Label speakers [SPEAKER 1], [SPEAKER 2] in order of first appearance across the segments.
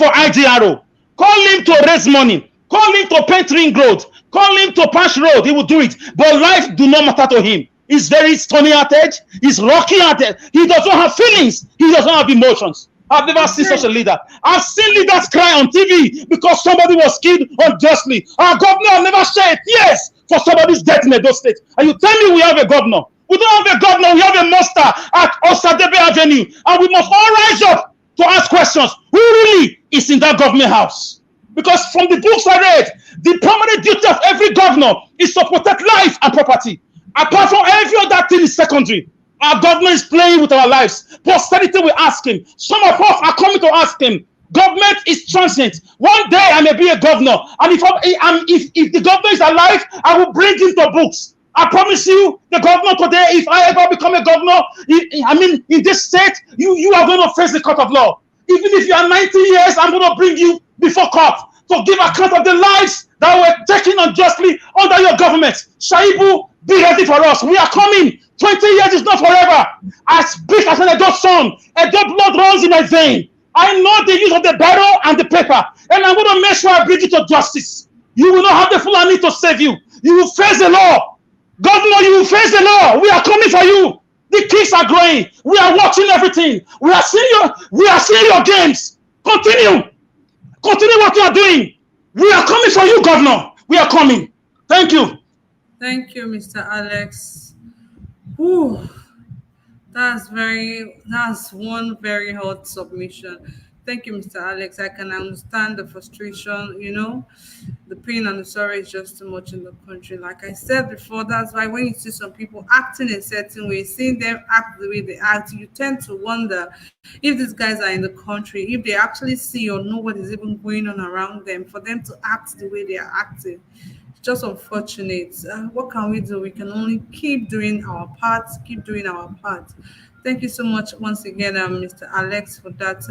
[SPEAKER 1] for IGRO. Call him to raise money. Call him to paint ring road. Call him to patch road. He will do it. But life do not matter to him. He's very stony-hearted. He's rocky-hearted. He doesn't have feelings. He doesn't have emotions. I've never seen such a leader. I've seen leaders cry on TV because somebody was killed unjustly. Our governor never shed tears for somebody's death in Edo State. And you tell me we have a governor. We don't have a governor. We have a monster at Osadebe Avenue. And we must all rise up to ask questions. Who really is in that government house? Because from the books I read, the primary duty of every governor is to protect life and property. Apart from every other thing is secondary. Our government is playing with our lives. Posterity will ask him. Some of us are coming to ask him. Government is transient. One day I may be a governor. And if the governor is alive, I will bring him to books. I promise you, the governor today, if I ever become a governor, in this state, you are going to face the court of law. Even if you are 90 years, I'm going to bring you before court to give account of the lives that were taken unjustly under your government. Shaibu, be ready for us. We are coming. 20 years is not forever. As big as an Edo son, Edo blood runs in my vein. I know the use of the barrel and the paper, and I'm going to make sure I bring you to justice. You will not have the Fulani to save you. You will face the law. Governor, you will face the law. We are coming for you. The kids are growing. We are watching everything. We are seeing your games. Continue what you are doing. We are coming for you, Governor. We are coming. Thank you.
[SPEAKER 2] Thank you, Mr. Alex. Ooh, that's one very hot submission. Thank you, Mr. Alex. I can understand the frustration, the pain and the sorrow is just too much in the country. Like I said before, that's why when you see some people acting a certain way, seeing them act the way they act, you tend to wonder if these guys are in the country, if they actually see or know what is even going on around them, for them to act the way they are acting. It's just unfortunate. What can we do? We can only keep doing our part, Thank you so much once again, Mr. Alex, for that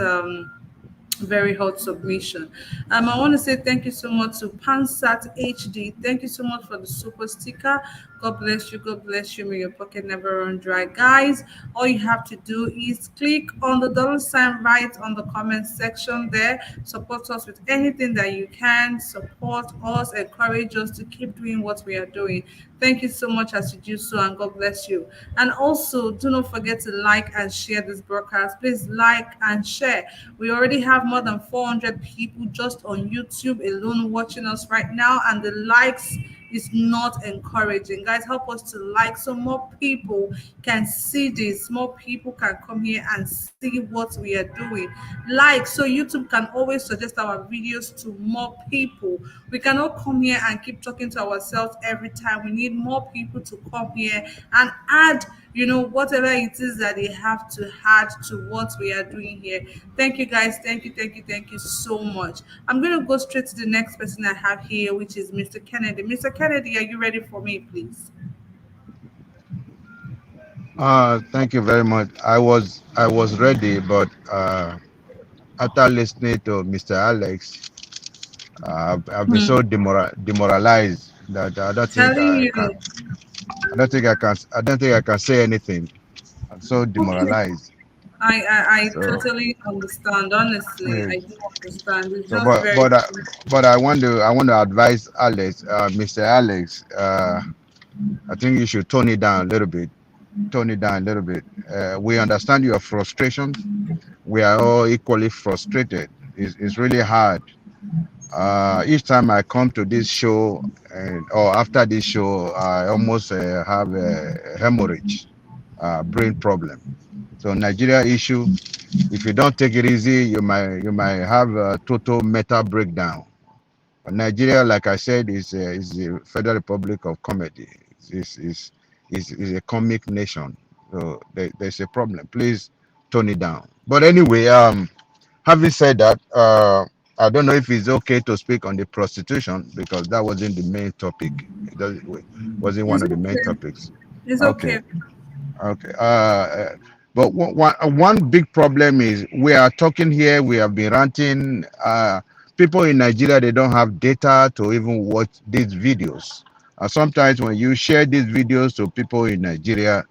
[SPEAKER 2] very hot submission. I want to say thank you so much to Pansat HD. Thank you so much for the super sticker. God bless you. God bless you. May your pocket never run dry. Guys, all you have to do is click on the $ right on the comment section there. Support us with anything that you can. Support us, encourage us to keep doing what we are doing. Thank you so much as you do so, and God bless you. And also, do not forget to like and share this broadcast. Please like and share. We already have more than 400 people just on YouTube alone watching us right now, and the likes is not encouraging. Guys, help us to like so more people can see this. More people can come here and see what we are doing. Like, so YouTube can always suggest our videos to more people. We cannot come here and keep talking to ourselves every time. We need more people to come here and add, whatever it is that they have to add to what we are doing here. Thank you, guys. Thank you so much. I'm going to go straight to the next person I have here, which is Mr. Kennedy. Mr. Kennedy, are you ready for me, please?
[SPEAKER 3] Thank you very much. I was ready, but after listening to Mr. Alex, I've been so demoralized that I don't think I can say anything. I'm so demoralized.
[SPEAKER 2] I totally understand. Honestly, yes. I do understand. It's
[SPEAKER 3] so,
[SPEAKER 2] just
[SPEAKER 3] but I want to advise Alex, Mr. Alex. I think you should tone it down a little bit. We understand your frustration. We are all equally frustrated. It's really hard. Each time I come to this show or after this show, I almost have a hemorrhage, brain problem. So Nigeria issue, if you don't take it easy, you might have a total mental breakdown. But Nigeria, like I said, is the Federal Republic of Comedy. Is a comic nation. So there's a problem. Please tone it down. But anyway, having said that, I don't know if it's okay to speak on the prostitution because that wasn't the main topic. It wasn't one of the main topics.
[SPEAKER 2] It's okay.
[SPEAKER 3] Okay. But one big problem is we are talking here. We have been ranting. People in Nigeria, they don't have data to even watch these videos. Sometimes when you share these videos to people in Nigeria,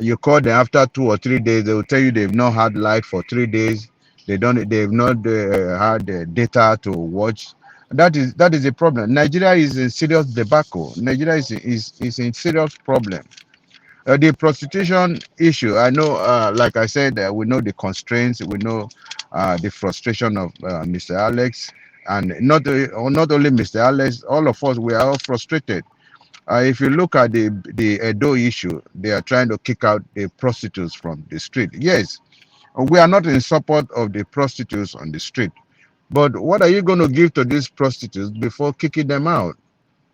[SPEAKER 3] you call them after 2 or 3 days, they will tell you they've not had light for 3 days. They've not had data to watch. That is a problem. Nigeria is in serious debacle. Nigeria is in serious problem. The prostitution issue, I know, like I said, we know the constraints, we know the frustration of Mr. Alex, and not only Mr. Alex, all of us, we are all frustrated. If you look at the Edo issue, they are trying to kick out the prostitutes from the street. Yes, we are not in support of the prostitutes on the street, but what are you going to give to these prostitutes before kicking them out?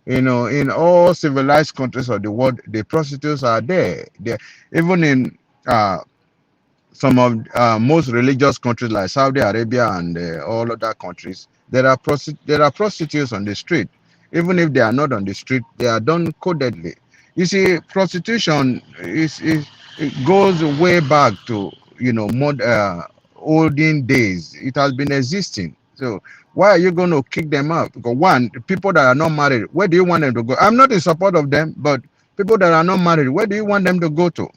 [SPEAKER 3] In all civilized countries of the world, the prostitutes are there. Even in some of most religious countries like Saudi Arabia and all other countries, there are prostitutes on the street. Even if they are not on the street, they are done codedly. You see, prostitution it goes way back to olden days. It has been existing. So why are you going to kick them out? Because one, people that are not married, where do you want them to go? I'm not in support of them, but people that are not married, where do you want them to go to?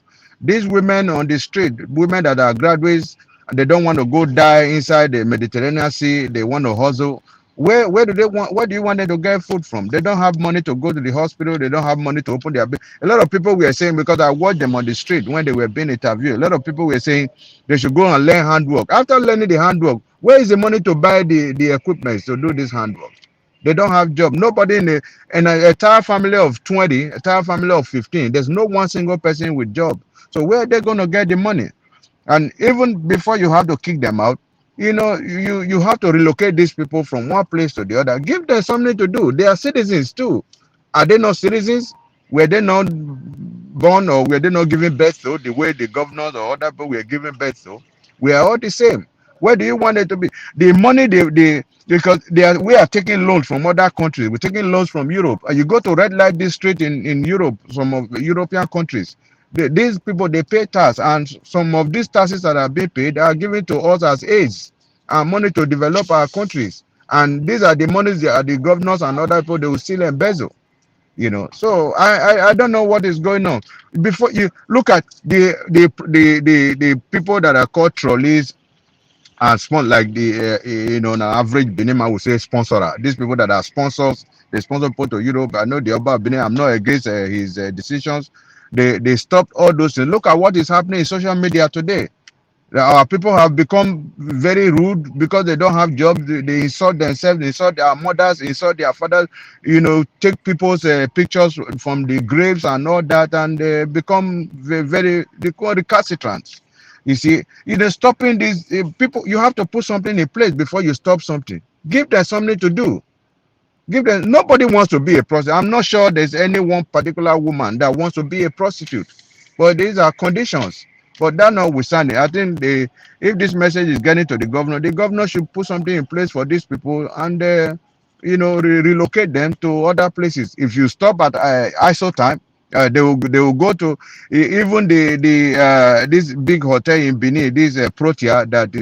[SPEAKER 3] These women on the street, women that are graduates, they don't want to go die inside the Mediterranean Sea. They want to hustle. Where do they want? Where do you want them to get food from? They don't have money to go to the hospital. They don't have money to open their. A lot of people were saying, because I watched them on the street when they were being interviewed. A lot of people were saying they should go and learn handwork. After learning the handwork, where is the money to buy the equipment to do this handwork? They don't have job. Nobody in an entire family of 20, entire family of 15. There's no one single person with job. So where are they going to get the money? And even before you have to kick them out, you have to relocate these people from one place to the other. Give them something to do. They are citizens too. Are they not citizens? Were they not born, or were they not given birth to the way the governors or other people were given birth to? We are all the same. Where do you want it to be? The money because we are taking loans from other countries. We're taking loans from Europe. And you go to red light district in Europe, some of the European countries. These people, they pay tax, and some of these taxes that are being paid are given to us as aids and money to develop our countries. And these are the monies that the governors and other people, they will still embezzle. So I don't know what is going on. Before you look at the people that are called trolleys and like an average Benin man would say sponsorer. These people that are sponsors, they sponsor people to Europe. I know the Oba Benin. I'm not against his decisions. They stopped all those things. Look at what is happening in social media today. Our people have become very rude because they don't have jobs. They insult themselves, they insult their mothers, insult their fathers, take people's pictures from the graves and all that, and they become they call recalcitrant. You see, stopping these people, you have to put something in place before you stop something. Give them something to do. Give them. Nobody wants to be a prostitute. I'm not sure there's any one particular woman that wants to be a prostitute, but these are conditions. But that notwithstanding, I think if this message is getting to the governor should put something in place for these people and relocate them to other places. If you stop at ISO time, they will go to even this big hotel in Benin, this Protea that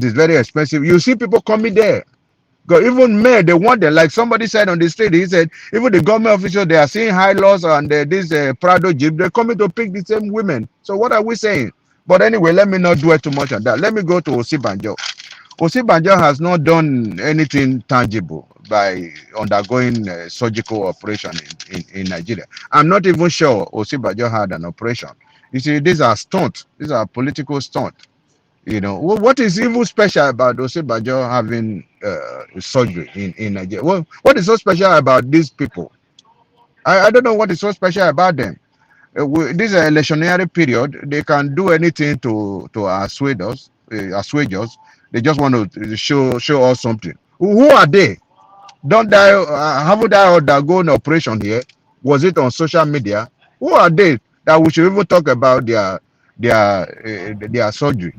[SPEAKER 3] is very expensive. You see people coming there. Because even men, they want them. Like somebody said on the street, he said, even the government officials, they are seeing high laws and this Prado Jeep, they're coming to pick the same women. So what are we saying? But anyway, let me not dwell too much on that. Let me go to Osibanjo. Osibanjo has not done anything tangible by undergoing a surgical operation in Nigeria. I'm not even sure Osibanjo had an operation. You see, these are stunts. These are political stunts. What is even special about Osibanjo having surgery in Nigeria? What is so special about these people? I don't know what is so special about them. This electionary period, they can do anything to assuage us. They just want to show us something. Who are they? Don't die. Haven't I undergone an operation here? Was it on social media? Who are they that we should even talk about their surgery?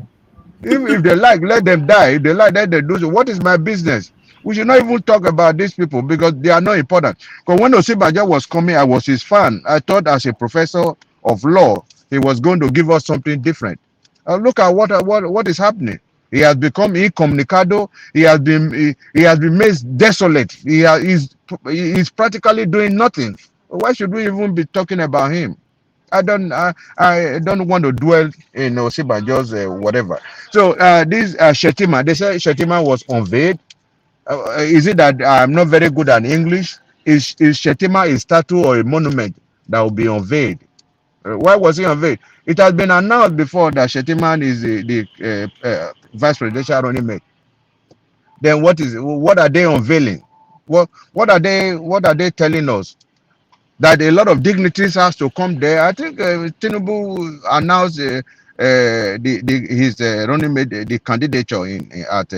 [SPEAKER 3] If they like, let them die. If they like, let them do so. What is my business? We should not even talk about these people because they are not important. Because when Osibanjo was coming, I was his fan. I thought as a professor of law, he was going to give us something different. Look at what is happening. He has become incommunicado. He has been made desolate. He's practically doing nothing. Why should we even be talking about him? I don't want to dwell in Osibanjo's whatever. So this Shetima, they say Shetima was unveiled. Is it that I'm not very good at English? Is Shetima a statue or a monument that will be unveiled? Why was he unveiled? It has been announced before that Shetima is the vice presidential running mate. Then what are they unveiling? What are they telling us? That a lot of dignitaries has to come there. I think Tinubu announced his running mate, the candidature at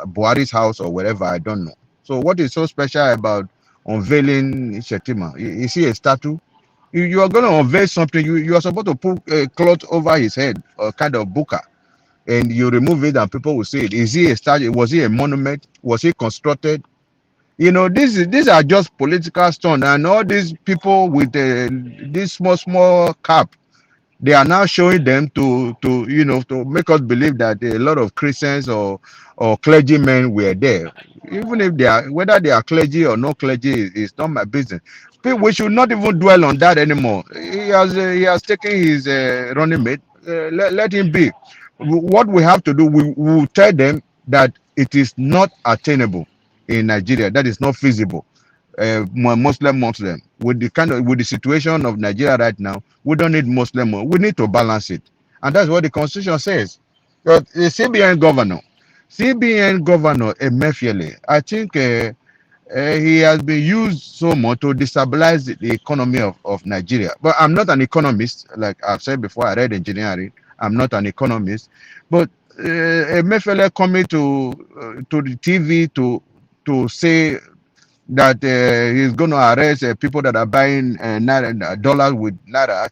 [SPEAKER 3] Buhari's house or wherever. I don't know. So what is so special about unveiling Shetima? Is he a statue? You are going to unveil something. You are supposed to put a cloth over his head, or kind of buka, and you remove it, and people will see it. Is he a statue? Was he a monument? Was he constructed? These are just political stunt, and all these people with this small cap, they are now showing them to make us believe that a lot of Christians or clergymen were there. Even if they are, whether they are clergy or no clergy is not my business. We should not even dwell on that anymore. He has taken his running mate. Let him be. What we have to do, we will tell them that it is not attainable in Nigeria. That is not feasible. Muslim with the situation of Nigeria right now, we don't need Muslim. We need to balance it, and that's what the constitution says. But the CBN governor Emefiele, I think he has been used so much to destabilize the economy of Nigeria. But I'm not an economist, like I've said before. I read engineering. I'm not an economist, but Emefiele coming to the TV to say that he's going to arrest people that are buying dollars with naira.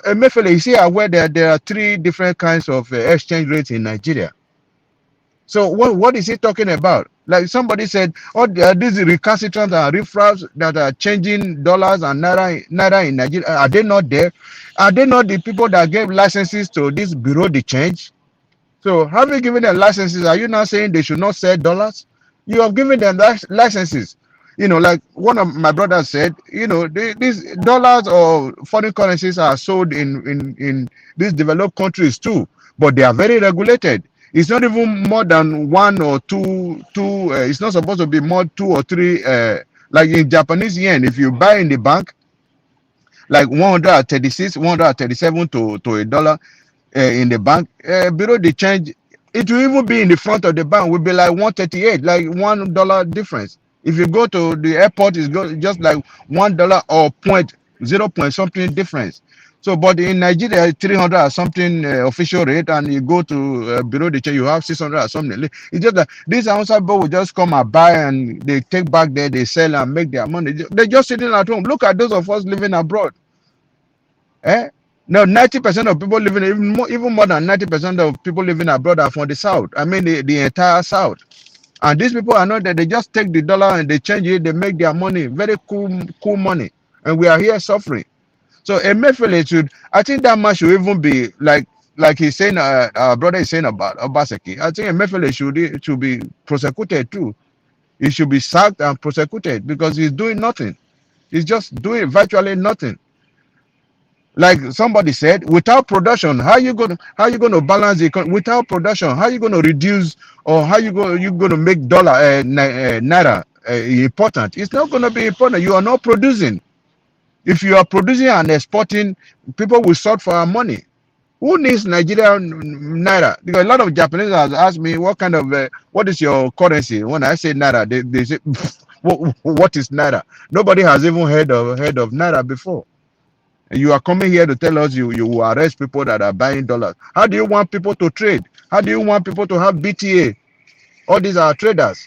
[SPEAKER 3] Emefiele, is he aware that there are three different kinds of exchange rates in Nigeria? So what is he talking about? Like somebody said, oh, there are these recalcitrant and riffraffs that are changing dollars and naira in Nigeria. Are they not there? Are they not the people that gave licenses to this bureau de change? So having given them licenses, are you now saying they should not sell dollars? You have given them licenses. Like one of my brothers said, these dollars or foreign currencies are sold in these developed countries too, but they are very regulated. It's not even more than one or two. It's not supposed to be more two or three. Like in Japanese yen, if you buy in the bank, like 136, 137 to a dollar, in the bank, below the change, it will even be in the front of the bank, will be like 138, like $1 difference. If you go to the airport, it's just like $1 or point zero point something difference. So, but in Nigeria, 300 or something official rate, and you go to below the change, you have 600 or something. It's just that these outside people will just come and buy, and they take back there, they sell and make their money. They're just sitting at home. Look at those of us living abroad. Eh? No, 90% of people living, even more than 90% of people living abroad are from the south. I mean, the entire south. And these people are not that they just take the dollar and they change it, they make their money, very cool money. And we are here suffering. So Emefiele should, I think that man should even be like he's saying, our brother is saying about Obaseki. I think Emefiele should be prosecuted too. He should be sacked and prosecuted because he's doing nothing. He's just doing virtually nothing. Like somebody said, without production, how you going to balance the economy? Without production, how you going to reduce, or how you going to make dollar naira important? It's not going to be important. You are not producing. If you are producing and exporting, people will sort for our money. Who needs Nigerian naira? Because a lot of Japanese has asked me what is your currency. When I say naira, they say what is naira? Nobody has even heard of naira before. You are coming here to tell us you will arrest people that are buying dollars. How do you want people to trade? How do you want people to have BTA? All these are traders.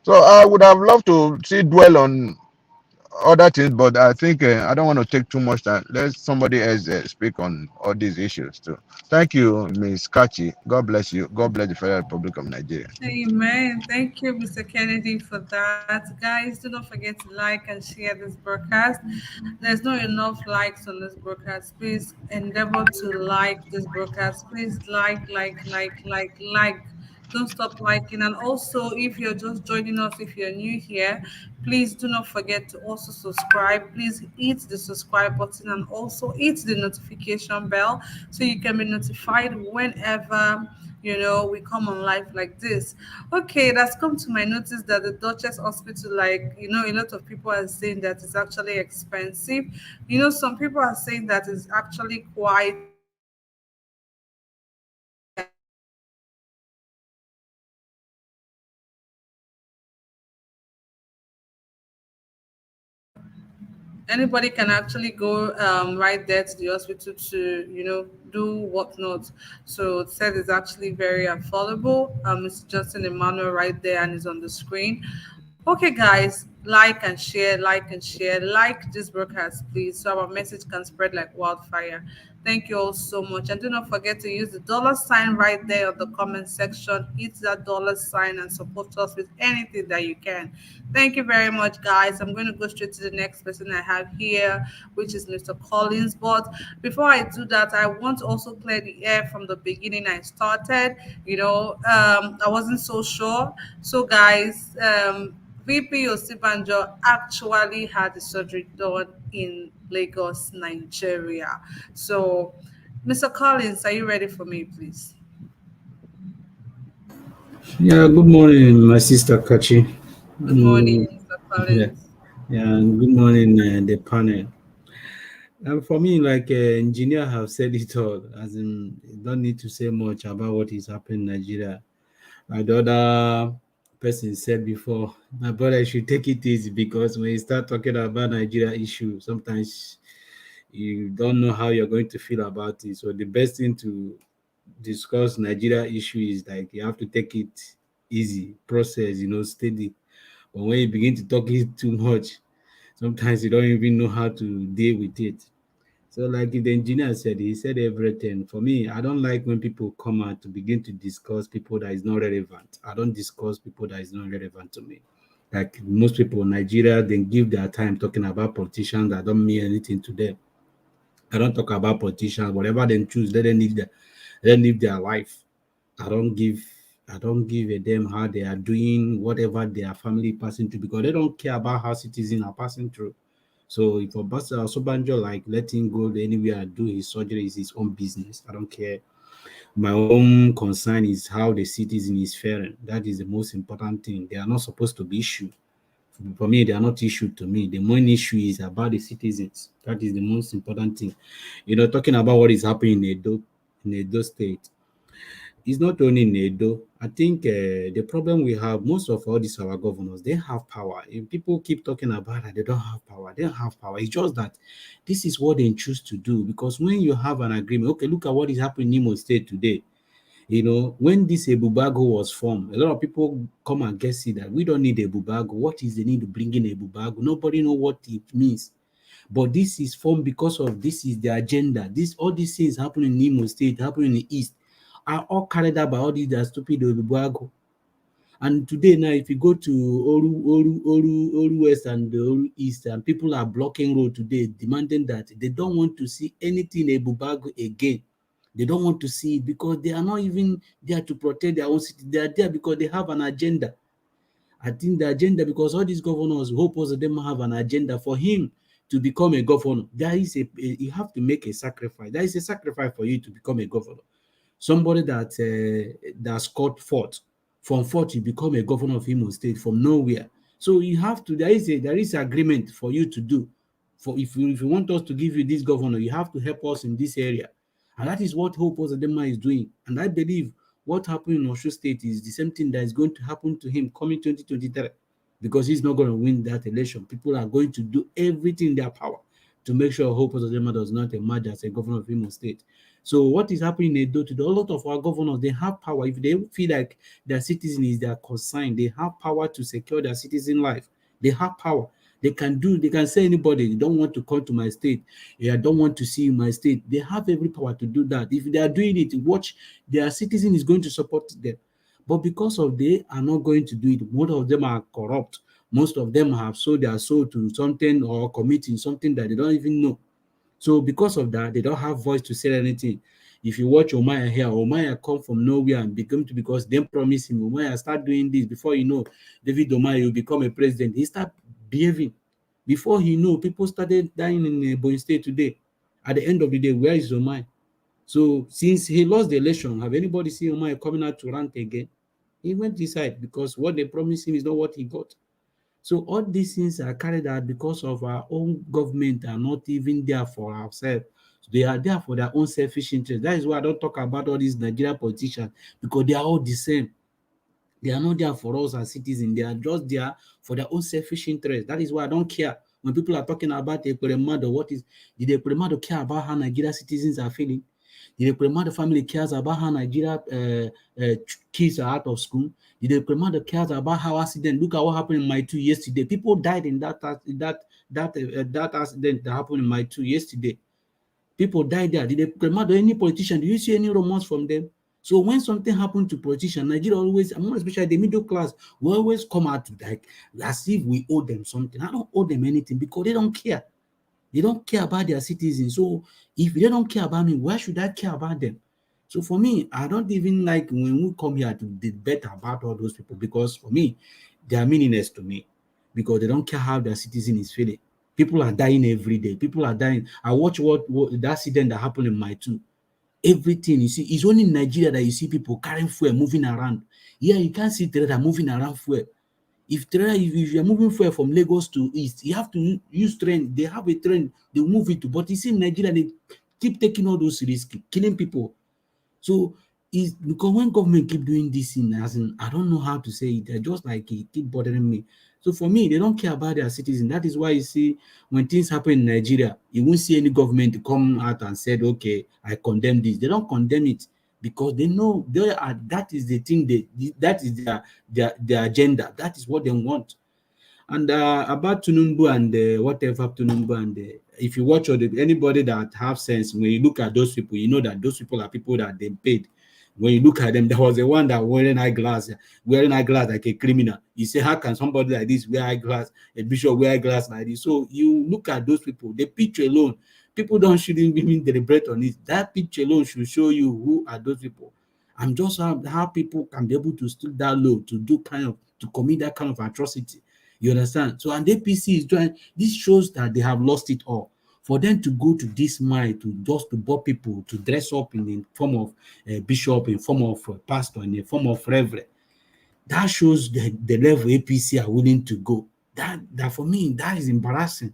[SPEAKER 3] So I would have loved to see dwell on other things, but I think I don't want to take too much time. Let somebody else speak on all these issues too. Thank you, Ms. Kachi. God bless you. God bless the Federal Republic of Nigeria.
[SPEAKER 2] Amen. Thank you, Mr. Kennedy, for that. Guys, do not forget to like and share this broadcast. There's not enough likes on this broadcast. Please endeavor to like this broadcast. Please like. Don't stop liking. And also, if you're just joining us, if you're new here, please do not forget to also subscribe. Please hit the subscribe button and also hit the notification bell so you can be notified whenever we come on live like this. Okay, that's come to my notice that the Duchess Hospital, like, a lot of people are saying that it's actually expensive. Some people are saying that it's actually quite anybody can actually go right there to the hospital to do whatnot. So it said it's actually very affordable. It's Justin Emmanuel right there and is on the screen. Okay, guys, like and share, like this broadcast, please, so our message can spread like wildfire. Thank you all so much. And do not forget to use the dollar sign right there on the comment section. Hit that dollar sign and support us with anything that you can. Thank you very much, guys. I'm going to go straight to the next person I have here, which is Mr. Collins. But before I do that, I want to also clear the air from the beginning I started. I wasn't so sure. So, guys, VP Osibanjo actually had the surgery done in Lagos, Nigeria. So, Mr. Collins, are you ready for me, please?
[SPEAKER 4] Yeah, good morning, my sister Kachi.
[SPEAKER 2] Good morning,
[SPEAKER 4] Mm,
[SPEAKER 2] Mr.
[SPEAKER 4] yeah,
[SPEAKER 2] Collins.
[SPEAKER 4] yeah, and good morning, the panel. And for me, like engineer have said it all, as in, you don't need to say much about what is happening in Nigeria. Like the other person said before, my brother should take it easy because when you start talking about Nigeria issue, sometimes you don't know how you're going to feel about it. So the best thing to discuss Nigeria issue is like you have to take it easy, process, steady. But when you begin to talk it too much, sometimes you don't even know how to deal with it. So, like if the engineer said, he said everything. For me, I don't like when people come out to begin to discuss people that is not relevant. I don't discuss people that is not relevant to me. Like most people in Nigeria, they give their time talking about politicians that don't mean anything to them. I don't talk about politicians. Whatever they choose, let them live their life. I don't give I don't give a damn how they are doing, whatever their family passing through, because they don't care about how citizens are passing through. So if Obasanjo like let him go anywhere and do his surgery is his own business. I don't care. My own concern is how the citizen is faring. That is the most important thing. They are not supposed to be issued. For me, they are not issued to me. The main issue is about the citizens. That is the most important thing. Talking about what is happening in Edo State, it's not only in Edo. I think the problem we have, most of all these our governors, they have power. If people keep talking about that, they don't have power. They don't have power. It's just that this is what they choose to do. Because when you have an agreement, okay, look at what is happening in Imo State today. When this Ebubago was formed, a lot of people come and guess it that we don't need Ebubago. What is the need to bring in Ebubago? Nobody know what it means. But this is formed because of this is the agenda. All these things happening in Imo State, happening in the East, are all carried out by all these that stupid Ebubago. And today now, if you go to Oru West and the Oru East, and people are blocking road today, demanding that they don't want to see anything Ebubago again. They don't want to see it because they are not even there to protect their own city. They are there because they have an agenda. I think the agenda, because all these governors, hope most of them have an agenda for him to become a governor. You have to make a sacrifice. There is a sacrifice for you to become a governor. Somebody that scored fourth, from fourth you become a governor of Imo State from nowhere. So you have to. There is agreement for you to do. For if you want us to give you this governor, you have to help us in this area, and that is what Hope Ozodinma is doing. And I believe what happened in Osun State is the same thing that is going to happen to him coming 2023, because he's not going to win that election. People are going to do everything in their power to make sure Hope Ozodinma does not emerge as a governor of Imo State. So what is happening in Edo today? A lot of our governors, they have power. If they feel like their citizen is their concern, they have power to secure their citizen life. They have power. They can say anybody, you don't want to come to my state. Yeah, I don't want to see my state. They have every power to do that. If they are doing it, watch, their citizen is going to support them. But because of they are not going to do it, most of them are corrupt. Most of them have sold their soul to something or committing something that they don't even know. So because of that, they don't have voice to say anything. If you watch Omaya here, Omaya come from nowhere and become to because they promise him, Omaya start doing this. Before you know, David Omaya will become a president. He start behaving. Before he know, people started dying in Ebonyi State today. At the end of the day, where is Omaya? So since he lost the election, have anybody seen Omaya coming out to rant again? He went inside because what they promised him is not what he got. So all these things are carried out because of our own government are not even there for ourselves. They are there for their own selfish interest. That is why I don't talk about all these Nigerian politicians because they are all the same. They are not there for us as citizens. They are just there for their own selfish interest. That is why I don't care when people are talking about Ekweremadu. What is did Ekweremadu care about how Nigeria citizens are feeling? Did Ekweremadu family cares about how Nigeria kids are out of school? Did Ekweremadu cares about how accident? Look at what happened in my two yesterday. People died in that accident that happened in my two yesterday. People died there. Did Ekweremadu any politician? Do you see any remorse from them? So when something happened to politicians, Nigeria always, more especially the middle class, will always come out to like as if we owe them something. I don't owe them anything because they don't care. They don't care about their citizens. So if they don't care about me, why should I care about them? So for me, I don't even like when we come here to debate about all those people because for me, they are meaningless to me because they don't care how their citizen is feeling. People are dying every day. People are dying. I watch what the accident that happened in my two. Everything you see, it's only in Nigeria that you see people carrying fuel moving around. Yeah, you can't see trailer moving around fuel. If you're moving fuel from Lagos to East, you have to use train. They have a train, they move it to, but you see in Nigeria, they keep taking all those risks, killing people. So it's because when government keep doing this thing, as in, I don't know how to say it, they're just like it keep bothering me. So for me, they don't care about their citizens. That is why you see when things happen in Nigeria, you won't see any government come out and said, okay, I condemn this. They don't condemn it because they know they are that is the thing that is their agenda. That is what they want. And about Tunumbu and whatever Tunumbu and if you watch anybody that have sense, when you look at those people, you know that those people are people that they paid. When you look at them, there was a one that wearing eyeglass like a criminal. You say, how can somebody like this wear eyeglass, a bishop wear eyeglass like this? So you look at those people, the picture alone, people don't shouldn't even deliberate on it. That picture alone should show you who are those people. And just how people can be able to stoop that low to commit that kind of atrocity. You understand? So and the APC is trying. This shows that they have lost it all. For them to go to this mile to just to bore people to dress up in the form of bishop, in form of pastor, in the form of reverend, that shows the level APC are willing to go. That for me, that is embarrassing.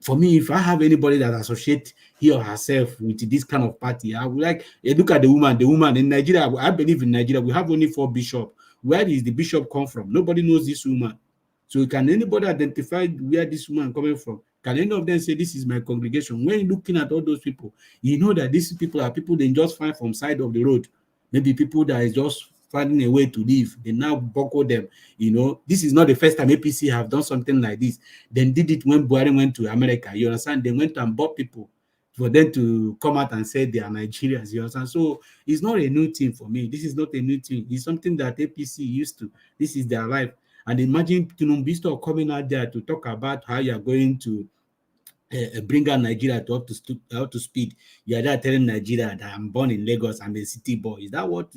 [SPEAKER 4] For me, if I have anybody that associate he or herself with this kind of party, I would like look at the woman. The woman in Nigeria, I believe in Nigeria, we have only 4 bishops. Where does the bishop come from? Nobody knows this woman. So can anybody identify where this woman coming from? Can any of them say this is my congregation? When you're looking at all those people, you know that these people are people they just find from side of the road. Maybe people that is just finding a way to live. They now buckle them. You know, this is not the first time APC have done something like this. Then did it when Buhari went to America. You understand? They went and bought people for them to come out and say they are Nigerians. You understand? So it's not a new thing for me. This is not a new thing. It's something that APC used to. This is their life. And imagine Tinubu coming out there to talk about how you are going to bring out Nigeria to up to speed. You are there telling Nigeria that I'm born in Lagos, I'm a city boy. Is that what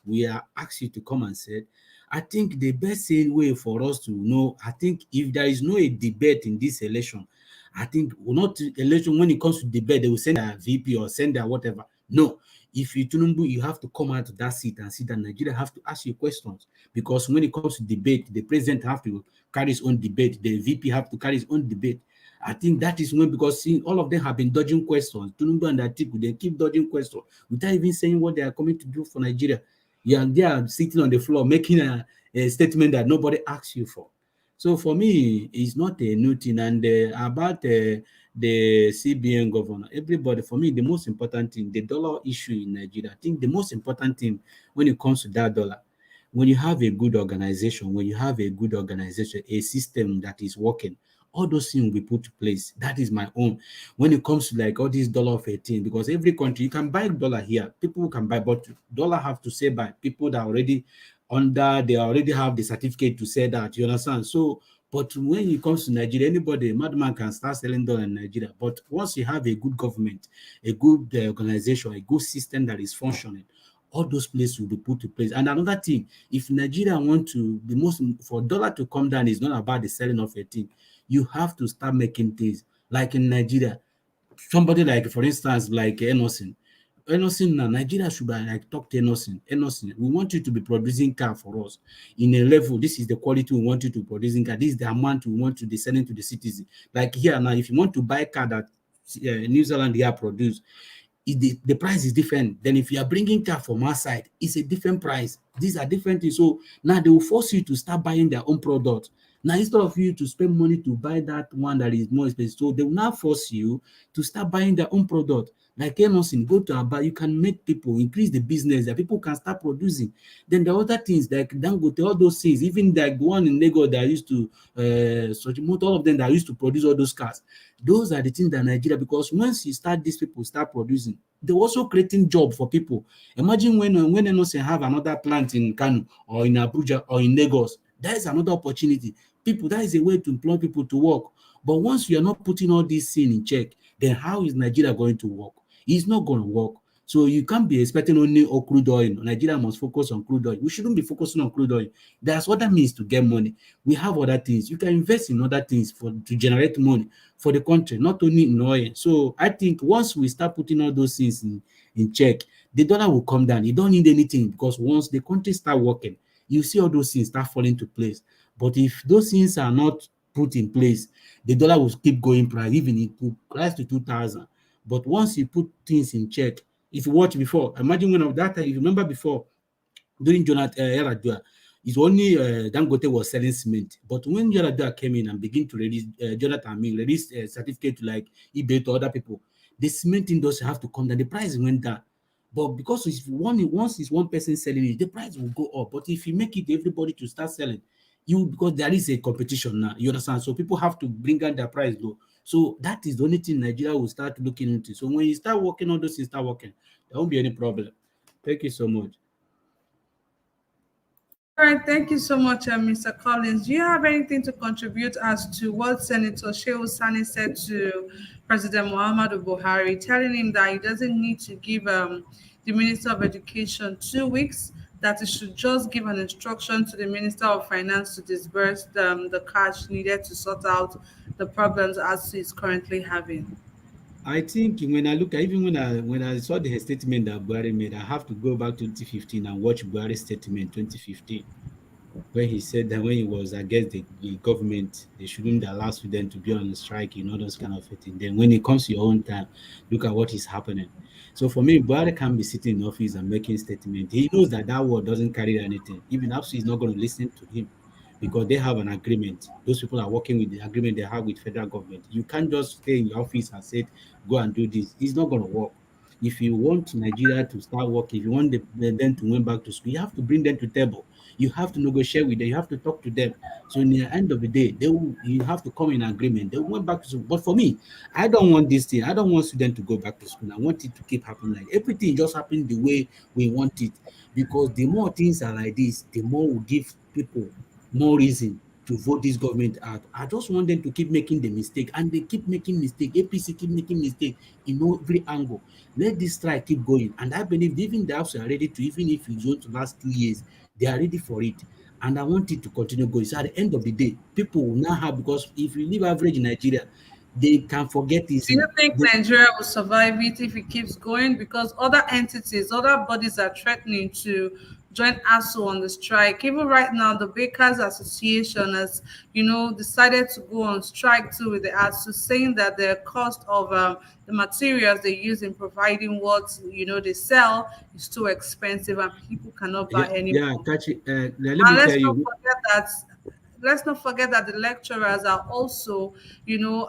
[SPEAKER 4] we are asked you to come and say? I think the best way for us to know, I think if there is no a debate in this election, I think not election when it comes to debate, they will send their VP or send their whatever. No. If you Tinubu, you have to come out to that seat and see that Nigeria have to ask you questions. Because when it comes to debate, the president have to carry his own debate, the VP have to carry his own debate. I think that is when, because all of them have been dodging questions. Tinubu and Atiku, they keep dodging questions without even saying what they are coming to do for Nigeria. Yeah, they are sitting on the floor making a statement that nobody asks you for. So for me, it's not a new thing. And about the CBN governor, everybody, for me, the most important thing, the dollar issue in Nigeria, I think the most important thing when it comes to that dollar, when you have a good organization, a system that is working, all those things will be put to place. That is my own. When it comes to like all these dollar of 18, because every country, you can buy dollar here, people can buy, but dollar have to say by people that already they already have the certificate to say that, you understand? So But when it comes to Nigeria, anybody, madman can start selling dollar in Nigeria. But once you have a good government, a good organization, a good system that is functioning, all those places will be put to place. And another thing, if Nigeria want to, the most for dollar to come down is not about the selling of a thing. You have to start making things like in Nigeria. Somebody like, for instance, like Enosin. Enosin now, Nigeria should be like talk to Enosin. Enosin, we want you to be producing car for us in a level. This is the quality we want you to producing car. This is the amount we want to be selling to the citizen. Like here now, if you want to buy a car that New Zealand here produce, the price is different. Then if you are bringing car from our side, it's a different price. These are different things. So now they will force you to start buying their own product. Now instead of you to spend money to buy that one that is more expensive, so they will now force you to start buying their own product. Like Emerson, go to Aba, you can make people increase the business that people can start producing. Then the other things like Dangote, all those things, even like the one in Lagos that used to all of them that used to produce all those cars. Those are the things that Nigeria, because once you start, these people start producing, they're also creating job for people. Imagine when Emerson have another plant in Kano or in Abuja or in Lagos, that is another opportunity. People, that is a way to employ people to work. But once you are not putting all these things in check, then how is Nigeria going to work? It's not going to work. So you can't be expecting only crude oil. Nigeria must focus on crude oil. We shouldn't be focusing on crude oil. There's other means to get money. We have other things. You can invest in other things to generate money for the country, not only in oil. So I think once we start putting all those things in check, the dollar will come down. You don't need anything, because once the country start working, you see all those things start falling to place. But if those things are not put in place, the dollar will keep going price, even it could rise to 2,000. But once you put things in check, if you watch before, imagine when of that time, if you remember before, during Jonathan Yaradua, it's only Dangote was selling cement. But when Yaradua came in and began to release, release certificate to like eBay to other people, the cement industry have to come down. The price went down. But because once it's one person selling it, the price will go up. But if you make it everybody to start selling, because there is a competition now, you understand? So people have to bring down their price low. So that is the only thing Nigeria will start looking into. So when you start working on those things, start working, there won't be any problem. Thank you so much.
[SPEAKER 2] All right, thank you so much, Mr. Collins. Do you have anything to contribute as to what Senator Shehu Sani said to President Muhammadu Buhari, telling him that he doesn't need to give the Minister of Education 2 weeks, that he should just give an instruction to the Minister of Finance to disburse the cash needed to sort out the problems as he is currently having?
[SPEAKER 4] I think when I look at, even when I saw the statement that Buhari made, I have to go back to 2015 and watch Buhari's statement 2015, where he said that when he was against the government, they shouldn't allow students to be on strike, all those kind of things. Then when it comes to your own time, look at what is happening. So for me, Buhari can't be sitting in office and making statements. He knows that that word doesn't carry anything. Even ASUU is not going to listen to him, because they have an agreement. Those people are working with the agreement they have with federal government. You can't just stay in your office and say, go and do this. It's not going to work. If you want Nigeria to start working, if you want them to went back to school, you have to bring them to table. You have to negotiate with them. You have to talk to them. So in the end of the day, you have to come in agreement. They went back to school. But for me, I don't want this thing. I don't want students to go back to school. I want it to keep happening. Like everything just happening the way we want it. Because the more things are like this, the more we give people more reason to vote this government out. I just want them to keep making the mistake, and they keep making mistake. APC keep making mistake in every angle. Let this strike keep going, and I believe even the House are ready to, even if it's going to last 2 years, they are ready for it. And I want it to continue going. So at the end of the day, people will now have, because if you live average in Nigeria, they can forget this.
[SPEAKER 2] Do you think Nigeria will survive it if it keeps going? Because other entities, other bodies are threatening to join ASUU on the strike. Even right now, the Bakers Association has, decided to go on strike too with the ASUU, saying that the cost of the materials they use in providing what they sell is too expensive, and people cannot buy
[SPEAKER 4] Yeah,
[SPEAKER 2] anymore.
[SPEAKER 4] catch it. Let
[SPEAKER 2] And
[SPEAKER 4] me tell you.
[SPEAKER 2] let's not forget that the lecturers are also,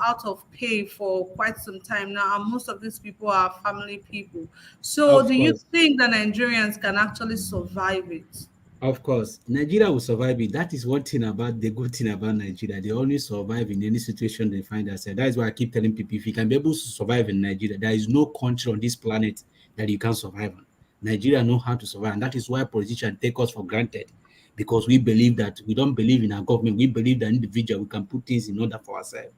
[SPEAKER 2] out of pay for quite some time now, and most of these people are family people. So,
[SPEAKER 4] Of
[SPEAKER 2] do you
[SPEAKER 4] course.
[SPEAKER 2] think the Nigerians can actually survive it?
[SPEAKER 4] Of course, Nigeria will survive it. That is one thing about the good thing about Nigeria. They only survive in any situation they find themselves. That is why I keep telling people, if you can be able to survive in Nigeria, there is no country on this planet that you can survive on. Nigeria know how to survive, and that is why politicians take us for granted. because we believe that we don't believe in our government. We believe that individual we can put things in order for ourselves.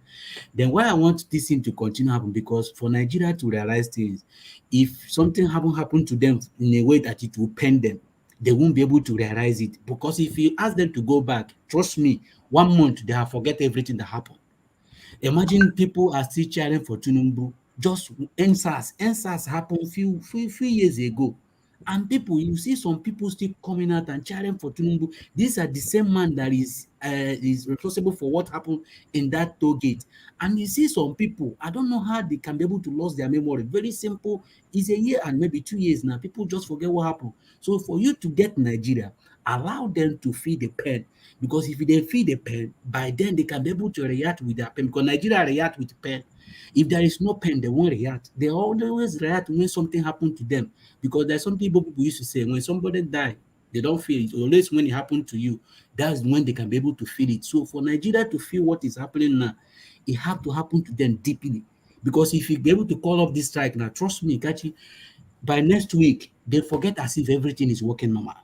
[SPEAKER 4] Then why I want this thing to continue happen, because for Nigeria to realize things, if something happen to them in a way that it will pain them, they won't be able to realize it. Because if you ask them to go back, trust me, 1 month they have forget everything that happened. Imagine people are still cheering for Tinubu. Just NSAS happened few years ago. And people, you see some people still coming out and cheering for Tinubu. These are the same man that is responsible for what happened in that toll gate. And you see some people, I don't know how they can be able to lose their memory. Very simple. It's a year and maybe 2 years now. People just forget what happened. So for you to get Nigeria, allow them to feel the pain, because if they feel the pain, by then they can be able to react with their pain, because Nigeria react with pain. If there is no pain, they won't react. They always react when something happened to them, because there's some people used to say when somebody die, they don't feel it. Unless when it happened to you, that's when they can be able to feel it. So for Nigeria to feel what is happening now, it have to happen to them deeply. Because if you be able to call off this strike now, trust me, Kachi, by next week, they forget as if everything is working normal.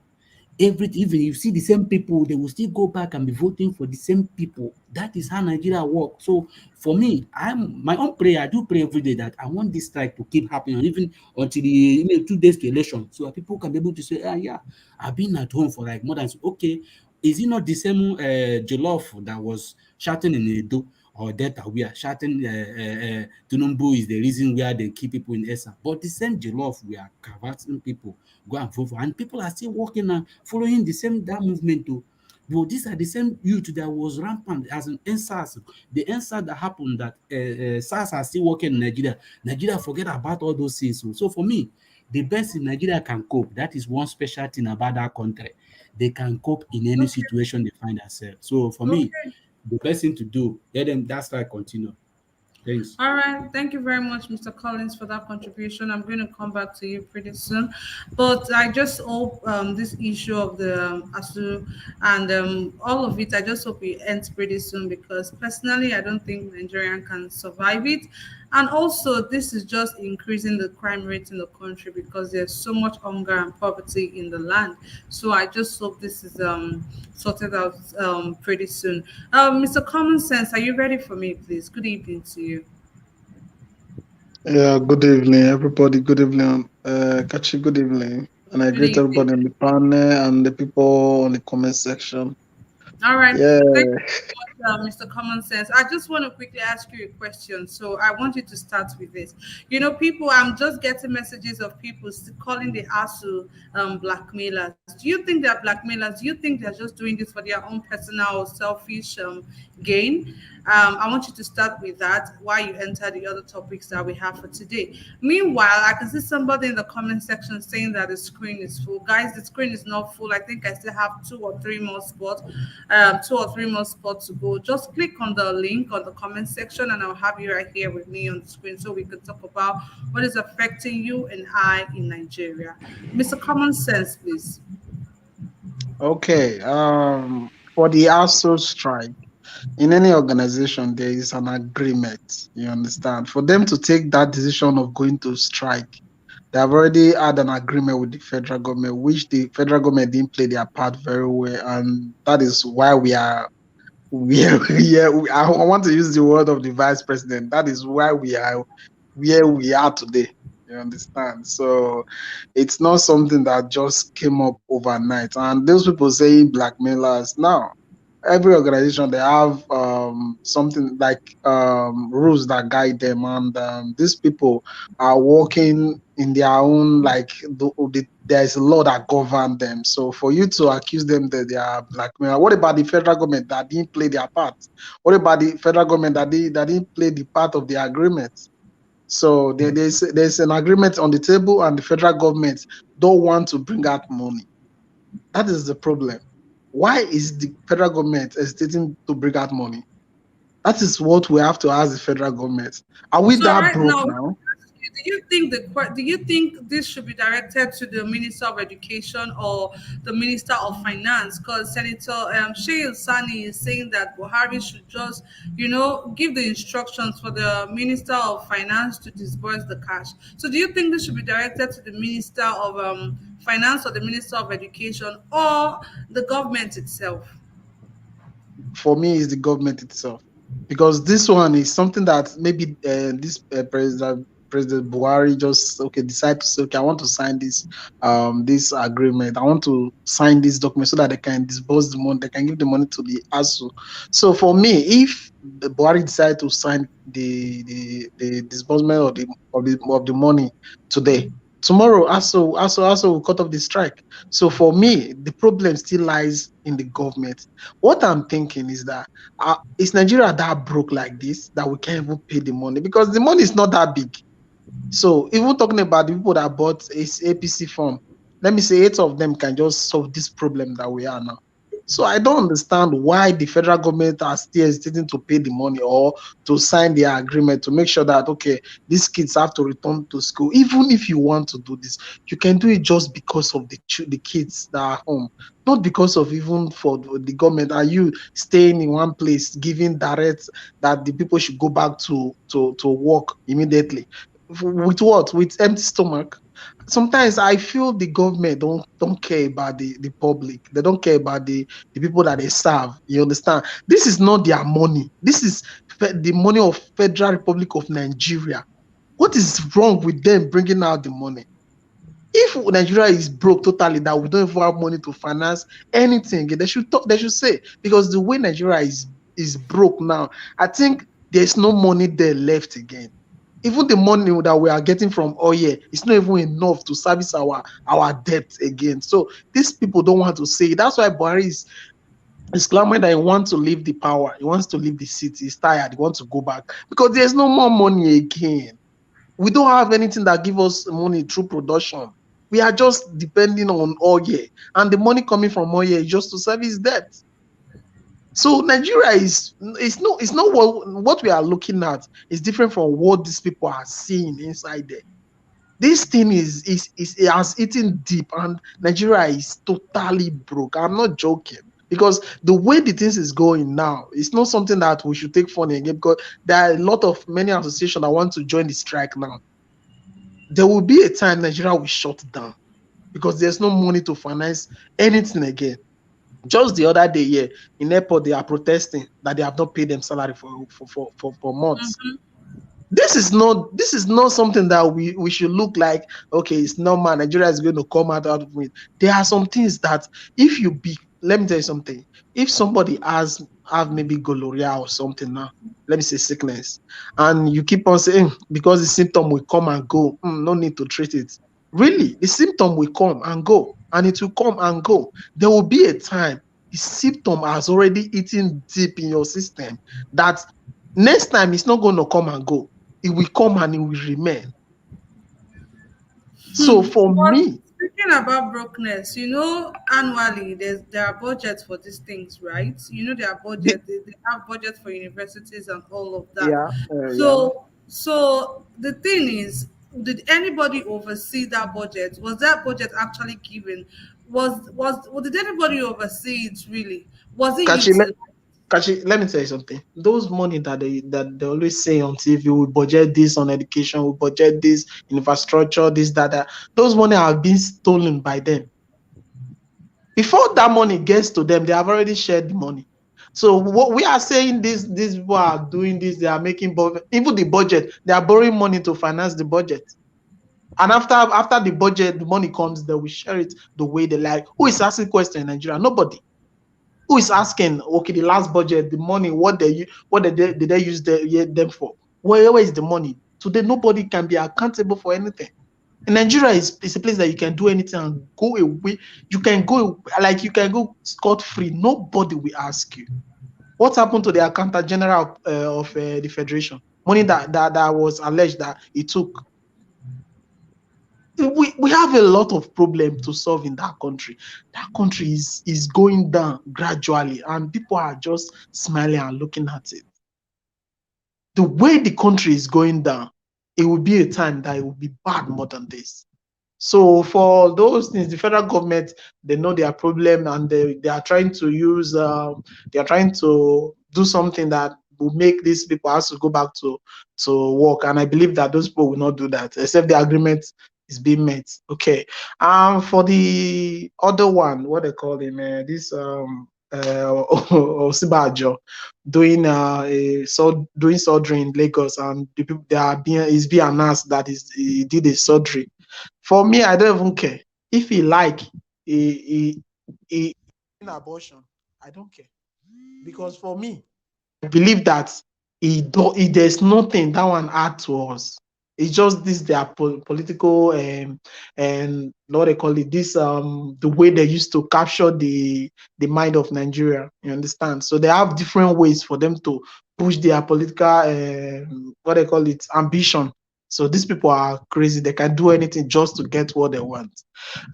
[SPEAKER 4] Even you see the same people, they will still go back and be voting for the same people. That is how Nigeria works. So for me, I'm my own prayer. I do pray every day that I want this strike to keep happening, even until the 2 days to election, so that people can be able to say, ah, yeah, I've been at home for like more than okay. Is it not the same jollof that was shouting in Edo or Delta? We are shouting Tunumbu is the reason where they keep people in ESA. But the same jollof we are converting people go and vote for, and people are still working and following the same that movement too. But these are the same youth that was rampant as an NSAS. The NSAS that happened that SARS are still working in Nigeria. Nigeria forget about all those things. So for me, the best in Nigeria can cope. That is one special thing about that country. They can cope in any
[SPEAKER 2] Okay.
[SPEAKER 4] situation they find themselves. So for me,
[SPEAKER 2] Okay.
[SPEAKER 4] the best thing to do, let them that's why I continue. Thanks.
[SPEAKER 2] All right. Thank you very much, Mr. Collins, for that contribution. I'm going to come back to you pretty soon. But I just hope this issue of the ASU and all of it, I just hope it ends pretty soon, because personally, I don't think Nigerian can survive it. And also, this is just increasing the crime rate in the country, because there's so much hunger and poverty in the land. So I just hope this is sorted out pretty soon. Mr. Common Sense, are you ready for me, please? Good evening to you.
[SPEAKER 5] Yeah, good evening, everybody. Good evening, Kachi. Good evening, and I
[SPEAKER 2] Good
[SPEAKER 5] greet
[SPEAKER 2] evening.
[SPEAKER 5] everybody on the panel and the people on the comment section.
[SPEAKER 2] All right.
[SPEAKER 5] Yeah,
[SPEAKER 2] Thank you so much, Mr. Common Sense. I just want to quickly ask you a question. So I want you to start with this. You know, people, I'm just getting messages of people calling the ASU blackmailers. Do you think they're blackmailers? Do you think they're just doing this for their own personal or selfish gain? I want you to start with that while you enter the other topics that we have for today. Meanwhile, I can see somebody in the comment section saying that the screen is full. Guys, the screen is not full. I think I still have 2 or 3 more spots to go. Just click on the link on the comment section, and I'll have you right here with me on the screen, so we can talk about what is affecting you and I in Nigeria. Mr. Common Sense, please.
[SPEAKER 5] okay. For the ASO strike, in any organization, there is an agreement. You understand? For them to take that decision of going to strike, they have already had an agreement with the federal government, which the federal government didn't play their part very well, and that is why I want to use the word of the vice president. That is why we are where we are today. You understand? So it's not something that just came up overnight. And those people saying blackmailers now, every organization they have something like rules that guide them, and these people are working in their own like there is a law that govern them. So for you to accuse them that they are blackmailer, what about the federal government that didn't play their part? What about the federal government that didn't play the part of the agreement? So there's an agreement on the table, and the federal government don't want to bring out money. That is the problem. Why is the federal government hesitating to bring out money? That is what we have to ask the federal government. Are we
[SPEAKER 2] So
[SPEAKER 5] that
[SPEAKER 2] right
[SPEAKER 5] broke
[SPEAKER 2] now,
[SPEAKER 5] now?
[SPEAKER 2] do you think this should be directed to the Minister of Education or the Minister of Finance? Because Senator Sheil Sani is saying that Buhari should just, give the instructions for the Minister of Finance to disburse the cash. So do you think this should be directed to the Minister of Finance or the Minister of Education or the government itself?
[SPEAKER 5] For me, is the government itself, because this one is something that maybe this President Buhari just decide to say, okay, I want to sign this agreement. I want to sign this document so that they can disburse the money. They can give the money to the ASUU. So for me, if the Buhari decide to sign the disbursement of the money today, tomorrow ASUU will cut off the strike. So for me, the problem still lies in the government. What I'm thinking is that is Nigeria that broke like this that we can't even pay the money? Because the money is not that big. So even talking about the people that bought APC form, let me say 8 of them can just solve this problem that we are now. So I don't understand why the federal government are still hesitating to pay the money or to sign the agreement to make sure that, okay, these kids have to return to school. Even if you want to do this, you can do it just because of the kids that are home, not because of even for the government. Are you staying in one place giving direct that the people should go back to work immediately? With what? With empty stomach? Sometimes I feel the government don't care about the public. They don't care about the people that they serve. You understand? This is not their money. This is the money of Federal Republic of Nigeria. What is wrong with them bringing out the money? If Nigeria is broke totally, that we don't even have money to finance anything, they should talk. They should say, because the way Nigeria is broke now, I think there's no money there left again. Even the money that we are getting from oil is not even enough to service our debt again. So these people don't want to say it. That's why Buhari is clamoring that he wants to leave the power. He wants to leave the city. He's tired. He wants to go back because there's no more money again. We don't have anything that gives us money through production. We are just depending on oil, and the money coming from oil is just to service debt. So Nigeria is not what we are looking at is different from what these people are seeing inside there. This thing it has eaten deep, and Nigeria is totally broke. I'm not joking, because the way the things is going now, it's not something that we should take funny again, because there are a lot of many associations that want to join the strike now. There will be a time Nigeria will shut down because there's no money to finance anything again. Just the other day here in airport, they are protesting that they have not paid them salary for months.
[SPEAKER 2] Mm-hmm.
[SPEAKER 5] This is not something that we should look like, okay, it's normal, Nigeria is going to come out of it. There are some things that if you be, let me tell you something. If somebody have maybe gonorrhea or something now, let me say sickness, and you keep on saying because the symptom will come and go, no need to treat it. Really, the symptom will come and go, and it will come and go. There will be a time the symptom has already eaten deep in your system that next time it's not going to come and go. It will come and it will remain. So for
[SPEAKER 2] But
[SPEAKER 5] me,
[SPEAKER 2] speaking about brokenness, annually there are budgets for these things, right? There are budget. They have budget for universities and all of that.
[SPEAKER 5] yeah.
[SPEAKER 2] So the thing is, did anybody oversee that budget? Was that budget actually given? Did anybody oversee it really? Was it
[SPEAKER 5] Kachi,
[SPEAKER 2] utilized?
[SPEAKER 5] let me tell you something. Those money that they always say on TV, we budget this on education, we budget this infrastructure, this, that. Those money have been stolen by them. Before that money gets to them, they have already shared the money. So what we are saying, these people are doing this, they are making even the budget, they are borrowing money to finance the budget. And after the budget, the money comes, they will share it the way they like. Who is asking questions in Nigeria? Nobody. Who is asking, okay, the last budget, the money, what did they use them for? Where is the money? Today, nobody can be accountable for anything. In Nigeria is a place that you can do anything and go away. You can go scot-free. Nobody will ask you. What happened to the accountant general of the federation? Money that was alleged that he took. We have a lot of problems to solve in that country. That country is going down gradually, and people are just smiling and looking at it. The way the country is going down, it will be a time that it will be bad more than this. So for those things, the federal government, they know their problem, and they are trying to use, they are trying to do something that will make these people have to go back to work. And I believe that those people will not do that, except the agreement is being met. Okay. For the other one, what they call him, this Osibanjo, doing doing surgery in Lagos, and the people they are being is being announced that he did a surgery. For me, I don't even care. If he like he in abortion, I don't care. Because for me, I believe that there's nothing that one add to us. It's just this their political and what they call it, this the way they used to capture the mind of Nigeria. You understand? So they have different ways for them to push their political what they call it, ambition. So these people are crazy. They can do anything just to get what they want.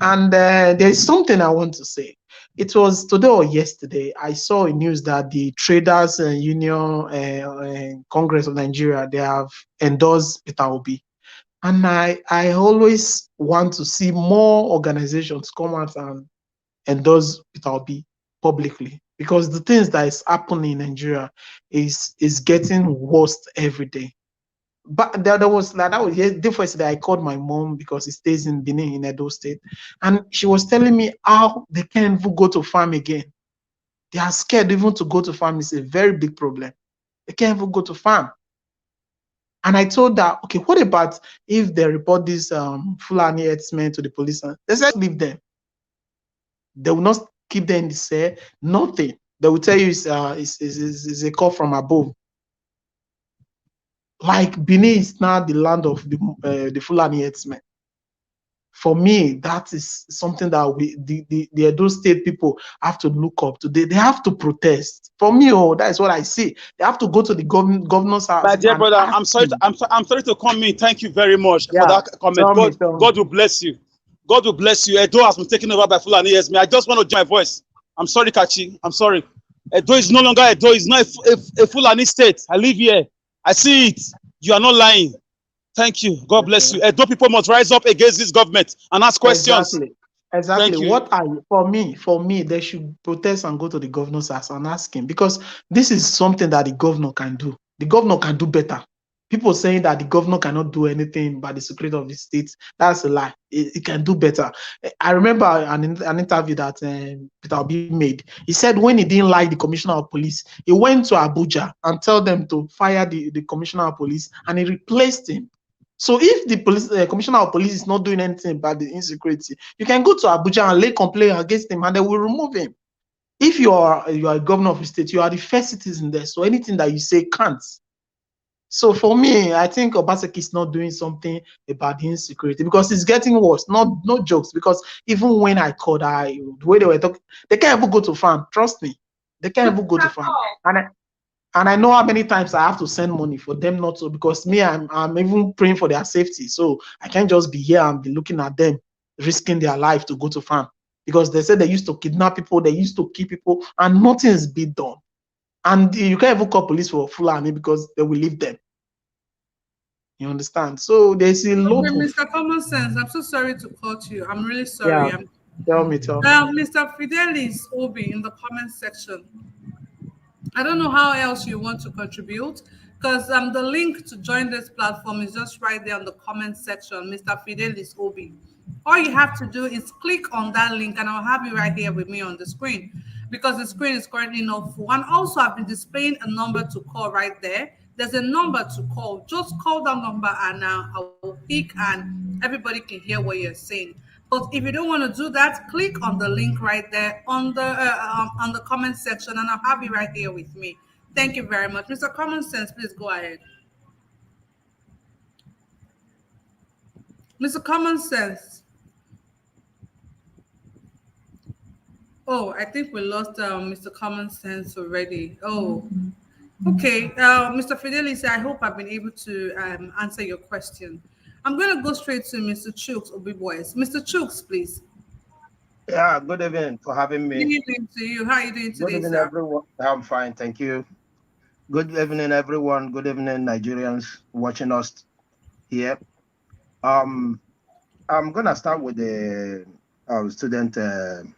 [SPEAKER 5] And there's something I want to say. It was today or yesterday, I saw in news that the Traders Union Congress of Nigeria, they have endorsed Peter Obi. And I always want to see more organizations come out and endorse Peter Obi publicly, because the things that is happening in Nigeria is getting worse every day. But there was like that was the first day I called my mom, because he stays in Benin in Edo State, and she was telling me how they can't even go to farm again. They are scared even to go to farm. Is a very big problem. They can't even go to farm. And I told her, okay, what about if they report this Fulani herdsmen to the police? They said leave them. They will not keep them in the cell. Nothing. They will tell you it's a call from above. Like Benin is now the land of the Fulani herdsmen. For me, that is something that the Edo State people have to look up to. They have to protest. For me, that is what I see. They have to go to the governor's house.
[SPEAKER 1] My dear brother, I'm sorry. I'm sorry to come in. Thank you very much for that comment. God will bless you. God will bless you. Edo has been taken over by Fulani herdsmen. I just want to join my voice. I'm sorry, Kachi. I'm sorry. Edo is no longer Edo. It's not a Fulani state. I live here. I see it. You are not lying. Thank you. God bless you. Edo people must rise up against this government and ask questions.
[SPEAKER 5] Exactly. For me, they should protest and go to the governor's house and ask him, because this is something that the governor can do. The governor can do better. People saying that the governor cannot do anything by the secret of the state, that's a lie. It can do better. I remember an interview that Peter Obi made. He said when he didn't like the commissioner of police, he went to Abuja and told them to fire the commissioner of police, and he replaced him. So if the police commissioner of police is not doing anything about the insecurity, you can go to Abuja and lay complaint against him, and they will remove him. If you are a governor of a state, you are the first citizen there. So anything that you say can't. So for me, I think Obaseki is not doing something about the insecurity, because it's getting worse. No jokes. Because even when I called, the way they were talking, they can't even go to farm. Trust me, they can't even go to farm. And I know how many times I have to send money for them not to, because me, I'm even praying for their safety. So I can't just be here and be looking at them risking their life to go to farm, because they said they used to kidnap people, they used to kill people, and nothing is being done. And you can't even call police for Fulani because they will leave them. You understand? So there's a lot of...
[SPEAKER 2] Mr. Common Sense, I'm so sorry to cut you. I'm really sorry.
[SPEAKER 5] Yeah, tell me.
[SPEAKER 2] Mr. Fidelis Obi in the comment section. I don't know how else you want to contribute, because the link to join this platform is just right there on the comment section, Mr. Fidelis Obi. All you have to do is click on that link, and I'll have you right here with me on the screen, because the screen is currently not full. And also, I've been displaying a number to call right there. There's a number to call. Just call that number, and I will pick, and everybody can hear what you're saying. But if you don't want to do that, click on the link right there on the comment section, and I'll have you right here with me. Thank you very much. Mr. Common Sense, please go ahead. Mr. Common Sense. Oh, I think we lost Mr. Common Sense already. Oh, okay. Mr. Fidelis, I hope I've been able to answer your question. I'm going to go straight to Mr. Chooks Obi-Boys. Mr. Chooks, please.
[SPEAKER 6] Yeah, good evening for having me.
[SPEAKER 2] Good evening to you. How are you doing today,
[SPEAKER 6] good evening,
[SPEAKER 2] sir?
[SPEAKER 6] everyone. I'm fine, thank you. Good evening, everyone. Good evening, Nigerians watching us here. I'm gonna start with the student, the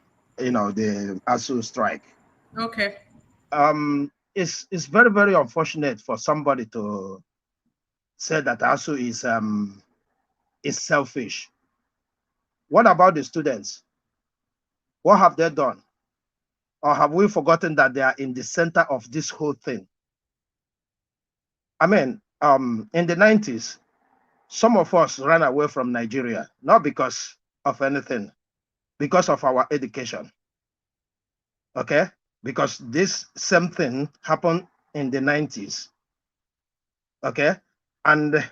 [SPEAKER 6] ASUU strike.
[SPEAKER 2] Okay.
[SPEAKER 6] It's very, very unfortunate for somebody to say that ASUU is selfish. What about the students? What have they done? Or have we forgotten that they are in the center of this whole thing? I mean, in the 90s, some of us ran away from Nigeria, not because of anything, because of our education. Okay? Because this same thing happened in the 90s. Okay? And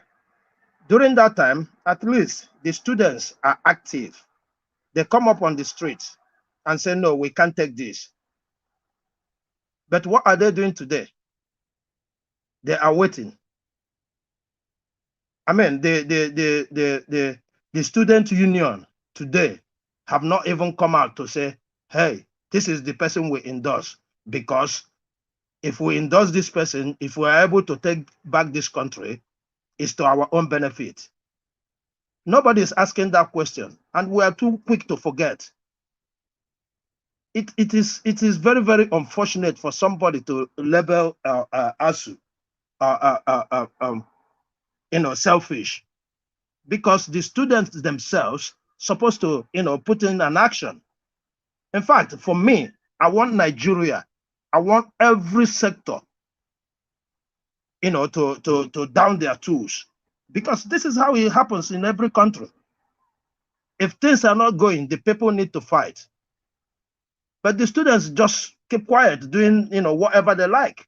[SPEAKER 6] during that time, at least the students are active. They come up on the streets and say, no, we can't take this. But what are they doing today? They are waiting. I mean, the student union today have not even come out to say, hey, this is the person we endorse, because if we endorse this person, if we are able to take back this country, it's to our own benefit. Nobody is asking that question, and we are too quick to forget. It is very, very unfortunate for somebody to label ASUU selfish, because the students themselves supposed to put in an action. In fact, for me, I want Nigeria, I want every sector to down their tools, because this is how it happens in every country. If things are not going, the people need to fight. But the students just keep quiet, doing whatever they like.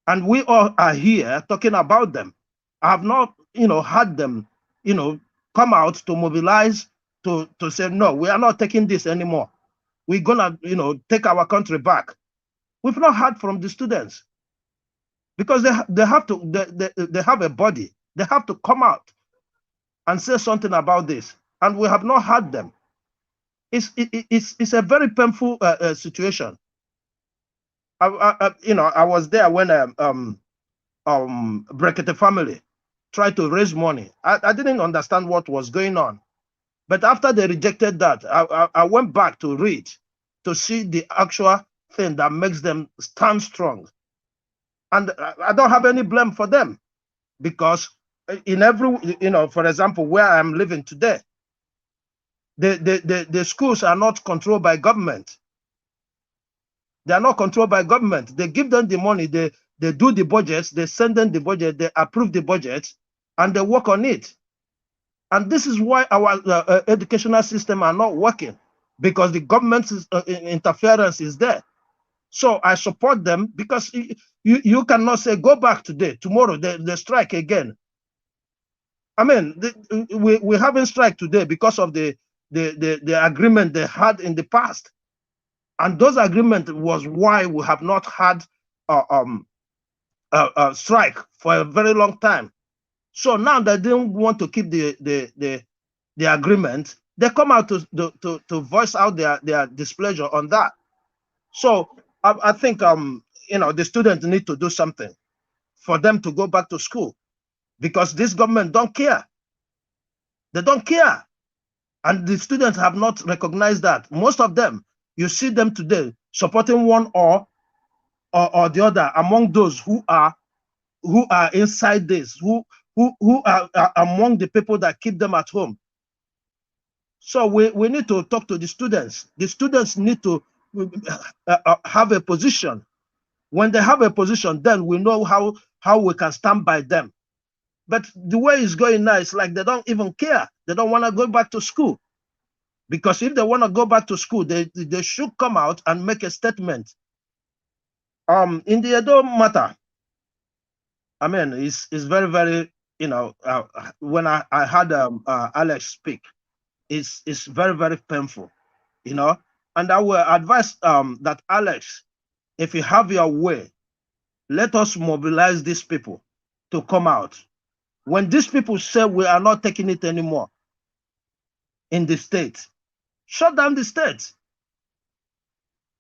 [SPEAKER 6] And we all are here talking about them. I have not had them come out to mobilize to say, no, we are not taking this anymore. We're gonna take our country back. We've not heard from the students, because they have to they have a body. They have to come out and say something about this, and we have not heard them. It's a very painful situation. I was there when Brekete family tried to raise money. I didn't understand what was going on, but after they rejected that, I went back to read, to see the actual thing that makes them stand strong. And I don't have any blame for them, because in every, for example, where I'm living today, the schools are not controlled by government. They are not controlled by government. They give them the money, they do the budgets, they send them the budget, they approve the budget, and they work on it. And this is why our educational system are not working, because the government's interference is there. So I support them, because you cannot say, go back today, tomorrow they strike again. I mean, we haven't strike today because of the agreement they had in the past. And those agreements was why we have not had a strike for a very long time. So now they didn't want to keep the agreement. They come out to voice out their displeasure on that. So I think the students need to do something for them to go back to school, because this government don't care. They don't care, and the students have not recognized that. Most of them, you see them today supporting one or the other among those who are inside this, who are among the people that keep them at home. So we need to talk to the students. The students need to have a position. When they have a position, then we know how we can stand by them. But the way it's going now, it's like they don't even care. They don't want to go back to school. Because if they want to go back to school, they should come out and make a statement. In the Edo matter, I mean, it's very, very, when I had Alex speak, it's very, very painful, and I will advise that, Alex, if you have your way, let us mobilize these people to come out. When these people say we are not taking it anymore in the state, shut down the state.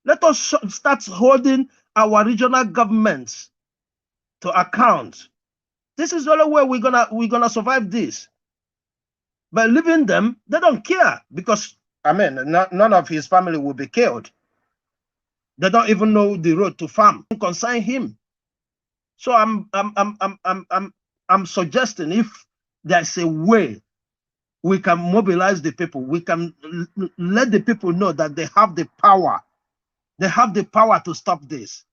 [SPEAKER 6] Let us start holding our regional governments to account. This is the only way we're gonna survive this. By leaving them, they don't care because I mean, none of his family will be killed. They don't even know the road to farm. Consign him. So I'm suggesting if there's a way we can mobilize the people, we can let the people know that they have the power. They have the power to stop this.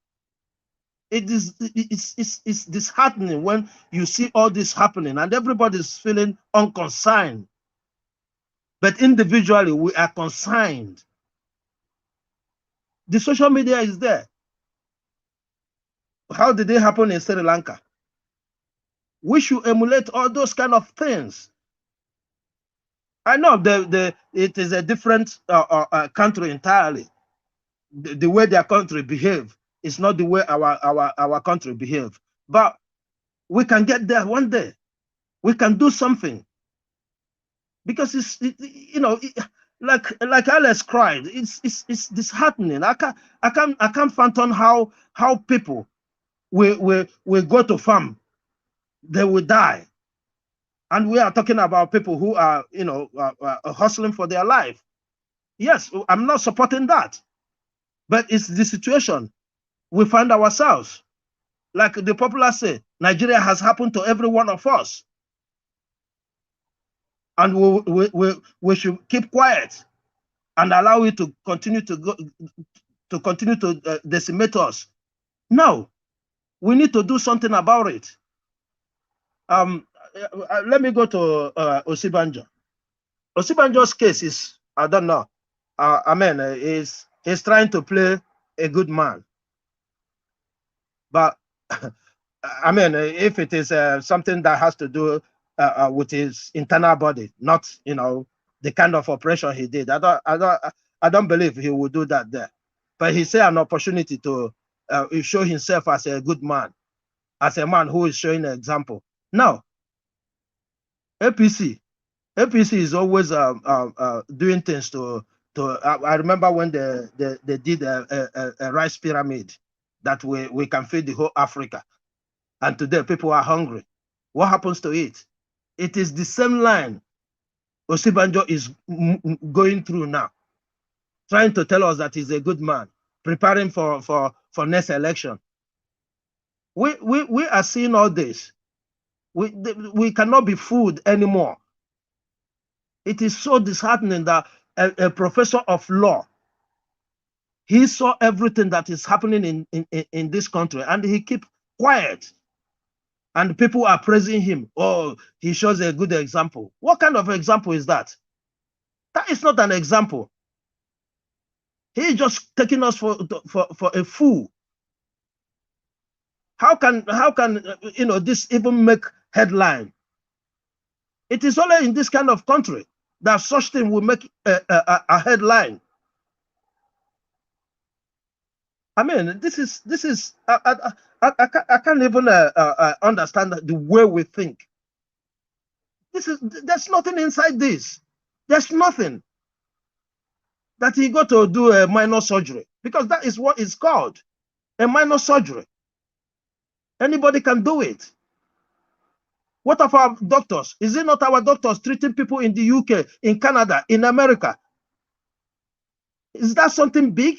[SPEAKER 6] It's disheartening when you see all this happening and everybody's feeling unconcerned. But individually, we are consigned. The social media is there. How did it happen in Sri Lanka? We should emulate all those kind of things. I know it is a different country entirely. The way their country behave is not the way our country behave. But we can get there one day. We can do something. Because like Alex cried, it's disheartening. I can't fathom how people will go to farm, they will die, and we are talking about people who are hustling for their life. Yes, I'm not supporting that, but it's the situation we find ourselves. Like the popular say, Nigeria has happened to every one of us. And we should keep quiet and allow it to continue to decimate us. No, we need to do something about it. Let me go to Osibanjo. Osibanjo's case is, I don't know. He's trying to play a good man, but I mean, if it is something that has to do with his internal body, not the kind of operation he did, I don't believe he will do that there. But he said an opportunity to show himself as a good man, as a man who is showing an example. Now, APC is always doing things to. I remember when they did a rice pyramid that we can feed the whole Africa. And today people are hungry. What happens to it? It is the same line Osibanjo is going through now, trying to tell us that he's a good man, preparing for next election. We are seeing all this. We cannot be fooled anymore. It is so disheartening that a professor of law, he saw everything that is happening in this country and he keep quiet. And people are praising him. Oh, he shows a good example. What kind of example is that? That is not an example. He's just taking us for a fool. How can this even make headline? It is only in this kind of country that such thing will make a headline. I mean, this is I can't even understand the way we think. There's nothing inside this. There's nothing that he got to do a minor surgery, because that is what it's called, a minor surgery. Anybody can do it. What of our doctors? Is it not our doctors treating people in the UK, in Canada, in America? Is that something big?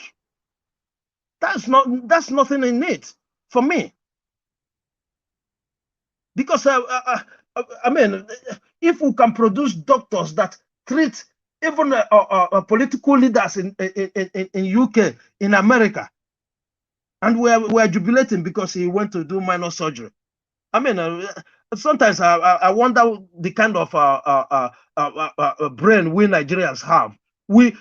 [SPEAKER 6] That's nothing in it for me. Because I mean, if we can produce doctors that treat even political leaders in UK, in America, and we're jubilating because he went to do minor surgery. I mean, sometimes I wonder the kind of brain we Nigerians have. We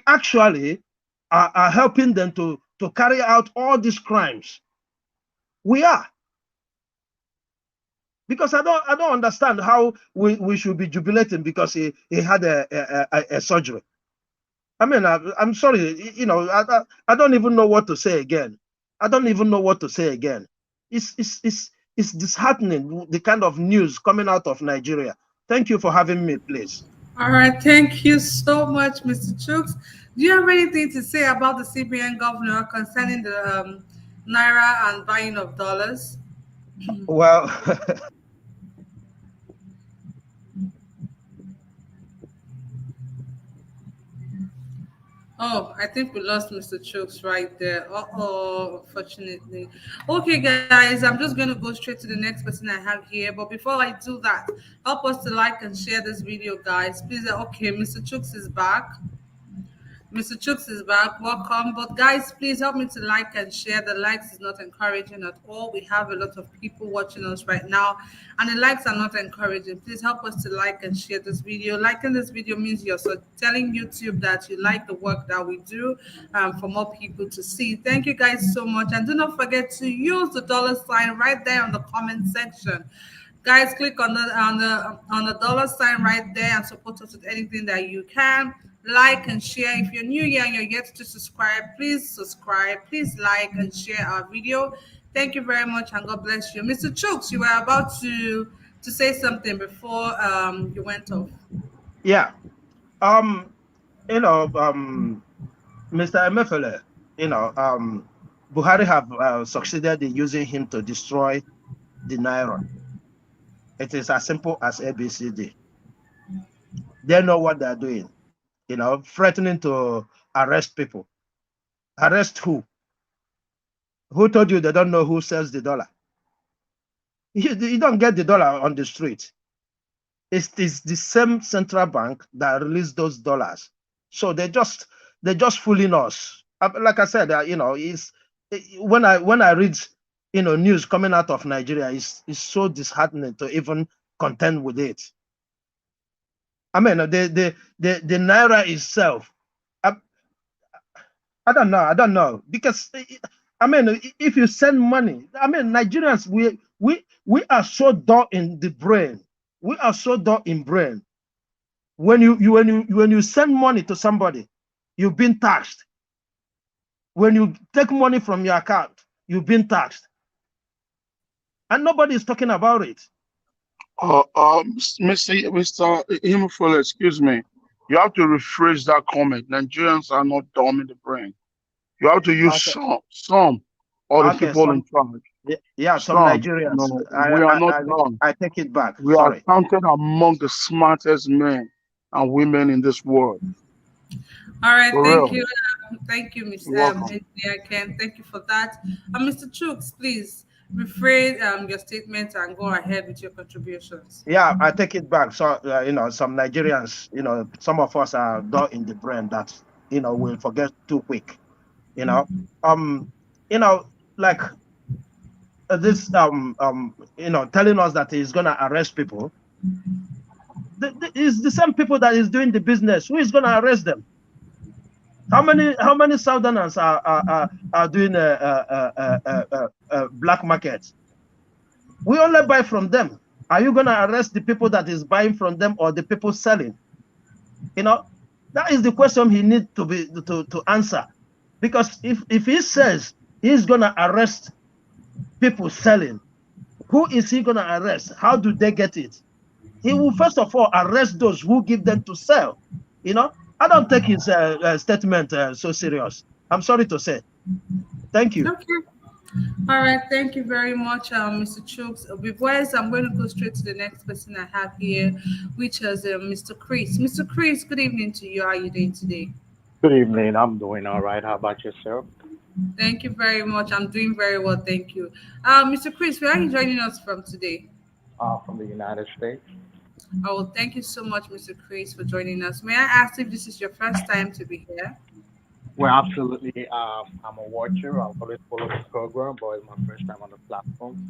[SPEAKER 6] actually are helping them to carry out all these crimes. We are. Because I don't understand how we should be jubilating because he had a surgery. I mean, I'm sorry, I don't even know what to say again. I don't even know what to say again. It's disheartening, the kind of news coming out of Nigeria. Thank you for having me, please.
[SPEAKER 2] All right, thank you so much, Mr. Chooks. Do you have anything to say about the CBN governor concerning the naira and buying of dollars?
[SPEAKER 6] Well,
[SPEAKER 2] Oh, I think we lost Mr. Chooks right there. Oh, unfortunately. Okay, guys, I'm just going to go straight to the next person I have here. But before I do that, help us to like and share this video, guys. Please, okay, Mr. Chooks is back. Mr. Chooks is back. Welcome. But guys, please help me to like and share. The likes is not encouraging at all. We have a lot of people watching us right now, and the likes are not encouraging. Please help us to like and share this video. Liking this video means you're so telling YouTube that you like the work that we do, for more people to see. Thank you guys so much. And do not forget to use the dollar sign right there on the comment section. Guys, click on the dollar sign right there and support us with anything that you can. Like and share. If you're new here and you're yet to subscribe, please subscribe. Please like and share our video. Thank you very much and God bless you. Mr. Chooks, you were about to say something before you went off.
[SPEAKER 6] Yeah. Um, Mr. Emefele, Buhari have succeeded in using him to destroy the naira. It is as simple as ABCD. They know what they're doing, threatening to arrest people. Arrest who? Who told you they don't know who sells the dollar? You don't get the dollar on the street. It's the same central bank that released those dollars. So they're just fooling us. Like I said, when I read news coming out of Nigeria, it's so disheartening to even contend with it. I mean, the naira itself. I don't know because I mean, if you send money, I mean, Nigerians, we are so dull in the brain. We are so dull in brain. When you send money to somebody, you've been taxed. When you take money from your account, you've been taxed, and nobody is talking about it.
[SPEAKER 7] Mr. Hemofile, excuse me. You have to rephrase that comment. Nigerians are not dumb in the brain. You have to use
[SPEAKER 6] Okay.
[SPEAKER 7] some or the
[SPEAKER 6] Okay,
[SPEAKER 7] people in charge.
[SPEAKER 6] Yeah, some
[SPEAKER 7] Some.
[SPEAKER 6] Nigerians.
[SPEAKER 7] No, we are not dumb.
[SPEAKER 6] I take it back.
[SPEAKER 7] We are
[SPEAKER 6] Sorry.
[SPEAKER 7] counted among the smartest men and women in this world.
[SPEAKER 2] All right,
[SPEAKER 7] For
[SPEAKER 2] thank
[SPEAKER 7] real.
[SPEAKER 2] you. Thank you,
[SPEAKER 7] You're
[SPEAKER 2] Mr.
[SPEAKER 7] welcome.
[SPEAKER 2] Engineer Ken. Thank you for that. Mr. Chooks, please rephrase your statement and go ahead with your contributions.
[SPEAKER 6] Yeah, I take it back. So some Nigerians, some of us are dull in the brain that will forget too quick. You know, um, like this telling us that he's gonna arrest people. It's the same people that is doing the business. Who is gonna arrest them? How many Southerners are doing black markets? We only buy from them. Are you gonna arrest the people that is buying from them or the people selling? That is the question he needs to answer. Because if he says he's gonna arrest people selling, who is he gonna arrest? How do they get it? He will first of all arrest those who give them to sell. I don't take his statement so serious. I'm sorry to say. Thank you.
[SPEAKER 2] Okay. All right, thank you very much, Mr. Chooks. Boys, I'm going to go straight to the next person I have here, which is Mr. Chris. Mr. Chris, good evening to you. How are you doing today?
[SPEAKER 8] Good evening. I'm doing all right. How about yourself?
[SPEAKER 2] Thank you very much. I'm doing very well, thank you. Mr. Chris, where are you joining us from today?
[SPEAKER 8] From the United States.
[SPEAKER 2] Oh, thank you so much, Mr. Chris, for joining us. May I ask if this is your first time to be here?
[SPEAKER 8] Well, absolutely. I'm a watcher. I always follow the program, but it's my first time on the platform.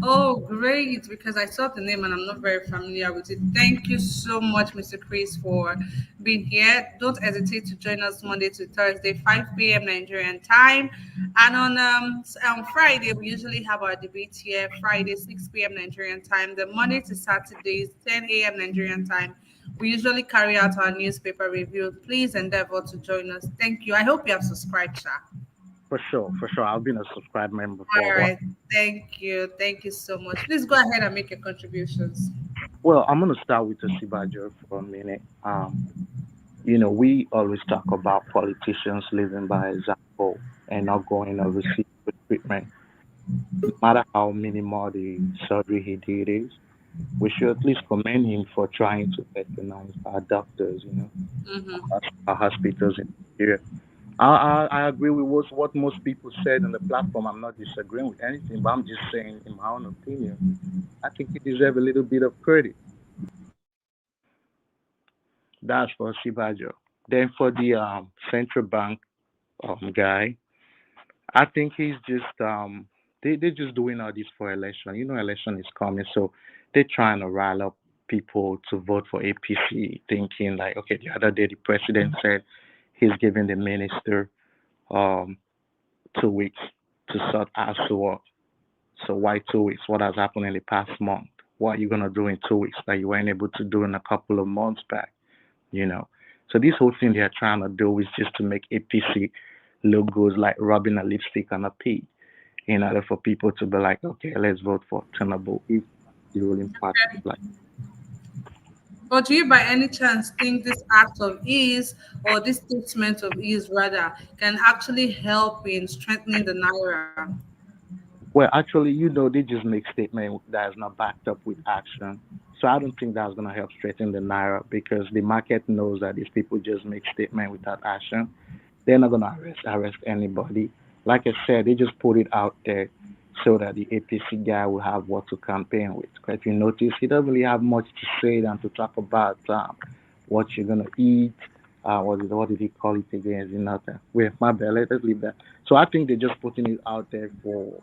[SPEAKER 2] Oh, great, because I saw the name and I'm not very familiar with it. Thank you so much, Mr. Chris, for being here. Don't hesitate to join us Monday to Thursday, 5 p.m. Nigerian time. And on Friday, we usually have our debate here, Friday, 6 p.m. Nigerian time. The Monday to Saturdays, 10 a.m. Nigerian time. We usually carry out our newspaper review. Please endeavor to join us. Thank you. I hope you have subscribed, Sha.
[SPEAKER 8] For sure. I've been a subscribed member for
[SPEAKER 2] All
[SPEAKER 8] a while.
[SPEAKER 2] right. Thank you. Thank you so much. Please go ahead and make your contributions.
[SPEAKER 8] Well, I'm going to start with Osibanjo for a minute. We always talk about politicians living by example and not going overseas with treatment. No matter how minimal the surgery he did is, we should at least commend him for trying to patronize our doctors,
[SPEAKER 2] Mm-hmm.
[SPEAKER 8] our hospitals in Nigeria. I agree with what most people said on the platform. I'm not disagreeing with anything, but I'm just saying, in my own opinion, I think he deserves a little bit of credit. That's for Osibanjo. Then for the central bank guy, I think he's just they're just doing all this for election. Election is coming, so they're trying to rile up people to vote for APC, thinking like, okay, the other day the president said he's giving the minister um 2 weeks to sort ASUU. So why 2 weeks? What has happened in the past month? What are you gonna do in 2 weeks that you weren't able to do in a couple of months back? You know. So this whole thing they're trying to do is just to make APC look good, like rubbing a lipstick on a pig, in order for people to be like, okay, let's vote for Tinubu if the ruling party is like.
[SPEAKER 2] But do you by any chance think this act of ease or this statement of ease rather can actually help in strengthening the naira?
[SPEAKER 8] Well, actually, they just make statement that is not backed up with action. So I don't think that's gonna help straighten the naira because the market knows that if people just make statement without action, they're not gonna arrest anybody. Like I said, they just put it out there so that the APC guy will have what to campaign with. 'Cause if you notice, he doesn't really have much to say than to talk about what you're gonna eat. What did he call it again? Is it nothing? Wait, my bad. Let's leave that. So I think they're just putting it out there for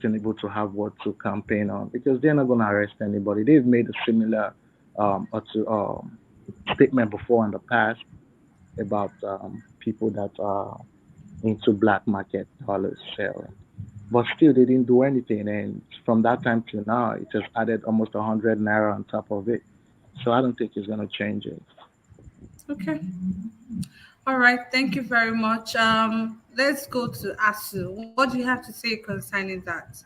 [SPEAKER 8] able to have what to campaign on because they're not gonna arrest anybody. They've made a similar statement before in the past about people that are into black market dollars selling. But still, they didn't do anything. And from that time to now, it has added almost 100 naira on top of it. So I don't think it's going to change it.
[SPEAKER 2] Okay. All right. Thank you very much. Let's go to ASU. What do you have to say concerning that?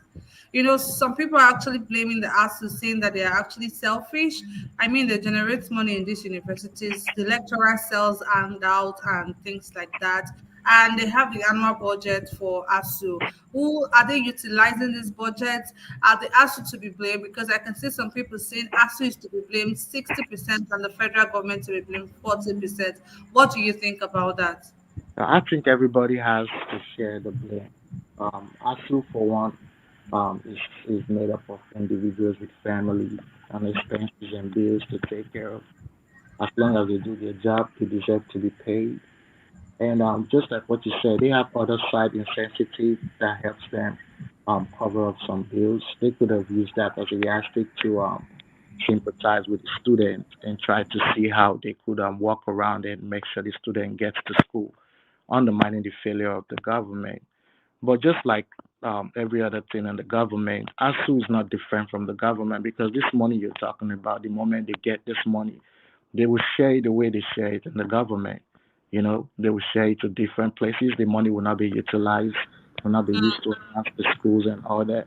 [SPEAKER 2] Some people are actually blaming the ASU, saying that they are actually selfish. I mean, they generate money in these universities. The lecturer sells handout and things like that. And they have the annual budget for ASU. Who are they utilizing this budget? Are the ASU to be blamed? Because I can see some people saying ASU is to be blamed 60% and the federal government to be blamed 40%. What do you think about that?
[SPEAKER 8] I think everybody has to share the blame. ASU, for one, is made up of individuals with families and expenses and bills to take care of. As long as they do their job, they deserve to be paid. And just like what you said, they have other side insensitive that helps them cover up some bills. They could have used that as a yardstick to sympathize with the student and try to see how they could walk around and make sure the student gets to school, undermining the failure of the government. But just like every other thing in the government, ASU is not different from the government because this money you're talking about, the moment they get this money, they will share it the way they share it in the government. They will share it to different places. The money will not be utilized, will not be used to enhance the schools and all that.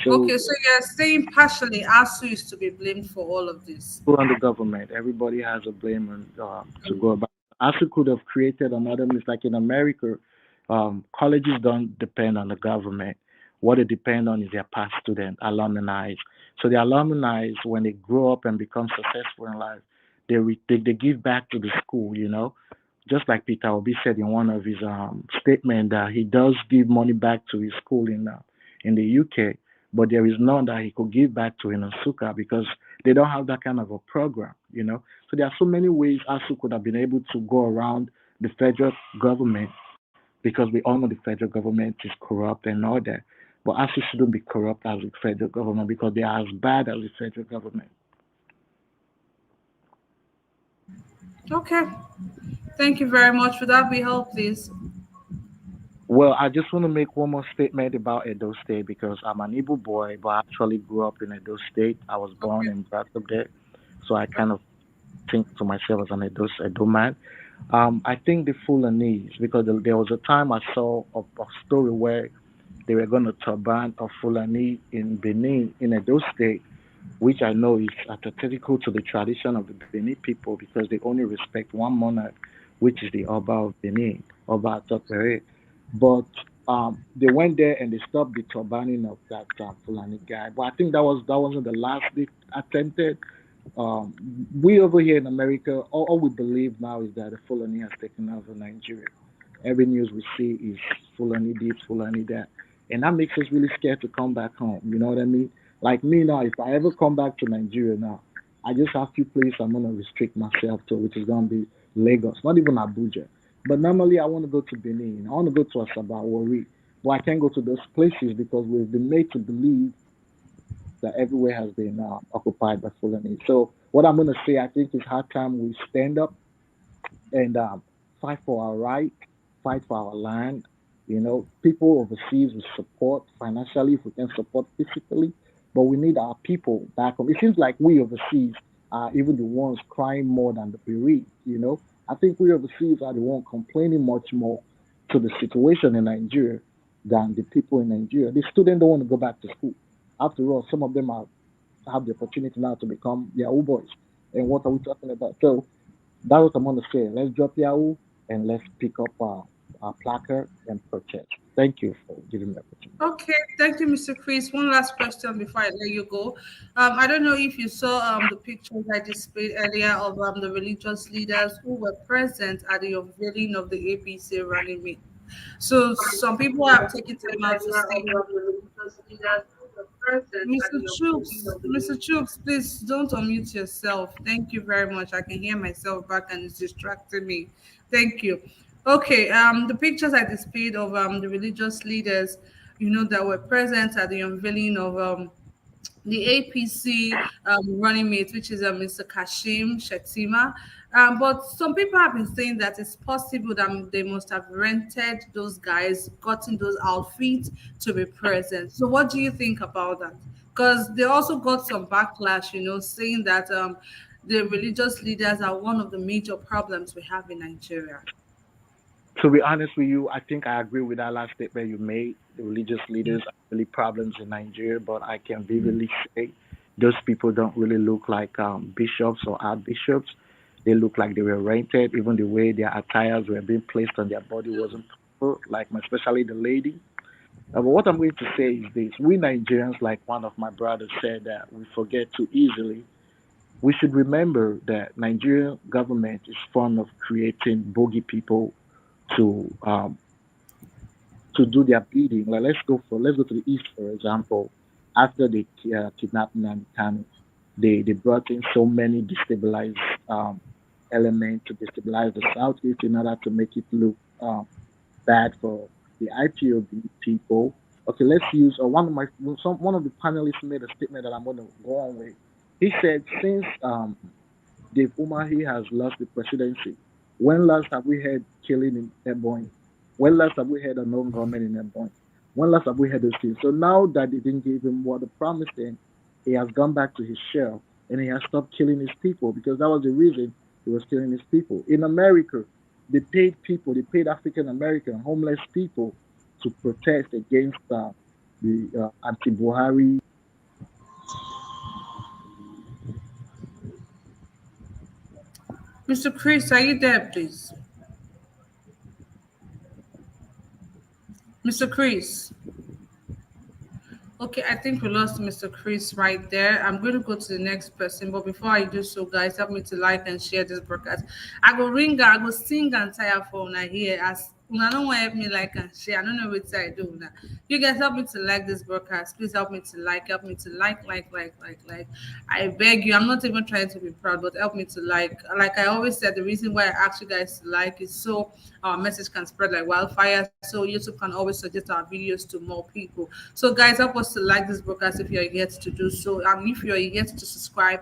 [SPEAKER 8] So
[SPEAKER 2] Okay, so you're saying partially ASU is to be blamed for all of this.
[SPEAKER 8] who on the government, everybody has a blame to go about. ASU could have created another means like in America. Colleges don't depend on the government. What they depend on is their past student, alumni. So the alumni, when they grow up and become successful in life, they give back to the school. Just like Peter Obi said in one of his statement that he does give money back to his school in the UK, but there is none that he could give back to in Asuka because they don't have that kind of a program. So there are so many ways ASU could have been able to go around the federal government because we all know the federal government is corrupt and all that. But ASU shouldn't be corrupt as the federal government because they are as bad as the federal government.
[SPEAKER 2] Okay. Thank you very much. Would that be help, please?
[SPEAKER 8] Well, I just want to make one more statement about Edo State because I'm an Igbo boy, but I actually grew up in Edo State. I was born
[SPEAKER 2] Okay.
[SPEAKER 8] and brought up there, so I kind of think to myself as an Edo man. I think the Fulanese because there was a time I saw a story where they were going to turban a Fulani in Benin in Edo State, which I know is antithetical to the tradition of the Benin people because they only respect one monarch, which is the Oba of Benin, Oba Atopere. But They went there and they stopped the turbaning of that Fulani guy. But I think that wasn't the last they attempted. Um, we over here in America, all we believe now is that the Fulani has taken over Nigeria. Every news we see is Fulani this, Fulani that, and that makes us really scared to come back home. You know what I mean? Like me now, if I ever come back to Nigeria now, I just have few places I'm gonna restrict myself to, which is gonna be Lagos, not even Abuja. But normally I want to go to Benin, I want to go to Asaba, Wari, but I can't go to those places because we've been made to believe that everywhere has been occupied by Fulani. So what I'm gonna say, I think it's hard time we stand up and fight for our right, fight for our land. You know, people overseas will support financially if we can support physically, but we need our people back home. It seems like we overseas are even the ones crying more than the bereaved. You know, I think we overseas are the ones complaining much more to the situation in Nigeria than the people in Nigeria. The students don't want to go back to school. After all, some of them have the opportunity now to become Yahoo boys. And what are we talking about? So that's what I'm going to say. Let's drop Yahoo and let's pick up our placard and protest. Thank you for giving me the opportunity.
[SPEAKER 2] Okay, thank you, Mr. Chris. One last question before I let you go. I don't know if you saw the pictures I displayed earlier of the religious leaders who were present at the unveiling of the APC running mate. So some people have taken time out to say, Mr. Troops, please don't unmute yourself. Thank you very much. I can hear myself back and it's distracting me. Thank you. Okay, the pictures I displayed of the religious leaders, that were present at the unveiling of the APC running mate, which is Mr. Kashim Shetima. But some people have been saying that it's possible that they must have rented those guys, gotten those outfits to be present. So, what do you think about that? Because they also got some backlash, saying that the religious leaders are one of the major problems we have in Nigeria.
[SPEAKER 8] To be honest with you, I think I agree with that last statement you made. The religious leaders are really problems in Nigeria, but I can vividly say those people don't really look like bishops or archbishops. They look like they were rented. Even the way their attires were being placed on their body wasn't proper, like especially the lady. But what I'm going to say is this: we Nigerians, like one of my brothers said, that we forget too easily. We should remember that Nigerian government is fond of creating bogey people to do their bidding. Like let's go to the east, for example. After the kidnapping and Kanu, they brought in so many destabilized um, elements to destabilize the southeast in order to make it look bad for the IPOB people. Okay, let's use one of the panelists made a statement that I'm going to go on with. He said since Dave Umahi has lost the presidency, when last have we had killing in Ebony? When last have we had a non-government in Ebony? When last have we had those things? So now that they didn't give him what they promised him, he has gone back to his shell and he has stopped killing his people because that was the reason he was killing his people. In America, they paid African American homeless people to protest against the anti-Buhari.
[SPEAKER 2] Mr. Chris, are you there, please? Mr. Chris. Okay, I think we lost Mr. Chris right there. I'm going to go to the next person, but before I do so, guys, help me to like and share this broadcast. I go ring, I go sing and tire for una here as una don't want to help me like and share. I don't know what I do now. You guys help me to like this broadcast. Please help me to like. I beg you. I'm not even trying to be proud, but help me to like. Like I always said, the reason why I ask you guys to like is so our message can spread like wildfire. So YouTube can always suggest our videos to more people. So guys, help us to like this broadcast if you're yet to do so. And if you're yet to subscribe,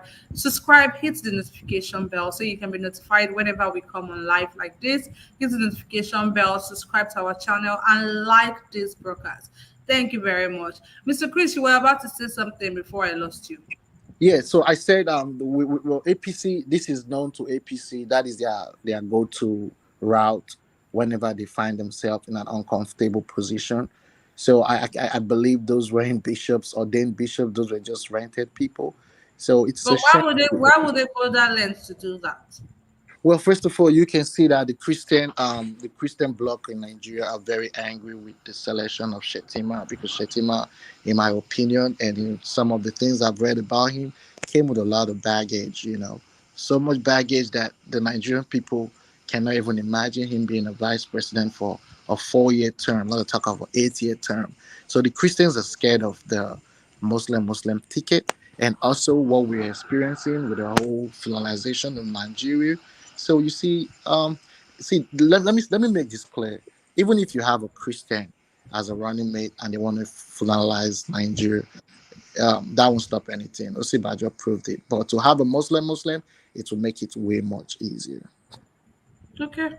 [SPEAKER 2] hit the notification bell so you can be notified whenever we come on live like this. Hit the notification bell, subscribe to our channel, and like this broadcast. Thank you very much. Mr. Chris, you were about to say something before I lost you.
[SPEAKER 9] Yeah, so I said, well, APC. This is known to APC. That is their go-to route whenever they find themselves in an uncomfortable position. So I believe those weren't bishops, ordained bishops. Those were just rented people. So it's
[SPEAKER 2] But
[SPEAKER 9] a shame.
[SPEAKER 2] why would they go that length to do that?
[SPEAKER 9] Well, first of all, you can see that the Christian bloc in Nigeria are very angry with the selection of Shetima because Shetima, in my opinion, and in some of the things I've read about him, came with a lot of baggage. So much baggage that the Nigerian people cannot even imagine him being a vice president for a 4-year term, not to talk of an 8-year term. So the Christians are scared of the Muslim ticket, and also what we're experiencing with the whole finalization of Nigeria. So you let me make this clear. Even if you have a Christian as a running mate and they want to finalize Nigeria, that won't stop anything. Osibanjo proved it. But to have a Muslim, it will make it way much easier.
[SPEAKER 2] Okay.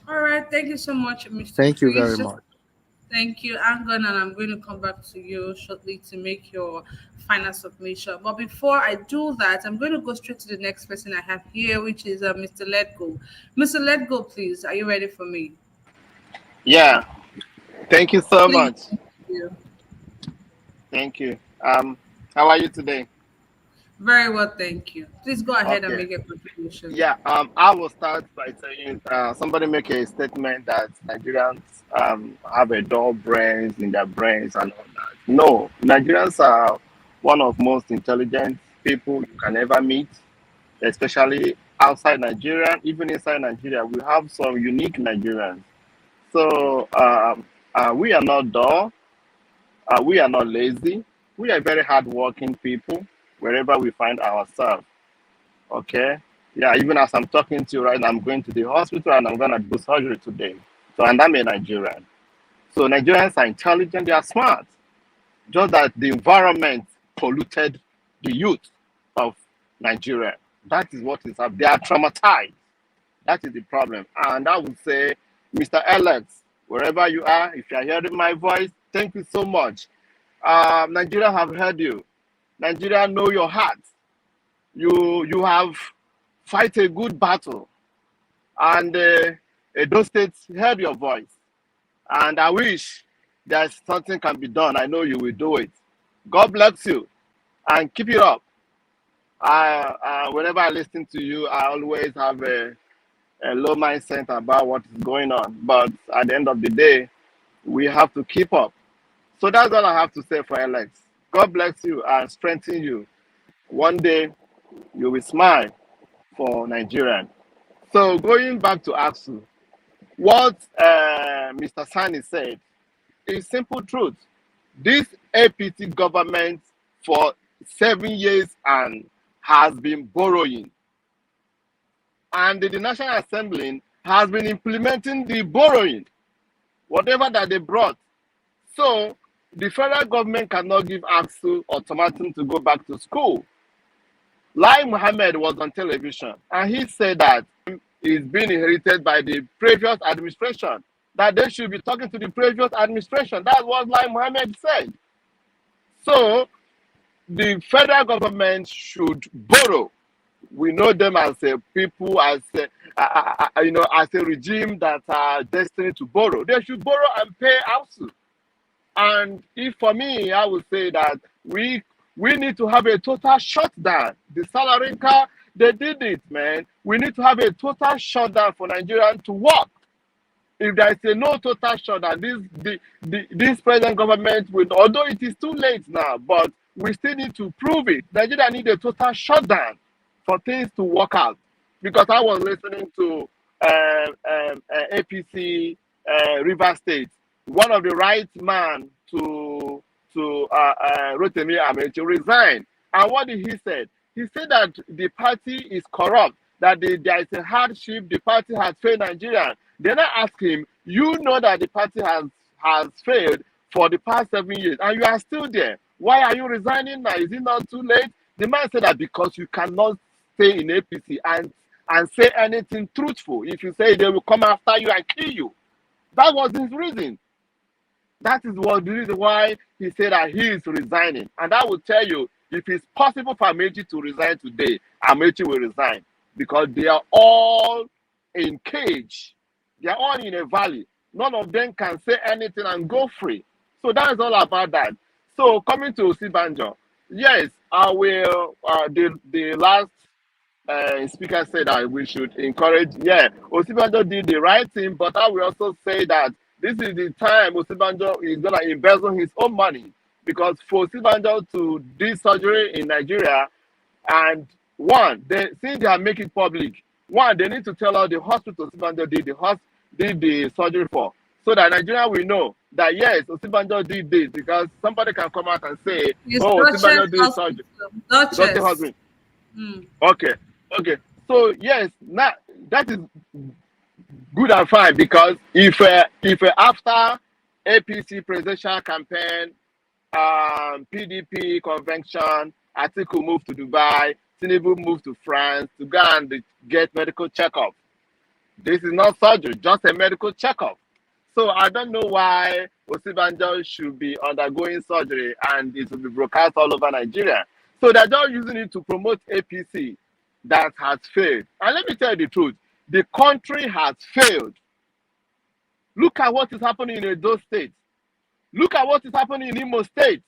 [SPEAKER 2] All right. Thank you so much, Mr.
[SPEAKER 9] Thank you very
[SPEAKER 2] Chris.
[SPEAKER 9] much.
[SPEAKER 2] Thank you, Angon, and I'm going to come back to you shortly to make your final submission. But before I do that, I'm going to go straight to the next person I have here, which is Mr. Letgo. Mr. Letgo, please, are you ready for me?
[SPEAKER 10] Yeah, thank you so
[SPEAKER 2] Please.
[SPEAKER 10] much.
[SPEAKER 2] Thank you.
[SPEAKER 10] Thank you. How are you today?
[SPEAKER 2] Very well, thank you. Please go ahead and
[SPEAKER 10] Okay.
[SPEAKER 2] make a contribution.
[SPEAKER 10] Yeah, I will start by saying somebody make a statement that Nigerians have a dull brains in their brains and all that. No, Nigerians are one of most intelligent people you can ever meet, especially outside Nigeria. Even inside Nigeria, we have some unique Nigerians. So we are not dull. We are not lazy. We are very hardworking people wherever we find ourselves. Okay. Yeah, even as I'm talking to you right now, I'm going to the hospital and I'm going to do surgery today. So, and I'm a Nigerian. So, Nigerians are intelligent, they are smart. Just that the environment polluted the youth of Nigeria. That is what is up. They are traumatized. That is the problem. And I would say, Mr. Alex, wherever you are, if you are hearing my voice, thank you so much. Nigeria have heard you. Nigeria know your heart. You have fight a good battle, and those states heard your voice. And I wish there's something can be done. I know you will do it. God bless you, and keep it up. Whenever I listen to you, I always have a low mindset about what is going on. But at the end of the day, we have to keep up. So that's all I have to say for Alex. God bless you and strengthen you. One day you will smile for Nigerian. So going back to ASUU, what Mr. Sani said is simple truth. This APT government for 7 years and has been borrowing. And the National Assembly has been implementing the borrowing, whatever that they brought. So the federal government cannot give ASUU ultimatum to go back to school. Lai Mohammed was on television and he said that it's been inherited by the previous administration, that they should be talking to the previous administration. That's what Lai Mohammed said. So the federal government should borrow. We know them as a people, as as a regime that are destined to borrow. They should borrow and pay ASUU. And if for me, I would say that we need to have a total shutdown. The salary car, they did it, man. We need to have a total shutdown for Nigerians to work. If there is a no total shutdown, this present government will, although it is too late now, but we still need to prove it. Nigeria need a total shutdown for things to work out. Because I was listening to APC River State, one of the right man to Rotimi Amechi resign. And what did he say? He said that the party is corrupt, that there is a hardship, the party has failed Nigeria. Then I asked him, you know that the party has failed for the past 7 years and you are still there. Why are you resigning now? Is it not too late? The man said that because you cannot stay in APC and say anything truthful. If you say they will come after you and kill you. That was his reason. That is what the reason why he said that he is resigning. And I will tell you, if it's possible for Amechi to resign today, Amechi will resign. Because they are all in cage. They are all in a valley. None of them can say anything and go free. So that is all about that. So coming to Osibanjo, yes, I will. The last speaker said that we should encourage. Yeah, Osibanjo did the right thing, but I will also say that this is the time Osibanjo is gonna embezzle his own money, because for Osibanjo to do surgery in Nigeria, and one, since they are making public, one, they need to tell all the hospitals Osibanjo did the surgery for, so that Nigeria will know that yes, Osibanjo did this, because somebody can come out and say,
[SPEAKER 2] It's
[SPEAKER 10] oh,
[SPEAKER 2] Duchess
[SPEAKER 10] Osibanjo did surgery.
[SPEAKER 2] Hospital.
[SPEAKER 10] Dr.
[SPEAKER 2] Duchess.
[SPEAKER 10] Husband. Okay, okay. So yes, now that is good and fine, because if after APC presidential campaign, PDP convention, Atiku moved to Dubai, Tinubu moved to France to go and get medical checkup. This is not surgery, just a medical checkup. So I don't know why Osibanjo should be undergoing surgery and it will be broadcast all over Nigeria. So they're just using it to promote APC that has failed. And let me tell you the truth, the country has failed. Look at what is happening in Edo State. Look at what is happening in Imo State.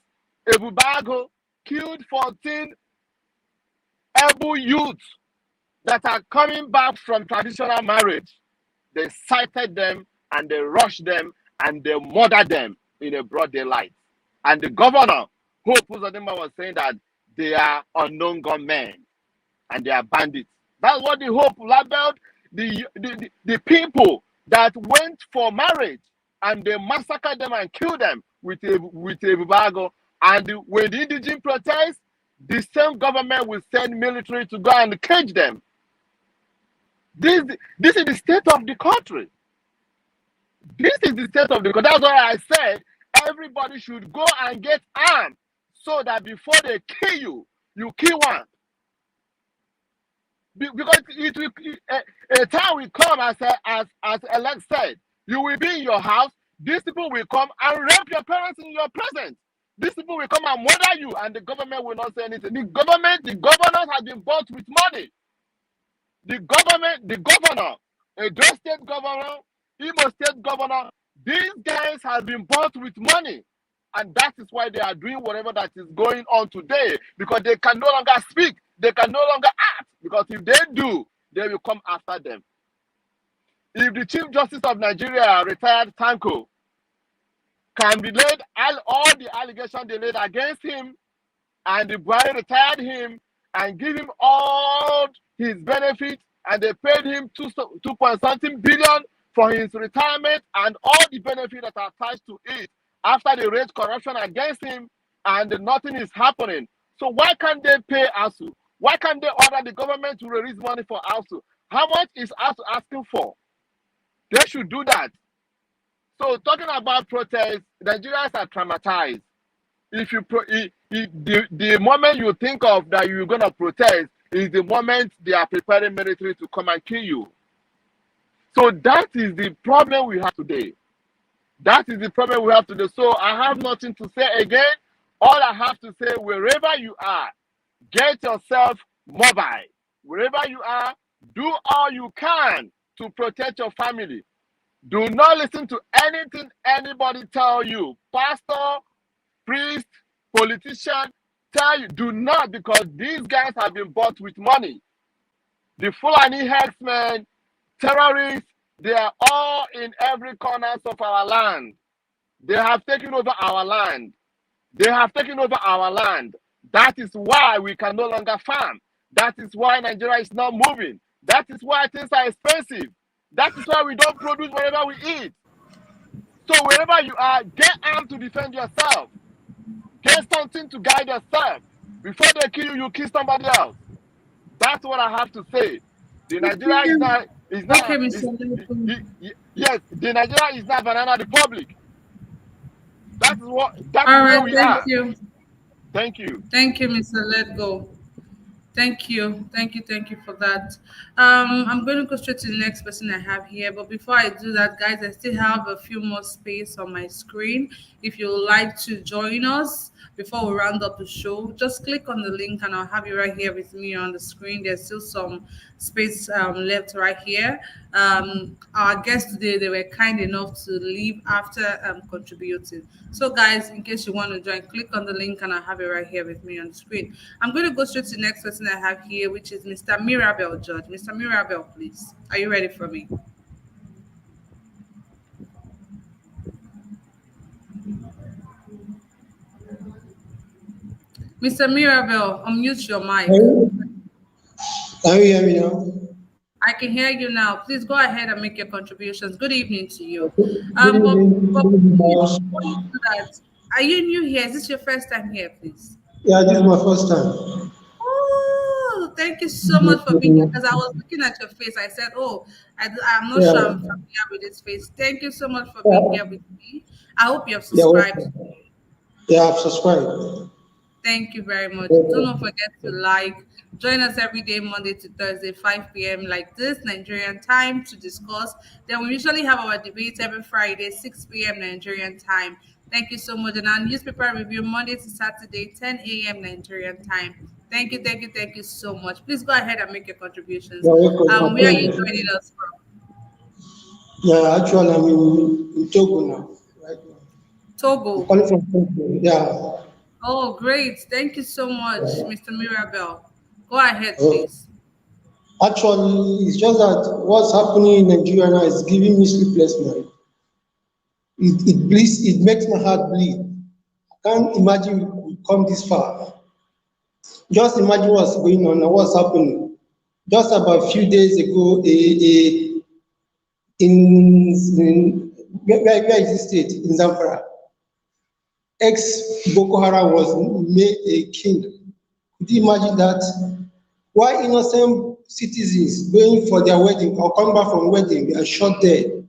[SPEAKER 10] Ebubago killed 14 able youths that are coming back from traditional marriage. They cited them and they rushed them and they murdered them in a broad daylight. And the governor, Hope Uzodinma, was saying that they are unknown gunmen and they are bandits. That's what the Hope labeled the people that went for marriage, and they massacred them and killed them with a Bubago. And when the indigenous protest, the same government will send military to go and cage them. This is the state of the country. This is the state of the country. That's why I said everybody should go and get armed, so that before they kill you, you kill one. Because a time will come, as Alex said, you will be in your house, these people will come and rape your parents in your presence. These people will come and murder you, and the government will not say anything. The governors have been bought with money. The governor, Edo State governor, Imo State governor, these guys have been bought with money. And that is why they are doing whatever that is going on today, because they can no longer speak, they can no longer act, because if they do, they will come after them. If the Chief Justice of Nigeria, retired Tanko, can be laid all the allegations they laid against him, and the boy retired him and give him all his benefits, and they paid him 2.something billion for his retirement and all the benefits that are attached to it, after they raised corruption against him and nothing is happening. So why can't they pay ASUU? Why can't they order the government to release money for ASUU? How much is ASUU asking for? They should do that. So talking about protests, Nigerians are traumatized. If you the moment you think of that you're gonna protest is the moment they are preparing military to come and kill you. So that is the problem we have today. That is the problem we have today. So I have nothing to say again. All I have to say, wherever you are, get yourself mobile. Wherever you are, do all you can to protect your family. Do not listen to anything anybody tell you. Pastor, priest, politician, tell you. Do not, because these guys have been bought with money. The Fulani herdsmen, terrorists, they are all in every corner of our land. They have taken over our land. They have taken over our land. That is why we can no longer farm. That is why Nigeria is not moving. That is why things are expensive. That is why we don't produce whatever we eat. So wherever you are, get armed to defend yourself. Get something to guide yourself. Before they kill you, you kill somebody else. That's what I have to say. The Nigeria is not
[SPEAKER 2] Okay, Mr.
[SPEAKER 10] yes, the Nigeria is not banana republic. That's where we are.
[SPEAKER 2] Thank you.
[SPEAKER 10] Thank you.
[SPEAKER 2] Thank you, Mr. Let Go. Thank you for that. I'm going to go straight to the next person I have here. But before I do that, guys, I still have a few more space on my screen. If you would like to join us before we round up the show, just click on the link and I'll have you right here with me on the screen. There's still some space left right here. Our guests today, they were kind enough to leave after contributing. So guys, in case you want to join, click on the link and I'll have it right here with me on the screen. I'm going to go straight to the next person person I have here, which is Mr. Mirabel George. Mr. Mirabel, please. Are you ready for me? Mr. Mirabel, unmute your mic.
[SPEAKER 11] Can you hear me now?
[SPEAKER 2] I can hear you now. Please go ahead and make your contributions. Good evening to you.
[SPEAKER 11] Good evening.
[SPEAKER 2] But
[SPEAKER 11] Good evening,
[SPEAKER 2] please,
[SPEAKER 11] boss.
[SPEAKER 2] before you do that, are you new here? Is this your first time here, please?
[SPEAKER 11] Yeah, this is my first time.
[SPEAKER 2] Oh, thank you so much for being here. Because I was looking at your face, I said, "Oh, I'm not sure I'm
[SPEAKER 11] Yeah,
[SPEAKER 2] familiar with this face." Thank you so much for being
[SPEAKER 11] yeah,
[SPEAKER 2] here with me. I hope you have
[SPEAKER 11] yeah,
[SPEAKER 2] subscribed.
[SPEAKER 11] welcome. Yeah, I've subscribed.
[SPEAKER 2] Thank you very much. Do not
[SPEAKER 11] Welcome.
[SPEAKER 2] forget to like. Join us every day, Monday to Thursday, 5 p.m. like this, Nigerian time to discuss. Then we usually have our debates every Friday, 6 p.m. Nigerian time. Thank you so much. And our newspaper review Monday to Saturday, 10 a.m. Nigerian time. Thank you so much. Please go ahead and make your contributions.
[SPEAKER 11] You're welcome. My
[SPEAKER 2] Where are you
[SPEAKER 11] pleasure.
[SPEAKER 2] joining us from?
[SPEAKER 11] Yeah, actually, I'm in Togo now, right now. I'm
[SPEAKER 2] Togo.
[SPEAKER 11] calling from Togo. Yeah.
[SPEAKER 2] Oh, great. Thank you so much, Mr. Mirabel. Go ahead,
[SPEAKER 11] Uh,
[SPEAKER 2] please.
[SPEAKER 11] Actually, it's just that what's happening in Nigeria now is giving me sleepless night. It bleeds, it makes my heart bleed. I can't imagine we could come this far. Just imagine what's going on and what's happening. Just about a few days ago, where is this state? In Zamfara. Ex-Boko Haram was made a king. Could you imagine that? Why innocent citizens going for their wedding or coming back from wedding are shot dead?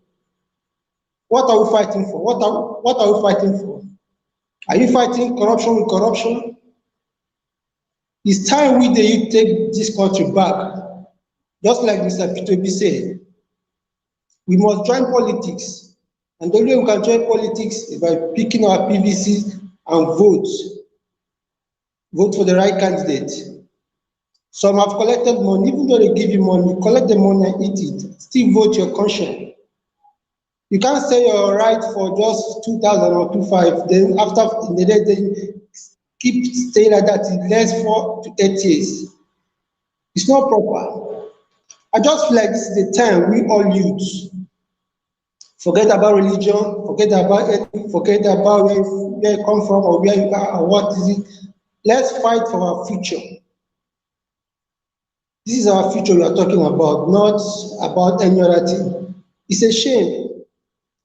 [SPEAKER 11] What are we fighting for? What are we fighting for? Are you fighting corruption with corruption? It's time we the youth take this country back. Just like Mr. P2B said, we must join politics. And the only way we can join politics is by picking our PVCs and vote for the right candidate. Some have collected money, even though they give you money, you collect the money and eat it. Still vote your conscience. You can't say you're right for just 2,000 or 2,500, then after in the day, then keep staying like that in less 4 to 8 years. It's not proper. I just feel like this is the time we all youths forget about religion, forget about ethnic, forget about where you come from or where you are or what is it. Let's fight for our future. This is our future we are talking about, not about any other thing. It's a shame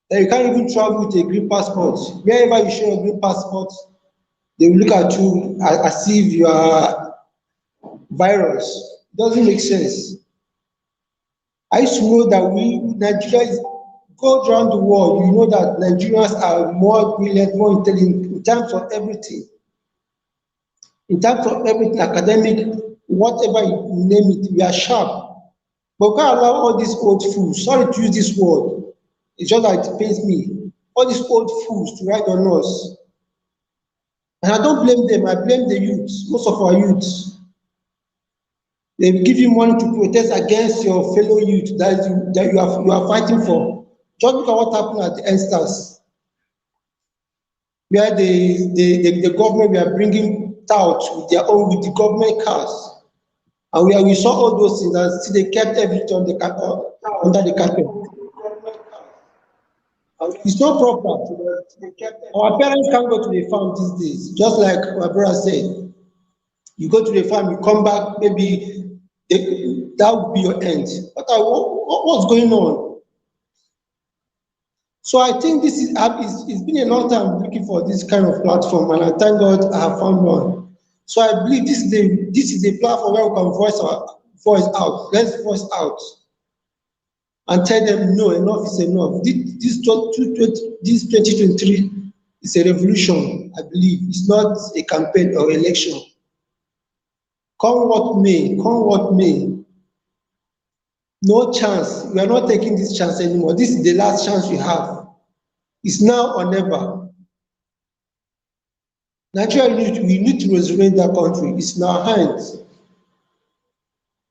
[SPEAKER 11] that you can't even travel with a green passport. Wherever you show a green passport, they will look at you as if you are virus. It doesn't make sense. I used to know that Nigerians go around the world, you know that Nigerians are more brilliant, more intelligent in terms of everything. In terms of everything, academic, whatever you name it, we are sharp. But we can't allow all these old fools, sorry to use this word, it's just that it pains me, all these old fools to ride on us. And I don't blame them, I blame the youths, most of our youths. They give you money to protest against your fellow youth that you are fighting for. Just look at what happened at the EndSARS, where the government were bringing touts with with the government cars. And we saw all those things and still they kept everything on under the carpet. It's not proper. Our parents can't go to the farm these days. Just like my brother said, you go to the farm, you come back, maybe that would be your end. What's going on? So I think it's been a long time looking for this kind of platform, and I thank God I have found one. So I believe this is the platform where we can voice out. Let's voice out and tell them no, enough is enough. This 2023 is a revolution, I believe. It's not a campaign or election. Come what may, come what may. No chance. We are not taking this chance anymore. This is the last chance we have. It's now or never. Nigeria, we need to resurrect that country. It's in our hands.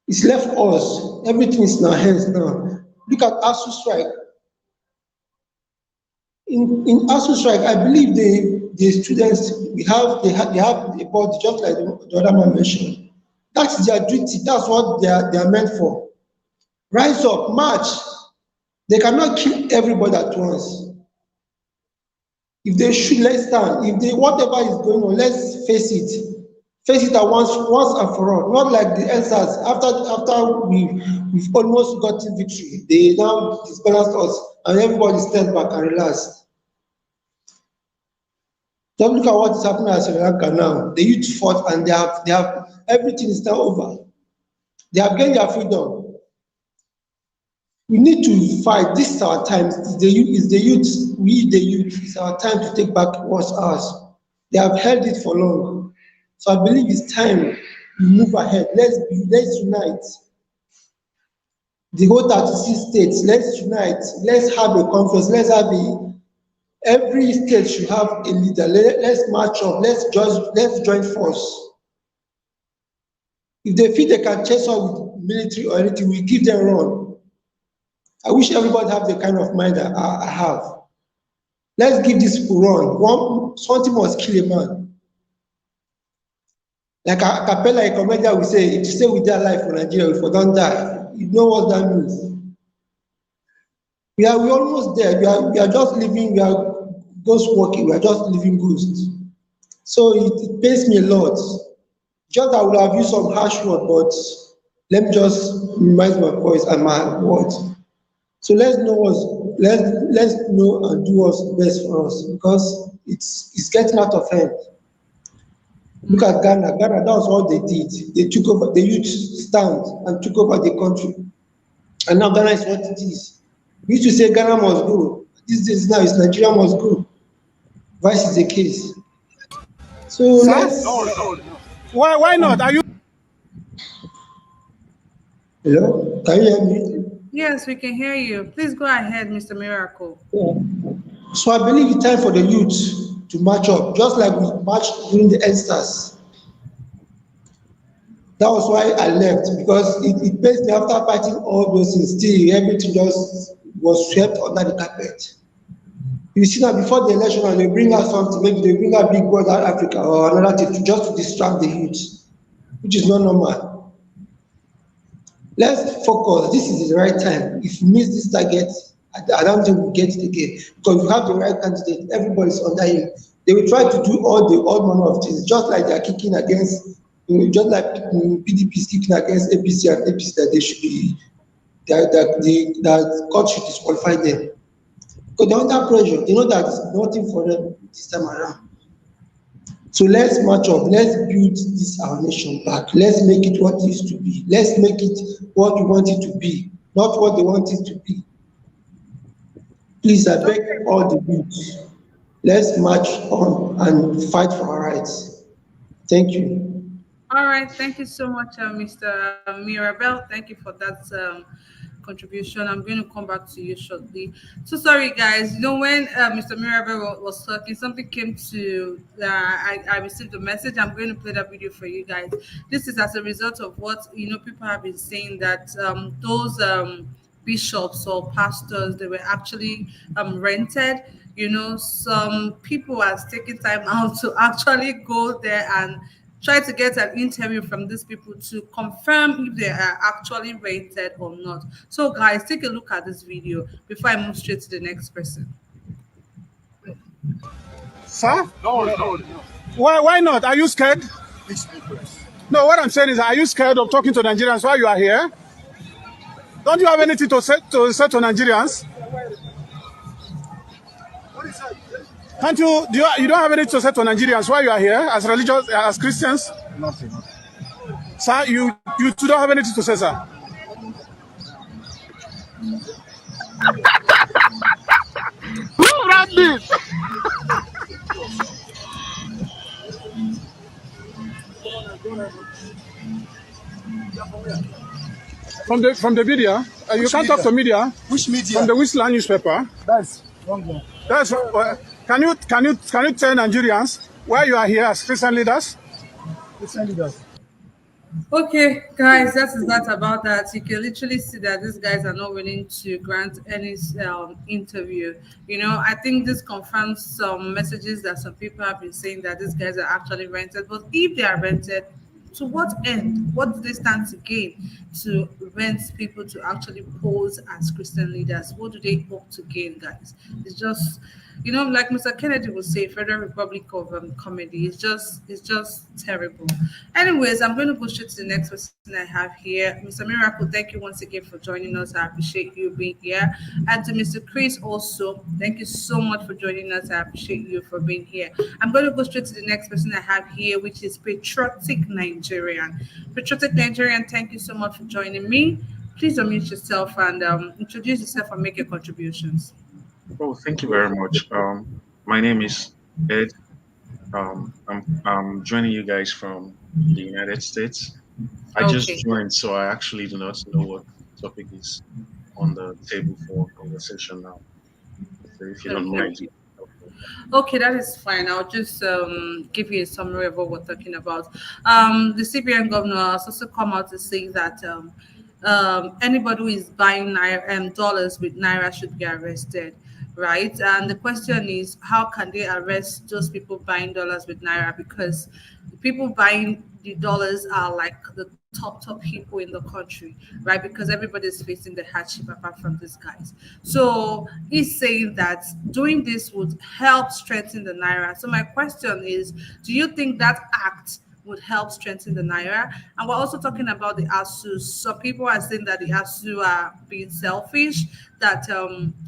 [SPEAKER 11] It's left us. Everything is in our hands now. Look at ASUU strike. In ASUU strike, I believe the students they have a body just like the other man mentioned. That's their duty. That's what they are meant for. Rise up, march. They cannot kill everybody at once. If they shoot, let's stand. If they whatever is going on, let's face it. Face it at once and for all. Not like the answers after we've almost gotten victory. They now disbalance us and everybody stand back and relax. Don't look at what is happening at Sri Lanka now. The youth fought and they have everything is now over. They have gained their freedom. We need to fight. This is our time. The youth. We, the youth, it's our time to take back what's ours. They have held it for long. So I believe it's time we move ahead. Let's unite. The whole 36 states, let's unite. Let's have a conference. Every state should have a leader. Let's march up. Let's join force. If they feel they can chase us with military or anything, we give them run. I wish everybody have the kind of mind that I have. Let's give this people run. Something must kill a man. Like a cappella, a comedian will say, if you say we die alive for Nigeria, if we don't die, you know what that means. We are almost there. We are just living, we are ghost walking, we are just living ghosts. So it pains me a lot. Just I would have used some harsh word, but let me just minimize my voice and my words. So let's know and do what's best for us, because it's getting out of hand. Look at Ghana. Ghana, that was what they did. They took over, the youth stand and took over the country. And now Ghana is what it is. We used to say Ghana must go. These days now it's Nigeria must go. Vice is the case. So let's.
[SPEAKER 12] Why not? Are you?
[SPEAKER 11] Hello? Can you hear me?
[SPEAKER 2] Yes, we can hear you. Please go ahead, Mr. Miracle.
[SPEAKER 11] Yeah. So I believe it's time for the youth to march up, just like we marched during the EndSARS. That was why I left, because it pains me after fighting all those things. Still, everything just was swept under the carpet. You see now, before the election, and they bring out something, maybe they bring out Big Brother Africa or another thing just to distract the youth, which is not normal. Let's focus. This is the right time. If we miss this target, I don't think we'll get it again. Because we have the right candidate, everybody's under him. They will try to do all manner of things, just like they're kicking against, just like PDP is kicking against APC and APC, that they should be, that court should disqualify them. Because they're under pressure. They know that it's nothing for them this time around. So let's march up. Let's build this our nation back. Let's make it what it used to be. Let's make it what we want it to be, not what they want it to be. Please, I beg all the youth. Let's march on and fight for our rights. Thank you.
[SPEAKER 2] All right. Thank you so much, Mr. Mirabel. Thank you for that contribution. I'm going to come back to you shortly. So sorry, guys. You know, when Mr. Mirabel was talking, something came to. I received a message. I'm going to play that video for you guys. This is as a result of what people have been saying, that those bishops or pastors, they were actually rented. Some people are taking time out to actually go there and try to get an interview from these people to confirm if they are actually rented or not. So guys, take a look at this video before I move straight to the next person.
[SPEAKER 12] Sir? No. Why not? Are you scared? No, what I'm saying is, are you scared of talking to Nigerians while you are here? Don't you have anything to say to Nigerians? Can't you? You don't have anything to say to Nigerians while you are here as religious, as Christians? Nothing. Sir, you don't have anything to say, sir.
[SPEAKER 7] Who ran this?
[SPEAKER 12] From the media, you can't talk to media.
[SPEAKER 13] Which media?
[SPEAKER 12] From the Whistler newspaper.
[SPEAKER 13] That's wrong.
[SPEAKER 12] That's can you tell Nigerians why you are here as Christian leaders?
[SPEAKER 13] Christian leaders.
[SPEAKER 2] Okay, guys, that is that about that. You can literally see that these guys are not willing to grant any interview. I think this confirms some messages that some people have been saying, that these guys are actually rented. But if they are rented, To what end? What do they stand to gain to rent people to actually pose as Christian leaders? What do they hope to gain, guys? It's just, like Mr. Kennedy would say, Federal Republic of Comedy. It's just terrible. Anyways, I'm going to go straight to the next person I have here. Mr. Miracle, thank you once again for joining us. I appreciate you being here. And to Mr. Chris also, thank you so much for joining us. I appreciate you for being here. I'm going to go straight to the next person I have here, which is Patriotic Nigerian. Patriotic Nigerian, thank you so much for joining me. Please unmute yourself and introduce yourself and make your contributions.
[SPEAKER 14] Oh, thank you very much. My name is Ed. I'm joining you guys from the United States. I just
[SPEAKER 2] Okay.
[SPEAKER 14] joined, so I actually do not know what topic is on the table for conversation now. So if you don't mind.
[SPEAKER 2] Okay. Okay, that is fine. I'll just give you a summary of what we're talking about. The CBN governor has also come out to say that anybody who is buying dollars with naira should be arrested, right? And the question is, how can they arrest those people buying dollars with naira? Because the people buying the dollars are like the top people in the country, right? Because everybody's facing the hardship apart from these guys. So he's saying that doing this would help strengthen the naira. So my question is, do you think that act would help strengthen the naira? And we're also talking about the ASUU. Some people are saying that the ASUU are being selfish, that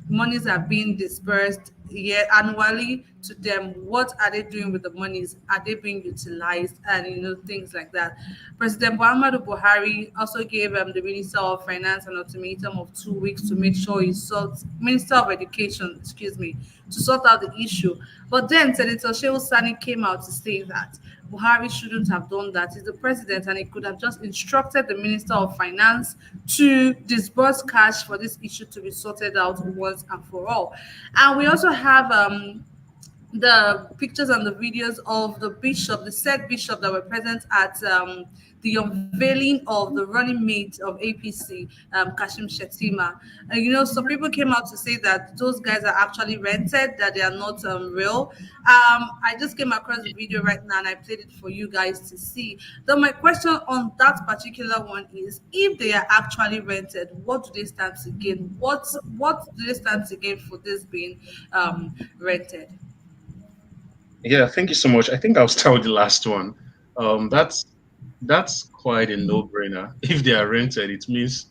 [SPEAKER 2] monies are being dispersed year annually to them. What are they doing with the monies? Are they being utilized? And things like that. President Muhammadu Buhari also gave the Minister of Finance an ultimatum of 2 weeks to make sure he sorts Minister of Education, excuse me, to sort out the issue. But then Senator Shehu Sani came out to say that Buhari shouldn't have done that. He's the president and he could have just instructed the Minister of Finance to disburse cash for this issue to be sorted out once and for all. And we also have the pictures and the videos of the said bishop that were present at the unveiling of the running mate of APC, Kashim Shetima. And some people came out to say that those guys are actually rented, that they are not real. I just came across the video right now and I played it for you guys to see. So my question on that particular one is, if they are actually rented, what do they stand to gain? What do they stand to gain for this being rented?
[SPEAKER 14] Yeah, thank you so much. I think I'll start with the last one. That's quite a no-brainer. If they are rented, it means,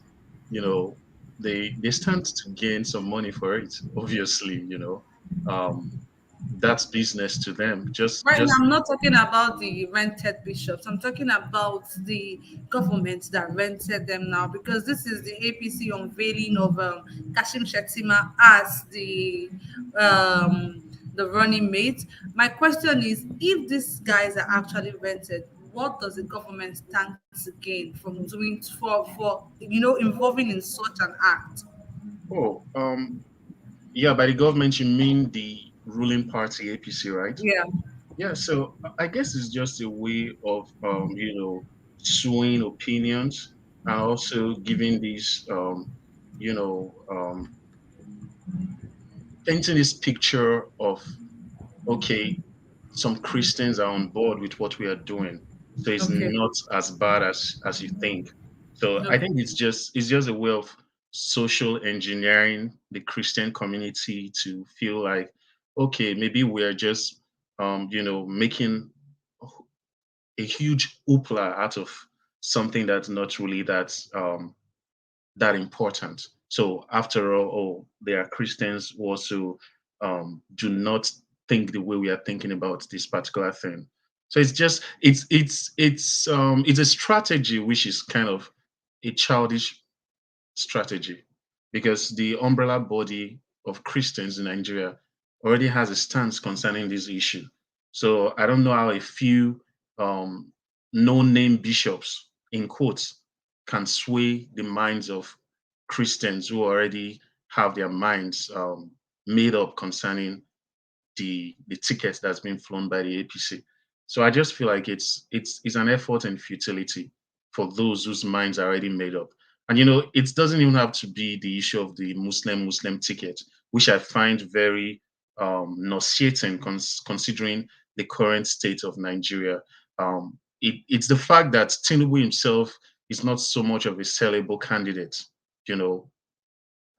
[SPEAKER 14] you know, they stand to gain some money for it. Obviously, that's business to them.
[SPEAKER 2] Right now,
[SPEAKER 14] Just
[SPEAKER 2] I'm not talking about the rented bishops. I'm talking about the government that rented them now, because this is the APC unveiling of Kashim Shettima as the running mate. My question is, if these guys are actually rented, what does the government stand to gain from doing for involving in such an act?
[SPEAKER 14] oh, yeah, by the government you mean the ruling party APC, right?
[SPEAKER 2] Yeah.
[SPEAKER 14] Yeah, so I guess it's just a way of swaying opinions and also giving these you know um, painting this picture of, okay, some Christians are on board with what we are doing, so it's
[SPEAKER 2] Okay.
[SPEAKER 14] not as bad as you think. So I
[SPEAKER 2] Okay.
[SPEAKER 14] think it's just a way of social engineering the Christian community to feel like, okay, maybe we're just making a huge hoopla out of something that's not really that important. So after all, oh, there are Christians who also do not think the way we are thinking about this particular thing. So it's a strategy which is kind of a childish strategy, because the umbrella body of Christians in Nigeria already has a stance concerning this issue. So I don't know how a few um, no-name bishops, in quotes, can sway the minds of Christians who already have their minds made up concerning the ticket that's been flown by the APC. So I just feel like it's an effort and futility for those whose minds are already made up. And it doesn't even have to be the issue of the Muslim ticket, which I find very nauseating considering the current state of Nigeria. it's the fact that Tinubu himself is not so much of a sellable candidate. You know,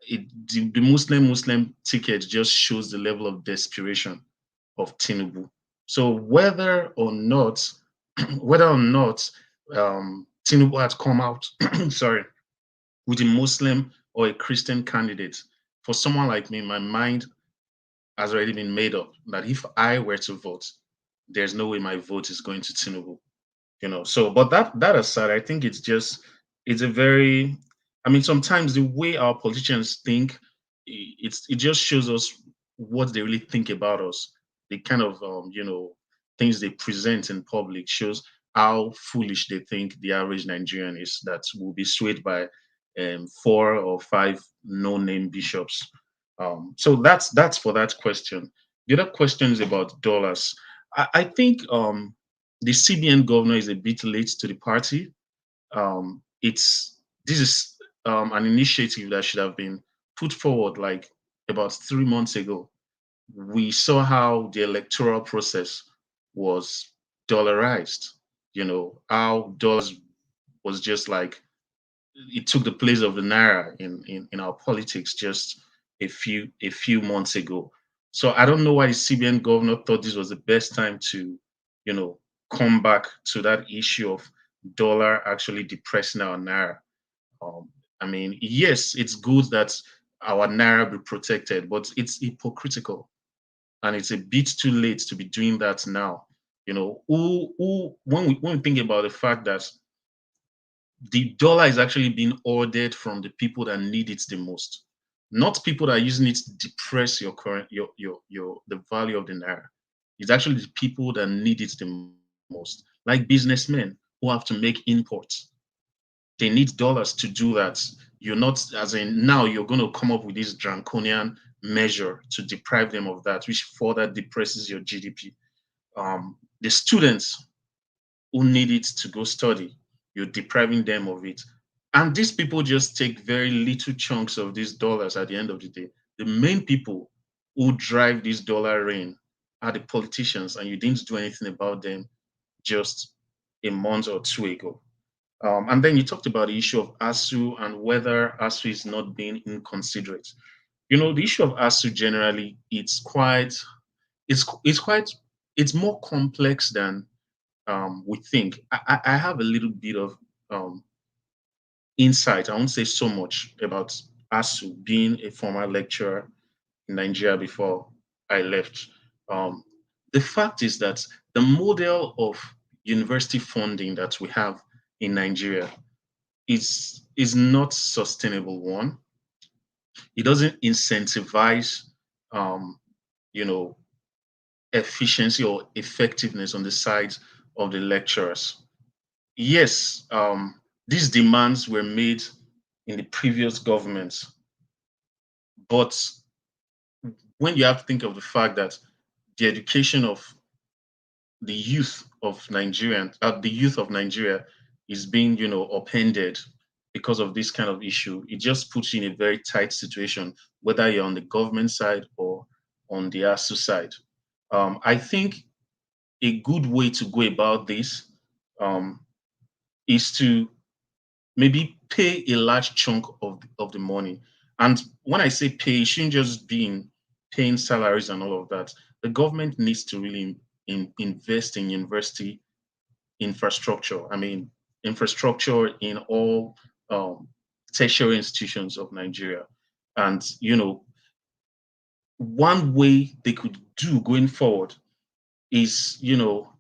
[SPEAKER 14] the Muslim ticket just shows the level of desperation of Tinubu. So whether or not, whether or not Tinubu had come out, sorry, with a Muslim or a Christian candidate, for someone like me, my mind has already been made up that if I were to vote, there's no way my vote is going to Tinubu. You know, so but that aside, I think it's a very, I mean, sometimes the way our politicians think, it just shows us what they really think about us. The kind of things they present in public shows how foolish they think the average Nigerian is, that will be swayed by 4 or 5 no-name bishops. So that's for that question. The other question is about dollars. I think the CBN governor is a bit late to the party. It's this is an initiative that should have been put forward like about 3 months ago. We saw how the electoral process was dollarized. You know how dollars was just like, it took the place of the naira in our politics just a few months ago. So I don't know why the CBN governor thought this was the best time to, you know, come back to that issue of dollar actually depressing our naira. Um, I mean, yes, it's good that our naira be protected, but it's hypocritical and it's a bit too late to be doing that now. You know, who when we think about the fact that the dollar is actually being ordered from the people that need it the most, not people that are using it to depress your current your the value of the naira. It's actually the people that need it the most, like businessmen who have to make imports. They need dollars to do that. You're not, as in now, you're going to come up with this draconian measure to deprive them of that, which further depresses your GDP. The students who need it to go study, you're depriving them of it. And these people just take very little chunks of these dollars at the end of the day. The main people who drive this dollar reign are the politicians, and you didn't do anything about them just a month or two ago. And then you talked about the issue of ASU and whether ASU is not being inconsiderate. You know, the issue of ASU generally, it's quite, it's more complex than we think. I have a little bit of um, insight. I won't say so much about ASU being a former lecturer in Nigeria before I left. Um, the fact is that the model of university funding that we have in Nigeria is not sustainable. One, it doesn't incentivize, um, you know, efficiency or effectiveness on the side of the lecturers. Yes, these demands were made in the previous governments, but when you have to think of the fact that the education of the youth of Nigeria is being, you know, upended because of this kind of issue, it just puts you in a very tight situation, whether you're on the government side or on the ASU side. I think a good way to go about this um, is to maybe pay a large chunk of the money. And when I say pay, it shouldn't just be in paying salaries and all of that. The government needs to really invest in university infrastructure. I mean, infrastructure in all tertiary institutions of Nigeria. And, you know, one way they could do going forward is, you know,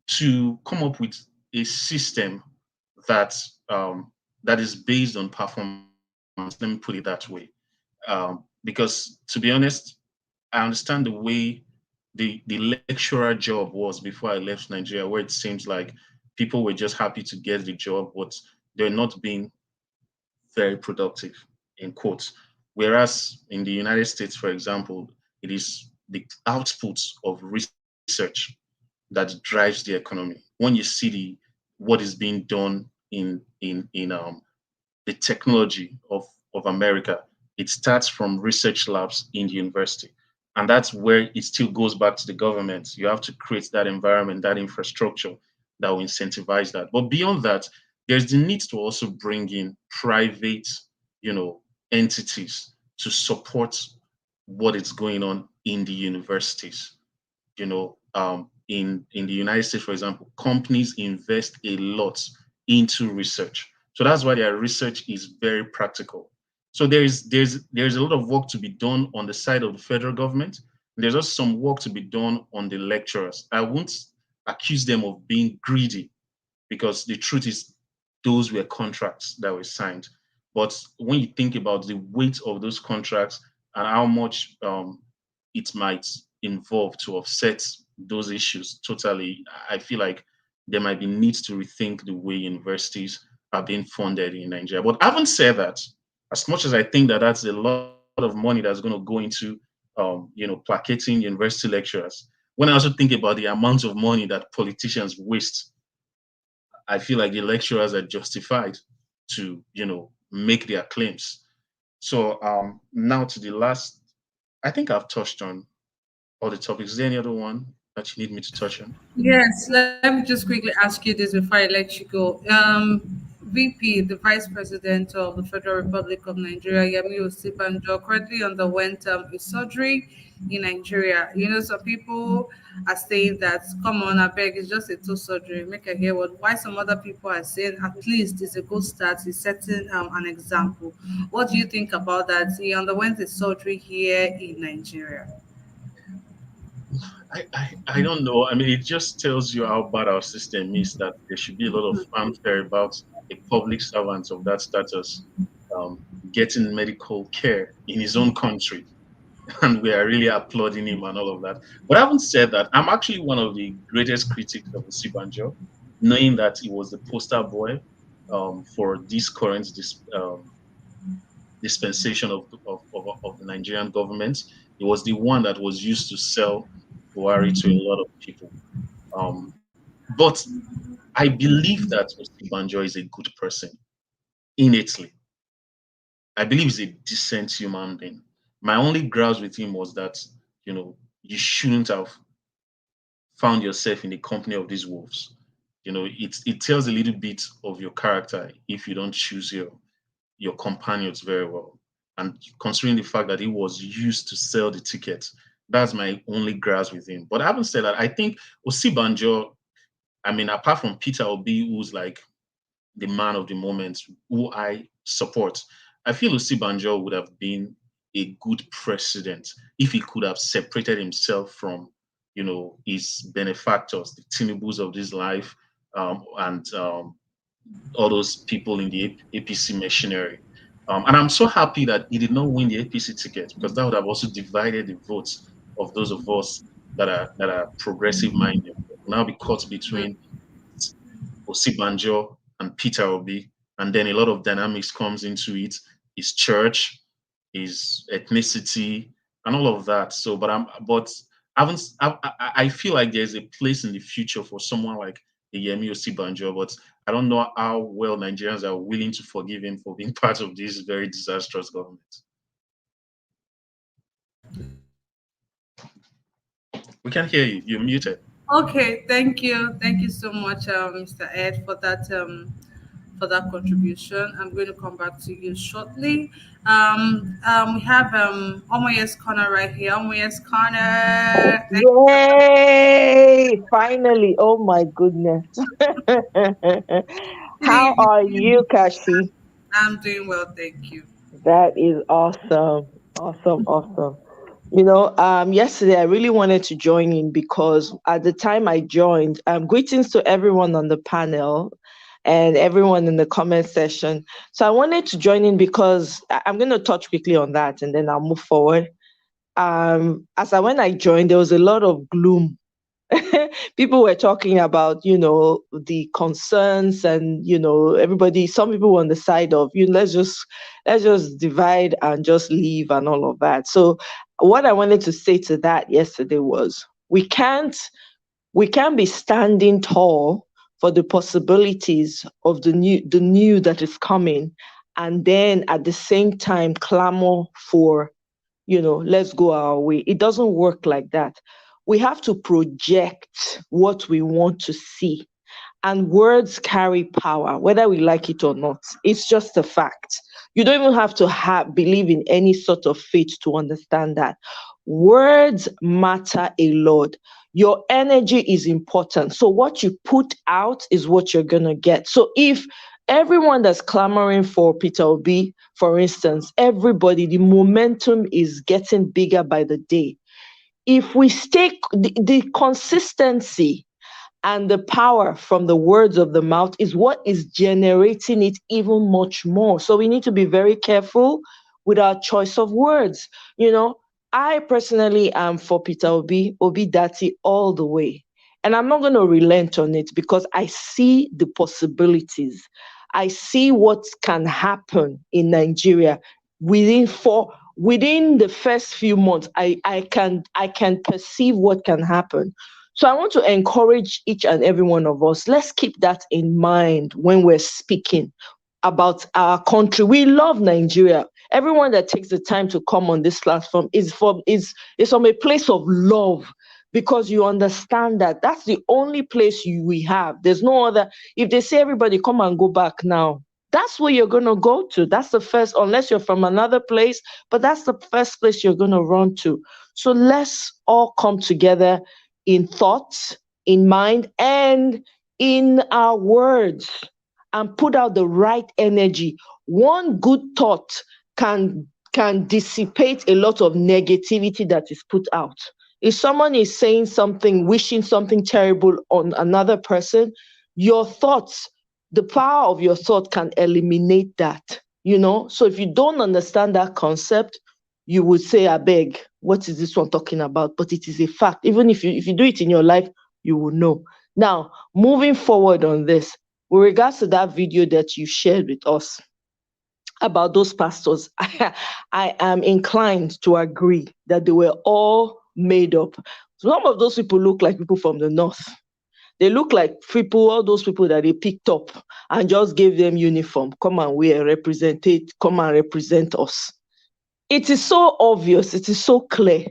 [SPEAKER 14] to come up with a system that that is based on performance. Let me put it that way. Because to be honest, I understand the way the lecturer job was before I left Nigeria, where it seems like people were just happy to get the job, but they're not being very productive, in quotes. Whereas in the United States, for example, it is the output of research that drives the economy. When you see what is being done in the technology of America, it starts from research labs in the university. And that's where it still goes back to the government. You have to create that environment, that infrastructure, that will incentivize that. But beyond that, there's the need to also bring in private, entities to support what is going on in the universities. In the United States, for example, companies invest a lot into research. So that's why their research is very practical. So there's a lot of work to be done on the side of the federal government. There's also some work to be done on the lecturers. I won't accuse them of being greedy, because the truth is those were contracts that were signed. But when you think about the weight of those contracts and how much it might involve to offset those issues totally, I feel like there might be needs to rethink the way universities are being funded in Nigeria. But having said that, as much as I think that that's a lot of money that's going to go into placating university lecturers, when I also think about the amount of money that politicians waste, I feel like the lecturers are justified to, make their claims. So now to the last, I think I've touched on all the topics. Is there any other one that you need me to touch on?
[SPEAKER 2] Yes, let me just quickly ask you this before I let you go. VP, the Vice President of the Federal Republic of Nigeria, Yemi Osibanjo, currently underwent a surgery in Nigeria. Some people are saying that, come on, I beg, it's just a toe surgery. Make a hear what. Why some other people are saying at least it's a good start. It's setting an example. What do you think about that? He underwent a surgery here in Nigeria.
[SPEAKER 14] I don't know. I mean, it just tells you how bad our system is, that there should be a lot of fanfare about a public servant of that status um, getting medical care in his own country. And we are really applauding him and all of that. But having said that, I'm actually one of the greatest critics of Osibanjo, knowing that he was the poster boy for this current dispensation of the Nigerian government. It was the one that was used to sell Buhari to a lot of people. But I believe that Osibanjo is a good person innately. I believe he's a decent human being. My only grasp with him was that, you shouldn't have found yourself in the company of these wolves. It tells a little bit of your character if you don't choose your companions very well. And considering the fact that he was used to sell the tickets, that's my only grasp with him. But having said that, I think Osibanjo, I mean, apart from Peter Obi, who's like the man of the moment, who I support, I feel Osibanjo would have been a good president if he could have separated himself from, his benefactors, the Tinubus of this life, and all those people in the APC machinery. And I'm so happy that he did not win the APC ticket, because that would have also divided the votes of those of us that are progressive minded. Now be caught between Osibanjo and Peter Obi, and then a lot of dynamics comes into it: his church, his ethnicity, and all of that. So, but I feel like there's a place in the future for someone like Yemi Osibanjo, but I don't know how well Nigerians are willing to forgive him for being part of this very disastrous government. We can't hear you. You're muted.
[SPEAKER 2] Okay, thank you so much, Mr. Ed, for that contribution. I'm going to come back to you shortly. We have Omoye's Corner right here. Omoye's Corner.
[SPEAKER 15] Yay! Finally. Oh my goodness. How are you, Kashi?
[SPEAKER 2] I'm doing well, thank you.
[SPEAKER 15] That is awesome. Awesome. Awesome. Yesterday I really wanted to join in because at the time I joined, greetings to everyone on the panel and everyone in the comment section. So I wanted to join in because I'm going to touch quickly on that and then I'll move forward. When I joined, there was a lot of gloom. People were talking about, the concerns and, some people were on the side of, let's just divide and just leave and all of that. So what I wanted to say to that yesterday was we can't be standing tall for the possibilities of the new that is coming, and then at the same time clamor for, let's go our way. It doesn't work like that. We have to project what we want to see. And words carry power, whether we like it or not. It's just a fact. You don't even have to believe in any sort of faith to understand that. Words matter a lot. Your energy is important. So what you put out is what you're going to get. So if everyone that's clamoring for Peter Obi, for instance, everybody, the momentum is getting bigger by the day. If we stay, the consistency and the power from the words of the mouth is what is generating it even much more. So we need to be very careful with our choice of words. You know, I personally am for Peter Obi Dati all the way. And I'm not going to relent on it because I see the possibilities. I see what can happen in Nigeria within the first few months. I can perceive what can happen. So I want to encourage each and every one of us. Let's keep that in mind when we're speaking about our country. We love Nigeria. Everyone that takes the time to come on this platform is from a place of love, because you understand that that's the only place we have. There's no other. If they say everybody come and go back now, that's where you're going to go to. That's the first, unless you're from another place, but that's the first place you're going to run to. So let's all come together in thoughts, in mind, and in our words, and put out the right energy. One good thought can dissipate a lot of negativity that is put out. If someone is saying something, wishing something terrible on another person, your thoughts, the power of your thought can eliminate that, you know? So if you don't understand that concept, you would say, I beg, what is this one talking about? But it is a fact. Even if you do it in your life, you will know. Now, moving forward on this, with regards to that video that you shared with us about those pastors, I am inclined to agree that they were all made up. Some of those people look like people from the north. They look like people, all those people that they picked up and just gave them uniform. Come and come and represent us. It is so obvious. It is so clear.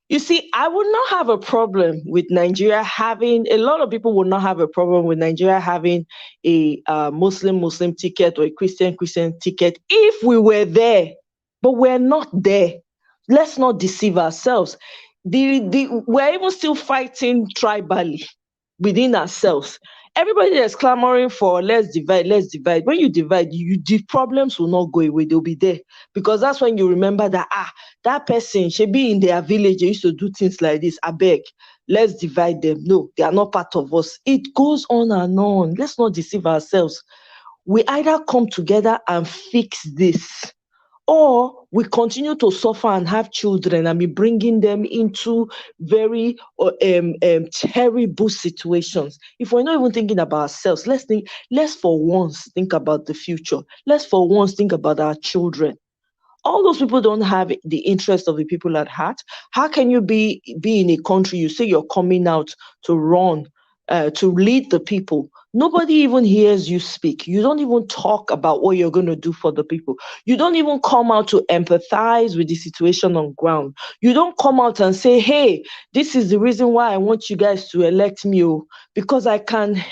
[SPEAKER 15] You see, I would not have a problem with Nigeria having, a lot of people would not have a problem with Nigeria having a Muslim ticket or a Christian ticket if we were there, but we're not there. Let's not deceive ourselves. We're even still fighting tribally within ourselves. Everybody that's clamoring for let's divide. When you divide, the problems will not go away. They'll be there. Because that's when you remember that, that person should be in their village. They used to do things like this. I beg, let's divide them. No, they are not part of us. It goes on and on. Let's not deceive ourselves. We either come together and fix this, or we continue to suffer and have children and be bringing them into very terrible situations. If we're not even thinking about ourselves, let's for once think about the future. Let's for once think about our children. All those people don't have the interest of the people at heart. How can you be in a country, you say you're coming out to run, to lead the people? Nobody even hears you speak. You don't even talk about what you're going to do for the people. You don't even come out to empathize with the situation on ground. You don't come out and say, hey, this is the reason why I want you guys to elect me, because I can,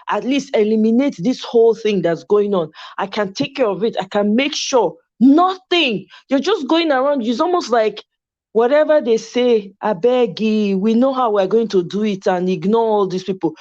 [SPEAKER 15] at least eliminate this whole thing that's going on. I can take care of it. I can make sure. Nothing. You're just going around. It's almost like whatever they say, I beg you, we know how we're going to do it, and ignore all these people.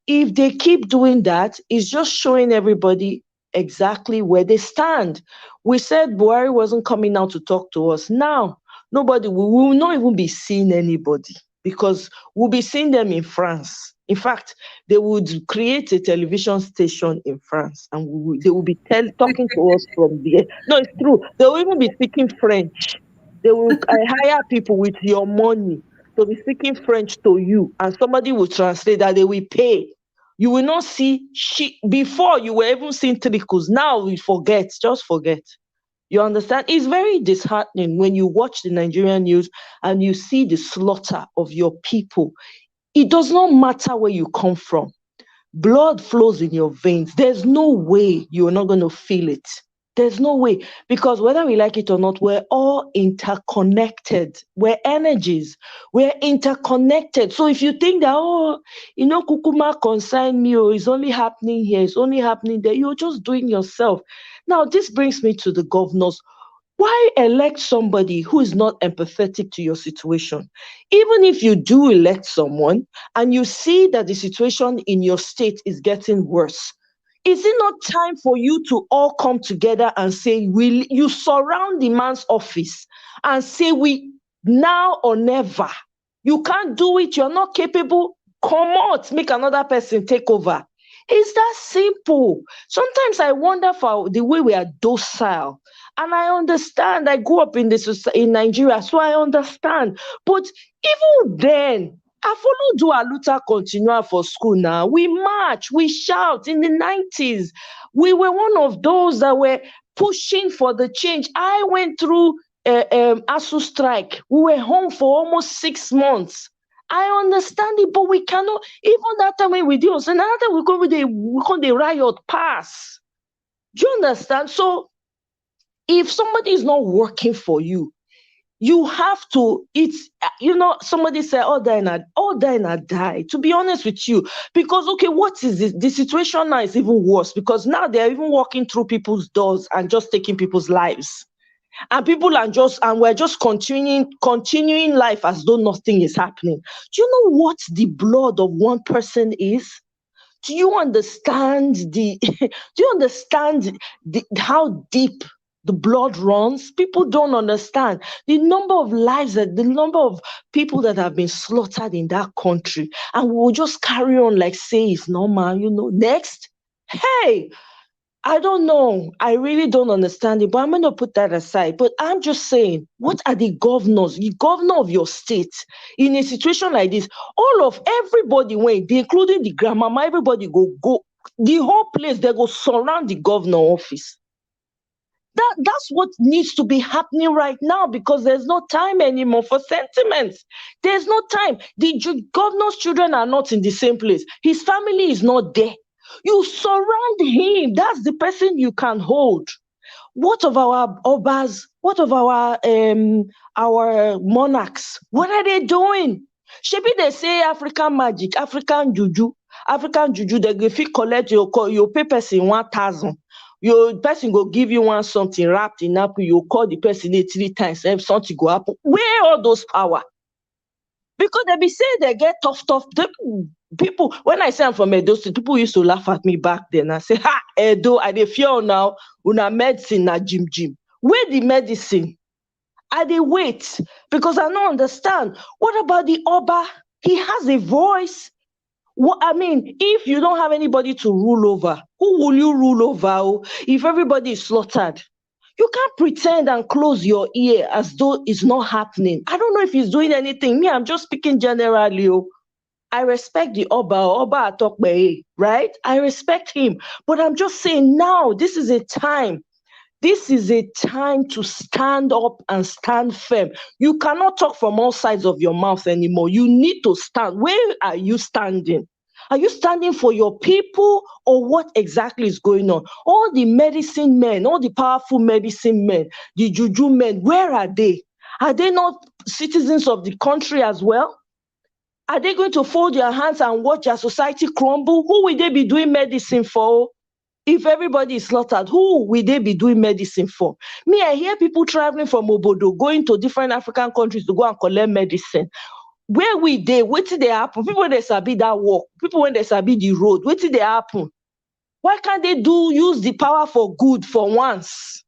[SPEAKER 15] If they keep doing that, it's just showing everybody exactly where they stand. We said Buhari wasn't coming out to talk to us. Now, we will not even be seeing anybody, because we'll be seeing them in France. In fact, they would create a television station in France, and they will be talking to us from there. No, it's true. They will even be speaking French. They will hire people with your money to be speaking French to you, and somebody will translate that. They will pay. You will not see before you were even seeing trickles. Now we forget. Just forget. You understand? It's very disheartening when you watch the Nigerian news and you see the slaughter of your people. It does not matter where you come from. Blood flows in your veins. There's no way you're not going to feel it. There's no way, because whether we like it or not, we're all interconnected. We're energies. We're interconnected. So if you think that, Kukuma concern me, it's only happening here, it's only happening there, you're just doing yourself. Now, this brings me to the governors. Why elect somebody who is not empathetic to your situation? Even if you do elect someone and you see that the situation in your state is getting worse, is it not time for you to all come together and say, you surround the man's office and say, we now or never? You can't do it. You're not capable. Come out, make another person take over. It's that simple. Sometimes I wonder for the way we are docile. And I understand. I grew up in Nigeria, so I understand. But even then, I followed Aluta Continua for school now. We march, we shout in the 90s. We were one of those that were pushing for the change. I went through ASUU strike. We were home for almost 6 months. I understand it, but we cannot, even that time when we do, so another time we go the riot pass. Do you understand? So if somebody is not working for you, you have to, somebody said, all die and die. To be honest with you, because, okay, what is this? The situation now is even worse, because now they're even walking through people's doors and just taking people's lives. And we're just continuing life as though nothing is happening. Do you know what the blood of one person is? Do you understand how deep the blood runs? People don't understand the number of lives, the number of people that have been slaughtered in that country. And we will just carry on like say it's normal, next. Hey, I don't know. I really don't understand it, but I'm going to put that aside. But I'm just saying, what are the governors, the governor of your state, in a situation like this? Everybody went, including the grandmama, everybody go. The whole place, they go surround the governor office. That's what needs to be happening right now, because there's no time anymore for sentiments. There's no time. The governor's children are not in the same place. His family is not there. You surround him. That's the person you can hold. What of our obas? What of our monarchs? What are they doing? Maybe they say African magic, African juju. They go fit collect your pay person 1,000. Your person go give you one something wrapped in apple. You call the person 3 times, and something go happen. Where all those power? Because they be saying they get tough. People, when I say I'm from Edo State, people used to laugh at me back then. I say, Edo, I dey fear now, una medicine na jim. Where the medicine? I dey wait, because I don't understand. What about the Oba? He has a voice. If you don't have anybody to rule over, who will you rule over? If everybody is slaughtered, you can't pretend and close your ear as though it's not happening. I don't know if he's doing anything. Me, I'm just speaking generally. I respect the Oba Atokbe, right? I respect him. But I'm just saying now, this is a time. This is a time to stand up and stand firm. You cannot talk from all sides of your mouth anymore. You need to stand. Where are you standing? Are you standing for your people, or what exactly is going on? All the medicine men, all the powerful medicine men, the juju men, where are they? Are they not citizens of the country as well? Are they going to fold their hands and watch their society crumble? Who will they be doing medicine for? If everybody is slaughtered, who will they be doing medicine for? Me, I hear people traveling from Obodo, going to different African countries to go and collect medicine. Where we they? What did they happen? People when they sabi that walk, people when they sabi the road, what did they happen? Why can't they use the power for good for once?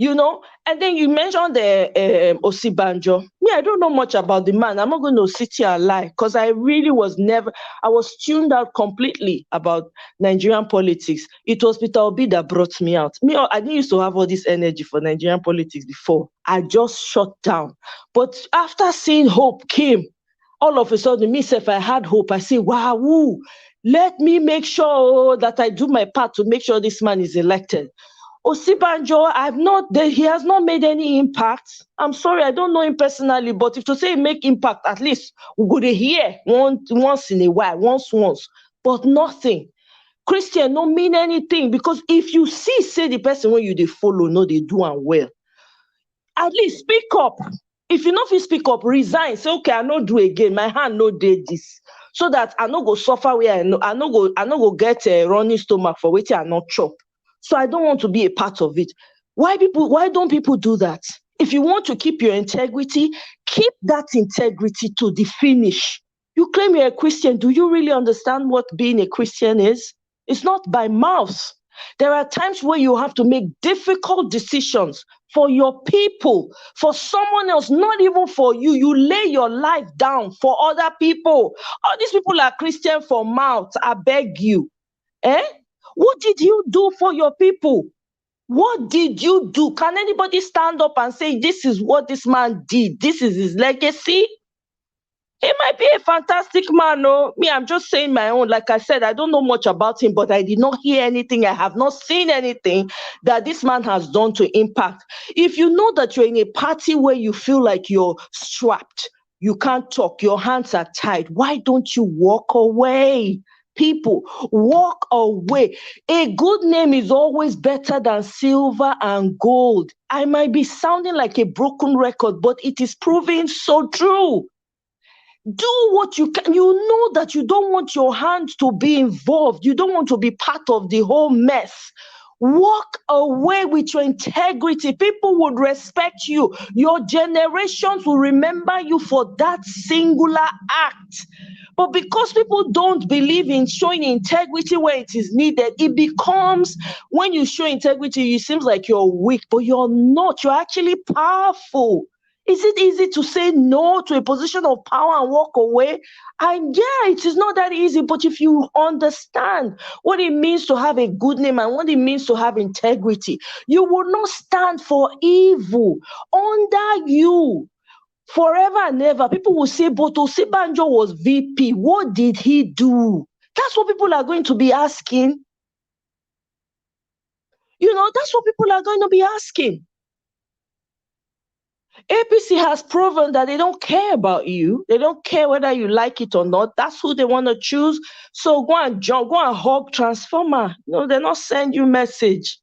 [SPEAKER 15] And then you mentioned the Osibanjo. Me, I don't know much about the man. I'm not going to sit here and lie, because I really I was tuned out completely about Nigerian politics. It was Peter Obi that brought me out. I didn't used to have all this energy for Nigerian politics before. I just shut down. But after seeing hope came, all of a sudden, if I had hope, I say, wow, let me make sure that I do my part to make sure this man is elected. Osibanjo, he has not made any impact. I'm sorry, I don't know him personally, but if to say make impact, at least we go to hear once in a while, once, but nothing. Christian don't mean anything, because if you see, say the person when you they follow, no, they do and well, at least speak up. If you know if you speak up, resign. Say, okay, I no do again. My hand no did this. So that I no go suffer where I no go get a running stomach for waiting I not chop. So I don't want to be a part of it. Why don't people do that? If you want to keep your integrity, keep that integrity to the finish. You claim you're a Christian. Do you really understand what being a Christian is? It's not by mouth. There are times where you have to make difficult decisions for your people, for someone else, not even for you. You lay your life down for other people. All these people are Christian for mouth. I beg you. What did you do for your people? What did you do? Can anybody stand up and say, this is what this man did? This is his legacy? He might be a fantastic man. No, me, I'm just saying my own. Like I said, I don't know much about him, but I did not hear anything. I have not seen anything that this man has done to impact. If you know that you're in a party where you feel like you're strapped, you can't talk, your hands are tied, why don't you walk away? People, walk away. A good name is always better than silver and gold. I might be sounding like a broken record, but it is proving so true. Do what you can. You know that you don't want your hand to be involved. You don't want to be part of the whole mess. Walk away with your integrity. People would respect you. Your generations will remember you for that singular act. But because people don't believe in showing integrity where it is needed, it becomes, when you show integrity, it seems like you're weak, but you're not. You're actually powerful. Is it easy to say no to a position of power and walk away? And yeah, it is not that easy, but if you understand what it means to have a good name and what it means to have integrity, you will not stand for evil under you forever and ever. People will say, but Osibanjo was VP. What did he do? That's what people are going to be asking. That's what people are going to be asking. APC has proven that they don't care about you. They don't care whether you like it or not. That's who they want to choose. So go and hug Transformer. They're not send you message.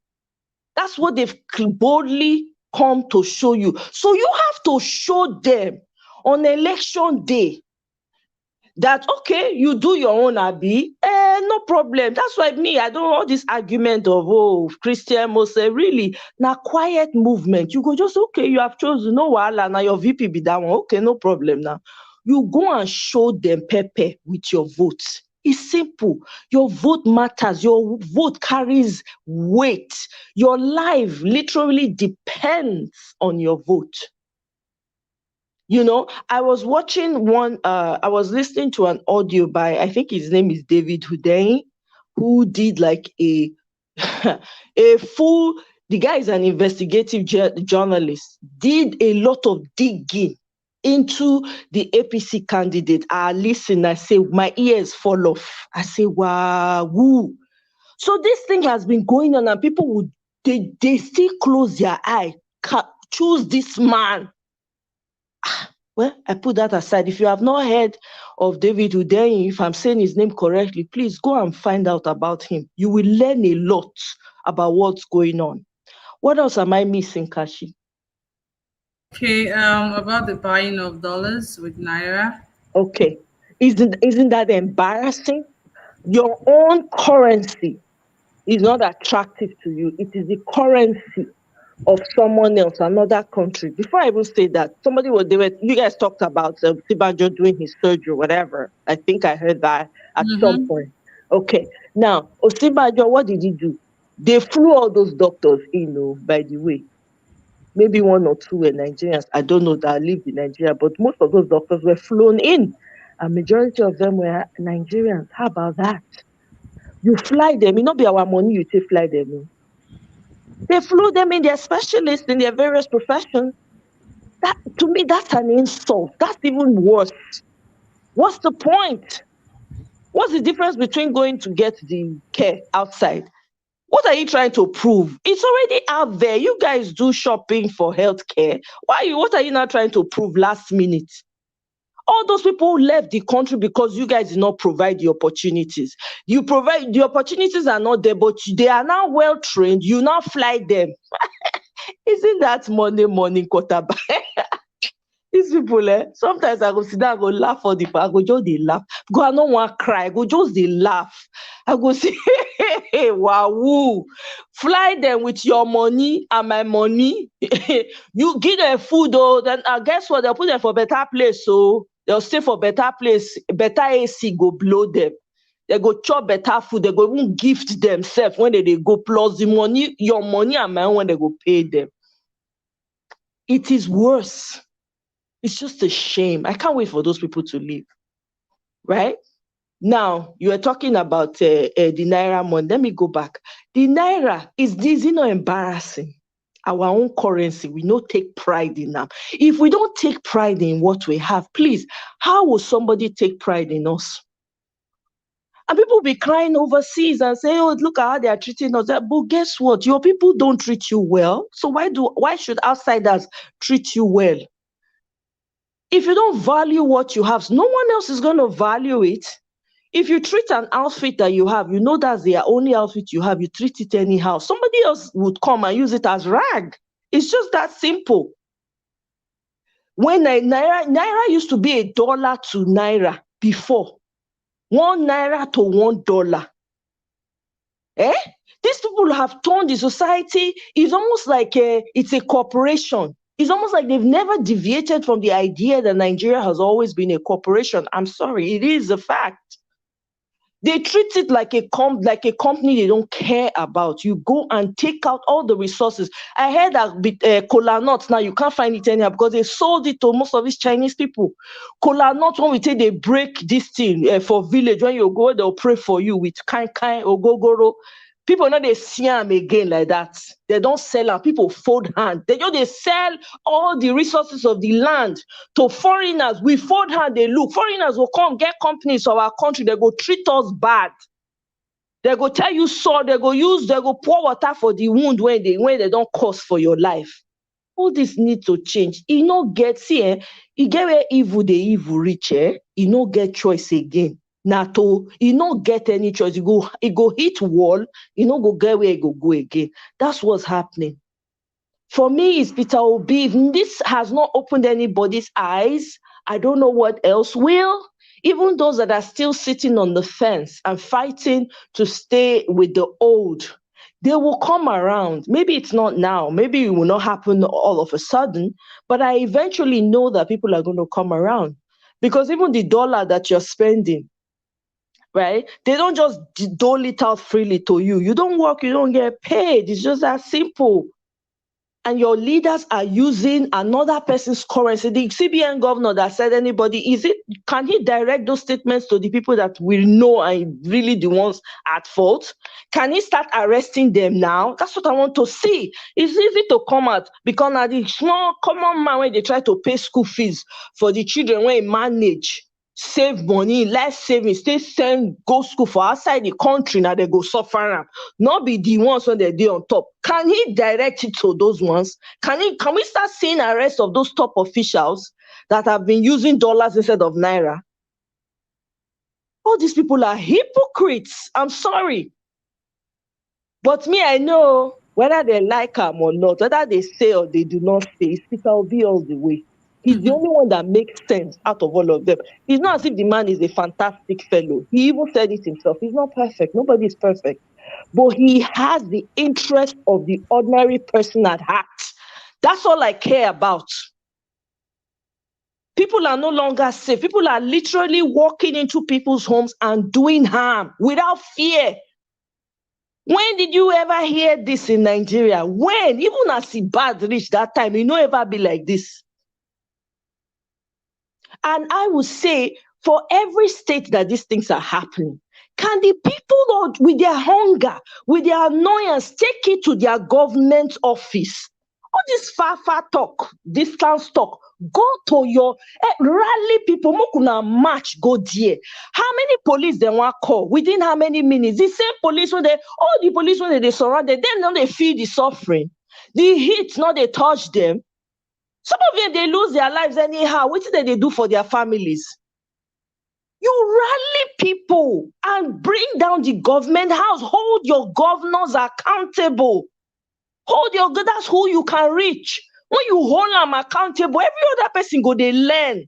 [SPEAKER 15] That's what they've boldly come to show you. So you have to show them on election day that, okay, you do your own, Abi, no problem. That's why I don't know this argument of, Christian must say, really, now quiet movement. You go just, okay, you have chosen, no wahala, now your VP be that one. Okay, no problem now. You go and show them Pepe with your votes. It's simple. Your vote matters. Your vote carries weight. Your life literally depends on your vote. I was watching I was listening to an audio by, I think his name is David Hudain, who did like the guy is an investigative journalist, did a lot of digging into the APC candidate. I listen, I say, my ears fall off. I say, wow, woo. So this thing has been going on and people they still close their eye, choose this man. Well, I put that aside. If you have not heard of David Hudain, if I'm saying his name correctly, please go and find out about him. You will learn a lot about what's going on. What else am I missing, Kashi?
[SPEAKER 2] Okay, about the buying of dollars with Naira.
[SPEAKER 15] Okay. Isn't that embarrassing? Your own currency is not attractive to you. It is the currency of someone else, another country. Before I even say that, you guys talked about Osibanjo doing his surgery, whatever. I think I heard that at some point. Okay, now Osibanjo, what did he do? They flew all those doctors in, by the way. Maybe one or two were Nigerians. I don't know that lived in Nigeria, but most of those doctors were flown in. A majority of them were Nigerians. How about that? You fly them, it not be our money, you take fly them in. They flew them in, they're specialists in their various professions. That, to me, that's an insult. That's even worse. What's the point? What's the difference between going to get the care outside? What are you trying to prove? It's already out there. You guys do shopping for healthcare. What are you now trying to prove last minute? All those people left the country because you guys did not provide the opportunities. You provide the opportunities are not there, but they are now well trained. You now fly them. Isn't that money quarterback? These people, sometimes I go sit down, I go laugh for the I go just they laugh. Go, I don't want to cry. I go just they laugh. I go say, hey, wow, fly them with your money and my money. You give them food, though, then guess what? They'll put them for better place. So they'll stay for better place, better AC go blow them. They go chop better food. They go even gift themselves when they go plus the money, your money and my own when they go pay them. It is worse. It's just a shame. I can't wait for those people to leave. Right? Now, you are talking about the Naira money. Let me go back. The Naira, is not embarrassing? Our own currency, we don't take pride in them. If we don't take pride in what we have, please, how will somebody take pride in us? And people be crying overseas and say, oh, look at how they are treating us. But guess what? Your people don't treat you well. So why should outsiders treat you well? If you don't value what you have, no one else is going to value it. If you treat an outfit that you have, you know that's the only outfit you have, you treat it anyhow. Somebody else would come and use it as rag. It's just that simple. When Naira used to be $1 to Naira before, 1 Naira to $1. These people have turned the society, it's almost like it's a corporation. It's almost like they've never deviated from the idea that Nigeria has always been a corporation. I'm sorry, it is a fact. They treat it like a company they don't care about. You go and take out all the resources. I heard that cola nuts now you can't find it anyhow because they sold it to most of these Chinese people. Cola nuts, when we take they break this thing for village, when you go, they'll pray for you with kind or gogoro. People know they see them again like that. They don't sell them. People fold hand. They sell all the resources of the land to foreigners. We fold hand, they look. Foreigners will come get companies of our country. They go treat us bad. They go tell you so. They go pour water for the wound when they don't cost for your life. All this need to change. You no get where evil the evil reach. You no get choice again. NATO, you no get any choice. You go hit wall, you no go get where you go again. That's what's happening. For me, it's Peter Obi. If this has not opened anybody's eyes, I don't know what else will. Even those that are still sitting on the fence and fighting to stay with the old, they will come around. Maybe it's not now. Maybe it will not happen all of a sudden. But I eventually know that people are going to come around. Because even the dollar that you're spending, right? They don't just dole it out freely to you. You don't work, you don't get paid. It's just that simple. And your leaders are using another person's currency. The CBN governor that said can he direct those statements to the people that we know are really the ones at fault? Can he start arresting them now? That's what I want to see. It's easy to come out because now the small common man when they try to pay school fees for the children when they manage, save money, life savings, they go school for outside the country, now they go suffer. Not be the ones when they're on top. Can he direct it to those ones? Can we start seeing arrests of those top officials that have been using dollars instead of Naira? All these people are hypocrites. I'm sorry. But me, I know whether they like them or not, whether they say or they do not say, it's Peter Obi all the way. He's the only one that makes sense out of all of them. It's not as if the man is a fantastic fellow. He even said it himself. He's not perfect. Nobody is perfect. But he has the interest of the ordinary person at heart. That's all I care about. People are no longer safe. People are literally walking into people's homes and doing harm without fear. When did you ever hear this in Nigeria? When? Even as he bad reached that time, it no ever be like this. And I would say, for every state that these things are happening, can the people, Lord, with their hunger, with their annoyance, take it to their government office? All this far talk, distance talk, go to your rally people, mokuna march, go there. How many police they want call? Within how many minutes? The same police, all the police when they surrounded, then they feel the suffering. The heat, now they touch them. Some of them, they lose their lives anyhow. What did they do for their families? You rally people and bring down the government house. Hold your governors accountable. That's who you can reach. When you hold them accountable, every other person go, they learn.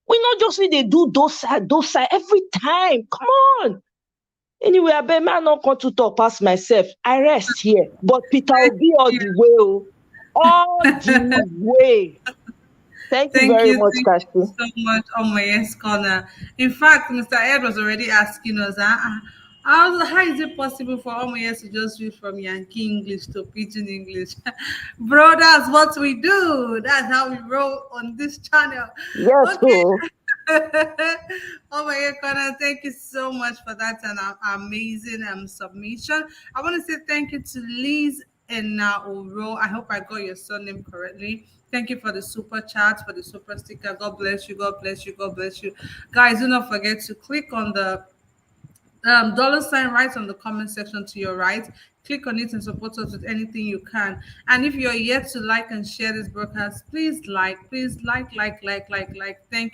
[SPEAKER 15] We not just need they do those side every time. Come on. Anyway, I bet man not going to talk past myself. I rest here. But Peter will be all the way. All the way. Thank you very much,
[SPEAKER 2] Thank you
[SPEAKER 15] Kashi.
[SPEAKER 2] so much. Oh my yes, corner. In fact, Mr. Ed was already asking us, how is it possible for oh my yes to just switch from Yankee English to Pidgin English? Bro, that's what we do. That's how we roll on this channel.
[SPEAKER 15] Yes,
[SPEAKER 2] Okay.
[SPEAKER 15] Oh
[SPEAKER 2] my God, Connor, thank you so much for that and amazing submission. I want to say thank you to Liz and Oro. I hope I got your surname correctly. Thank you for the super chat, for the super sticker. God bless you. God bless you. God bless you. Guys, do not forget to click on the $ right on the comment section to your right. Click on it and support us with anything you can. And if you're yet to like and share this broadcast, please like. Thank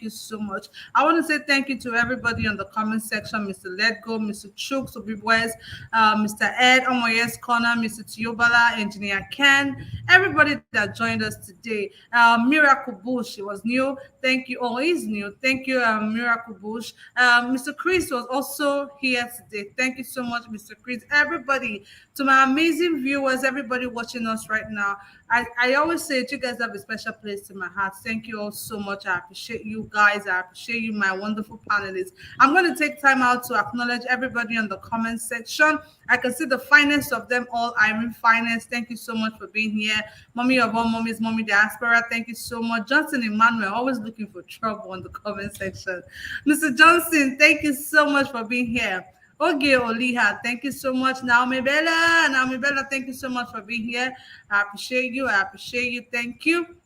[SPEAKER 2] you so much. I want to say thank you to everybody on the comment section, Mr. Let Go, Mr. Chooks, West, Mr. Ed, Omoyes Corner, Mr. Tiobala, Engineer Ken, everybody that joined us today. Miracle Bush, it was new. Thank you. Oh, he's new. Thank you, Miracle Bush. Mr. Chris was also here today. Thank you so much, Mr. Chris. Everybody, to my amazing viewers, everybody watching us right now, I always say you guys have a special place in my heart. Thank you all so much. I appreciate you guys. I appreciate you, my wonderful panelists. I'm going to take time out to acknowledge everybody on the comment section. I can see the finest of them all. Irene Finest, thank you so much for being here. Mommy of all mommies, Mommy Diaspora, thank you so much. Johnson Emmanuel, always looking for trouble on the comment section. Mr. Johnson, thank you so much for being here. Oge Oliha, thank you so much. Naomi Bella, thank you so much for being here. I appreciate you. Thank you.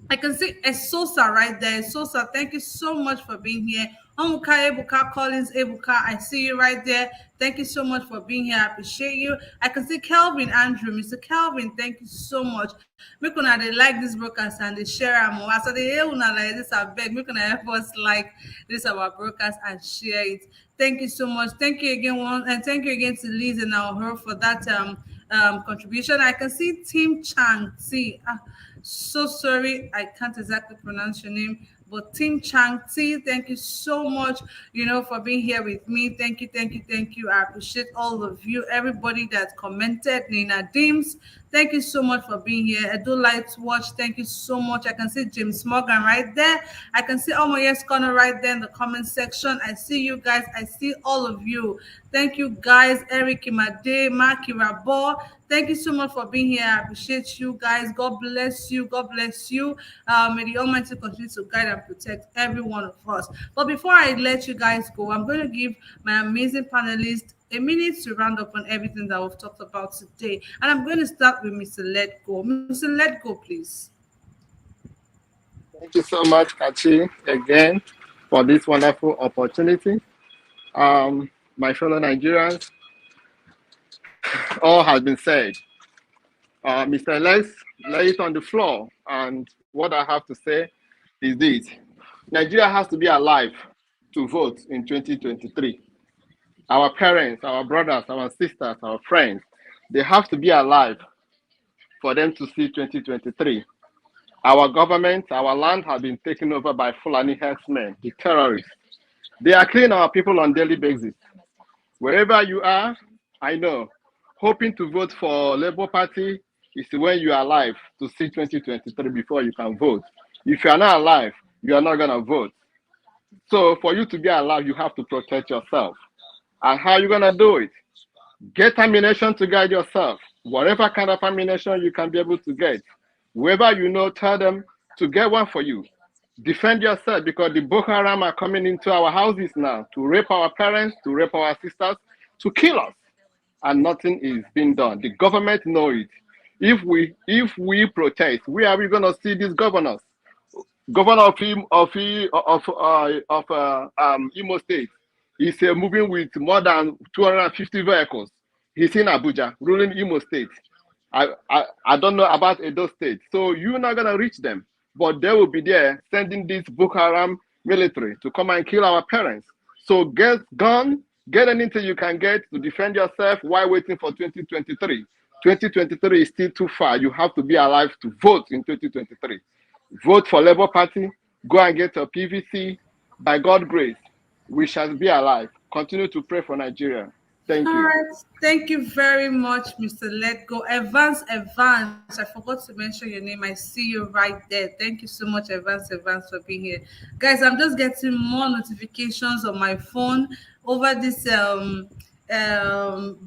[SPEAKER 2] I can see Esosa right there. Esosa, thank you so much for being here. Omuka Ebuka Collins Ebuka, I see you right there. Thank you so much for being here. I appreciate you. I can see Kelvin Andrew. Mr. Kelvin, thank you so much. Make una they like this broadcast and they share them. So they hear una like this, I beg. Make una help us like this our broadcast and share it. Thank you so much. Thank you again, and thank you again to Liz and her for that contribution. I can see Tim Chang. So sorry, I can't exactly pronounce your name, but Tim Chang T, thank you so much, for being here with me. Thank you. I appreciate all of you, everybody that commented. Nina Dims, thank you so much for being here. Edo Lights Watch, thank you so much. I can see James Morgan right there. I can see Omoyes Corner right there in the comment section. I see you guys. I see all of you. Thank you guys. Eric Imade, Maki Rabo. Thank you so much for being here. I appreciate you guys. God bless you. May the Almighty continue to guide and protect every one of us. But before I let you guys go, I'm going to give my amazing panelists a minute to round up on everything that we've talked about today. And I'm going to start with Mr. Let Go. Mr. Let Go, please.
[SPEAKER 10] Thank you so much, Kachi, again, for this wonderful opportunity. My fellow Nigerians, all has been said. Mr. Lex, lay it on the floor. And what I have to say is this. Nigeria has to be alive to vote in 2023. Our parents, our brothers, our sisters, our friends, they have to be alive for them to see 2023. Our government, our land has been taken over by Fulani herdsmen, the terrorists. They are killing our people on a daily basis. Wherever you are, I know, hoping to vote for Labour Party is when you are alive to see 2023 before you can vote. If you are not alive, you are not going to vote. So for you to be alive, you have to protect yourself. And how are you going to do it? Get ammunition to guide yourself. Whatever kind of ammunition you can be able to get. Whoever you know, tell them to get one for you. Defend yourself, because the Boko Haram are coming into our houses now to rape our parents, to rape our sisters, to kill us. And nothing is being done. The government know it. If we protest, where are we going to see these governors? Governor of Imo State is moving with more than 250 vehicles. He's in Abuja, ruling Imo State. I don't know about Edo State. So you're not going to reach them. but they will be there sending this Boko Haram military to come and kill our parents. So get gun, get anything you can get to defend yourself while waiting for 2023. 2023 is still too far. You have to be alive to vote in 2023. Vote for Labour Party. Go and get a PVC. By God's grace, we shall be alive. Continue to pray for Nigeria. Thank
[SPEAKER 2] All
[SPEAKER 10] you.
[SPEAKER 2] right. Thank you very much, Mr. Let Go. Evans, I forgot to mention your name. I see you right there. Thank you so much, Evans, for being here. Guys, I'm just getting more notifications on my phone over this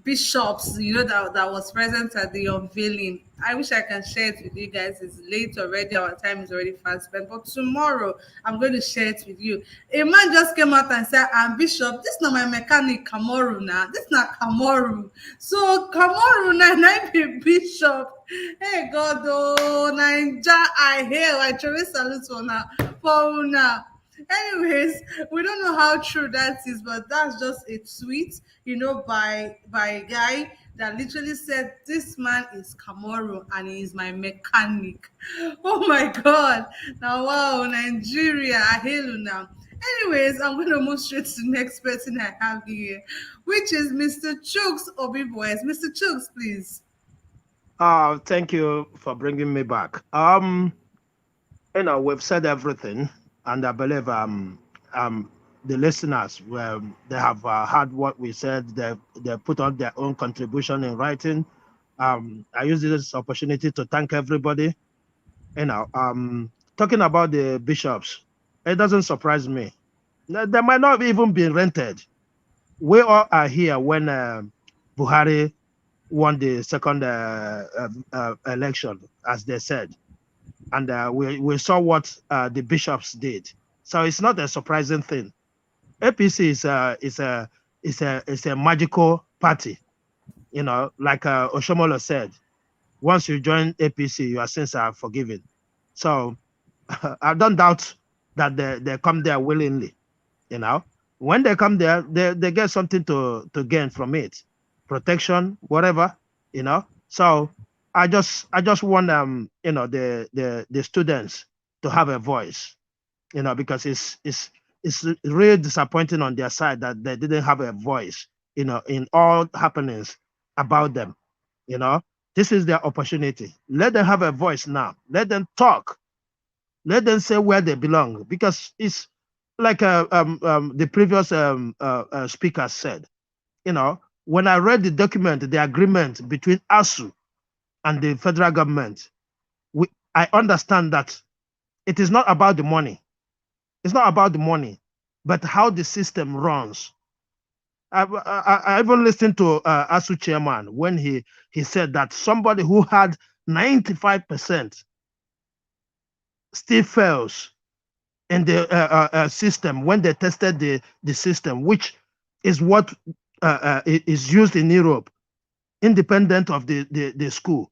[SPEAKER 2] bishops, that was present at the unveiling. I wish I can share it with you guys. It's late already. Our time is already fast spent. But tomorrow, I'm going to share it with you. A man just came out and said, "I'm Bishop. This is not my mechanic, Kamoru now. This is not Kamoru. So Kamoru now, I be Bishop. Hey God, oh, Naija, I hail. I truly salute for now." Anyways, we don't know how true that is, but that's just a tweet, by a guy that literally said, "This man is Kamoru and he is my mechanic." Oh my God! Now, wow, Nigeria, I hail you now. Anyways, I'm going to move straight to the next person I have here, which is Mr. Chooks Obiboys. Mr. Chooks, please.
[SPEAKER 6] Thank you for bringing me back. We've said everything, and I believe the listeners, they have heard what we said. They put on their own contribution in writing. I use this opportunity to thank everybody. Talking about the bishops, it doesn't surprise me. They might not even be rented. We all are here when Buhari won the second election, as they said, and we saw what the bishops did. So it's not a surprising thing. APC is a magical party, like Oshomolo said. Once you join APC, your sins are forgiven. So I don't doubt that they come there willingly. When they come there, they get something to gain from it, protection, whatever. So I just want the students to have a voice, because it's really disappointing on their side that they didn't have a voice, in all happenings about them. This is their opportunity. Let them have a voice now. Let them talk. Let them say where they belong, because it's like the previous speaker said. When I read the document, the agreement between ASUU and the federal government, I understand that it is not about the money. It's not about the money, but how the system runs. I even listened to ASUU chairman when he said that somebody who had 95% still fails in the system when they tested the system, which is what is used in Europe, independent of the school,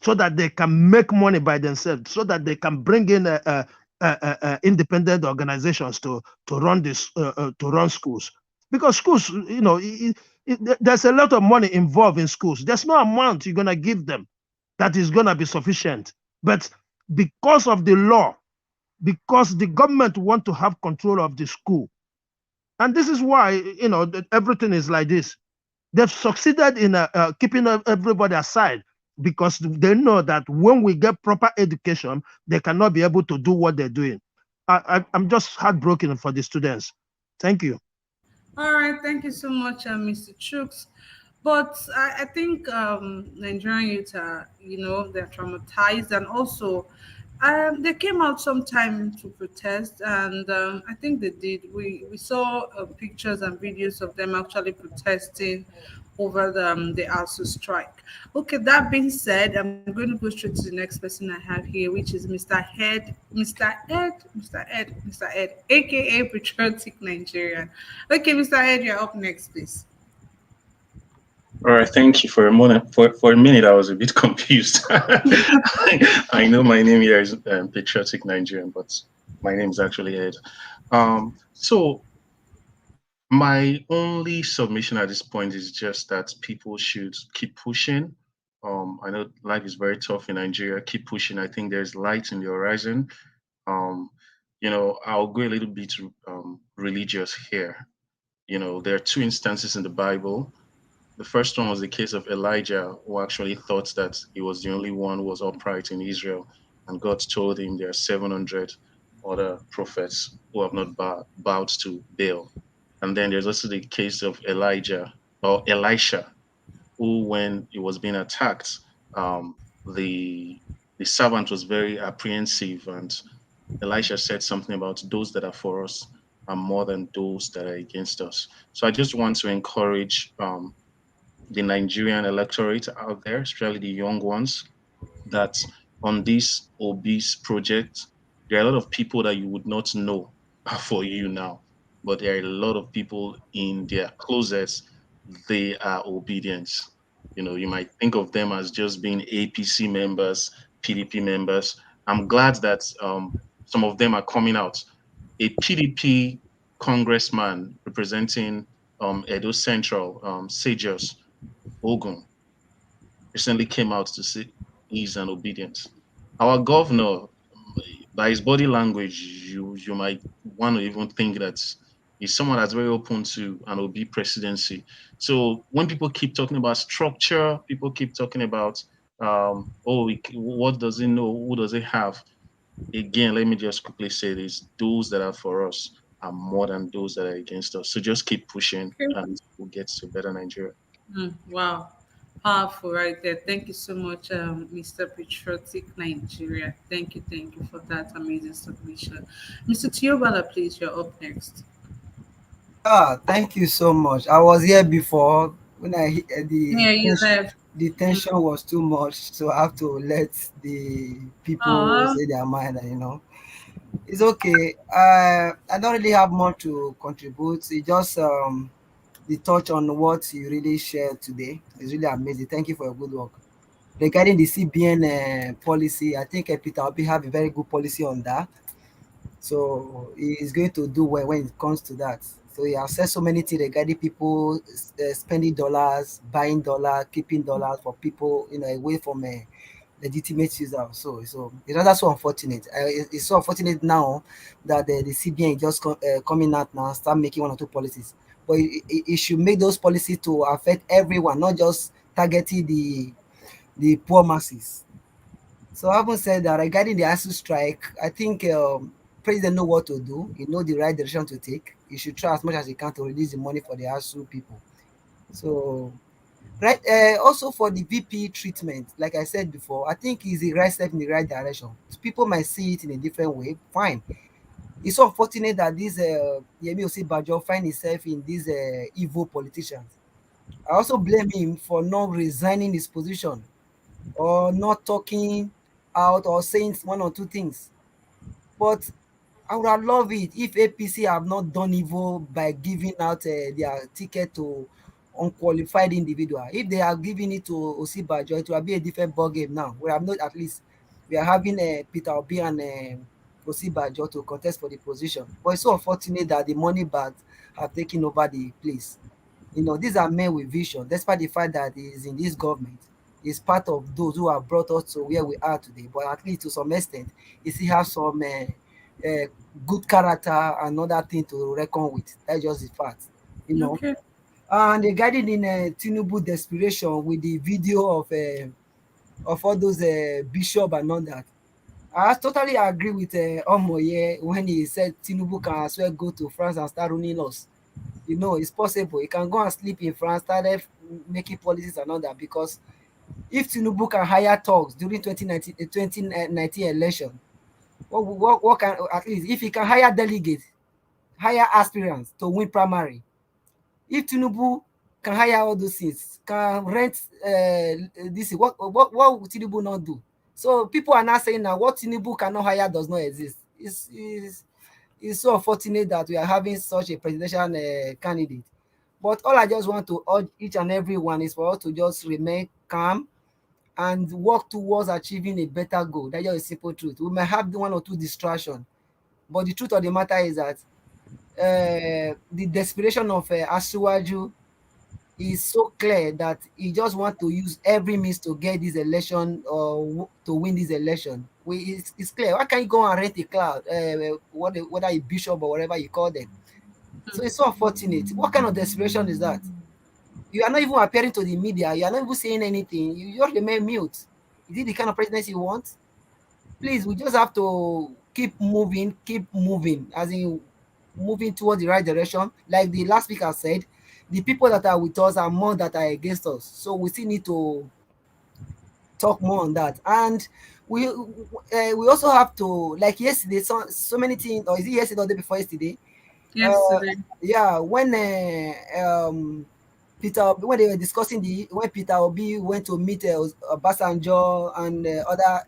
[SPEAKER 6] so that they can make money by themselves, so that they can bring in independent organizations to run this to run schools. Because schools, there's a lot of money involved in schools. There's no amount you're gonna give them that is gonna be sufficient. But because of the law, because the government want to have control of the school, and this is why everything is like this. They've succeeded in keeping everybody aside, because they know that when we get proper education, they cannot be able to do what they're doing. I'm just heartbroken for the students. Thank you.
[SPEAKER 2] All right, thank you so much, Mr. Chooks. But I think Nigerian youth are, they're traumatized, and also they came out sometime to protest, and I think they did. We saw pictures and videos of them actually protesting over the ASUU strike. Okay, that being said, I'm going to go straight to the next person I have here, which is Mr. Ed, aka Patriotic Nigerian. Okay, Mr. Ed, you're up next, please.
[SPEAKER 14] All right, thank you. For a moment, for a minute, I was a bit confused. I know my name here is Patriotic Nigerian, but my name is actually Ed. So my only submission at this point is just that people should keep pushing I know life is very tough in Nigeria. Keep pushing. I think there's light in the horizon. Um, I'll go a little bit religious here. There are two instances in the Bible. The first one was the case of Elijah, who actually thought that he was the only one who was upright in Israel. And God told him there are 700 other prophets who have not bowed to Baal. And then there's also the case of Elijah or Elisha, who, when he was being attacked, um, the the servant was very apprehensive, and Elisha said something about those that are for us are more than those that are against us. So I just want to encourage the Nigerian electorate out there, especially the young ones, that on this obese project, there are a lot of people that you would not know are for you now, but there are a lot of people in their closets, they are obedient. You might think of them as just being APC members, PDP members. I'm glad that some of them are coming out. A PDP congressman representing Edo Central, Sajos Ogun, recently came out to say he's an obedient. Our governor, by his body language, you might want to even think that he's someone that's very open to an OB presidency. So when people keep talking about structure, people keep talking about what does he know? Who does he have? Again, let me just quickly say this: those that are for us are more than those that are against us. So just keep pushing,
[SPEAKER 2] Okay.
[SPEAKER 14] and we'll get to better Nigeria.
[SPEAKER 2] Wow. Powerful right there. Thank you so much, Mr. Patriotic Nigeria. Thank you for that amazing submission. Mr. Tiobala, please, you're up next.
[SPEAKER 16] Thank you so much. I was here before when
[SPEAKER 2] Yeah, you left.
[SPEAKER 16] the tension was too much, so I have to let the people
[SPEAKER 2] Oh,
[SPEAKER 16] say their mind. It's okay. I don't really have much to contribute. It just the touch on what you really shared today is really amazing. Thank you for your good work. Regarding the CBN policy, I think Peter Obi have a very good policy on that. So he's going to do well when it comes to that. So he has said so many things regarding people spending dollars, buying dollars, keeping dollars for people, away from a legitimate user. So it's rather so unfortunate. It's so unfortunate now that the CBN just coming out now, start making one or two policies. But it should make those policies to affect everyone, not just targeting the poor masses. So having said that, regarding the ASUU strike, I think president know what to do. He know the right direction to take. He should try as much as he can to release the money for the ASUU people. So right, also for the VP treatment, like I said before, I think it's the right step in the right direction. People might see it in a different way. Fine. It's so unfortunate that this Yemi Osibanjo find himself in these evil politicians. I also blame him for not resigning his position or not talking out or saying one or two things. But I would have loved it if APC have not done evil by giving out their ticket to unqualified individual. If they are giving it to Osibajo, it will be a different ball game now. We have not at least we are having Peter Obi and Osibajo to contest for the position. But it's so unfortunate that the money bags have taken over the place. These are men with vision, despite the fact that he is in this government. He's part of those who have brought us to where we are today. But at least to some extent, he still has some good character and other thing to reckon with. That's just the fact, you know.
[SPEAKER 2] okay.
[SPEAKER 16] And regarding in Tinubu desperation with the video of all those bishop and all that, I totally agree with Omoye when he said Tinubu can as well go to France and start running us. It's possible. He can go and sleep in France, started making policies and all that. Because if Tinubu can hire thugs during 2019 election, what can at least if he can hire delegates, hire aspirants to win primary, if Tinubu can hire all those things, can rent this, what would Tinubu not do? So people are now saying now what Tinubu cannot hire does not exist. It's so unfortunate that we are having such a presidential candidate. But all I just want to urge each and every one is for us to just remain calm and work towards achieving a better goal. That's just a simple truth. We may have one or two distractions, but the truth of the matter is that the desperation of Asuwaju is so clear that he just want to use every means to get this election or to win this election. It's clear. Why can't you go and rent a cloud, whether a bishop or whatever you call them? So it's so unfortunate. What kind of desperation is that? You are not even appearing to the media. You are not even saying anything. You just remain mute. Is it the kind of presidency you want? Please, we just have to keep moving, as in moving towards the right direction. Like the last speaker said, the people that are with us are more that are against us. So we still need to talk more on that. And we also have to, like yesterday, so many things, or is it yesterday or the day before yesterday? Uh,
[SPEAKER 2] Yesterday.
[SPEAKER 16] yeah, when when they were discussing when Peter Obi went to meet Obasanjo and other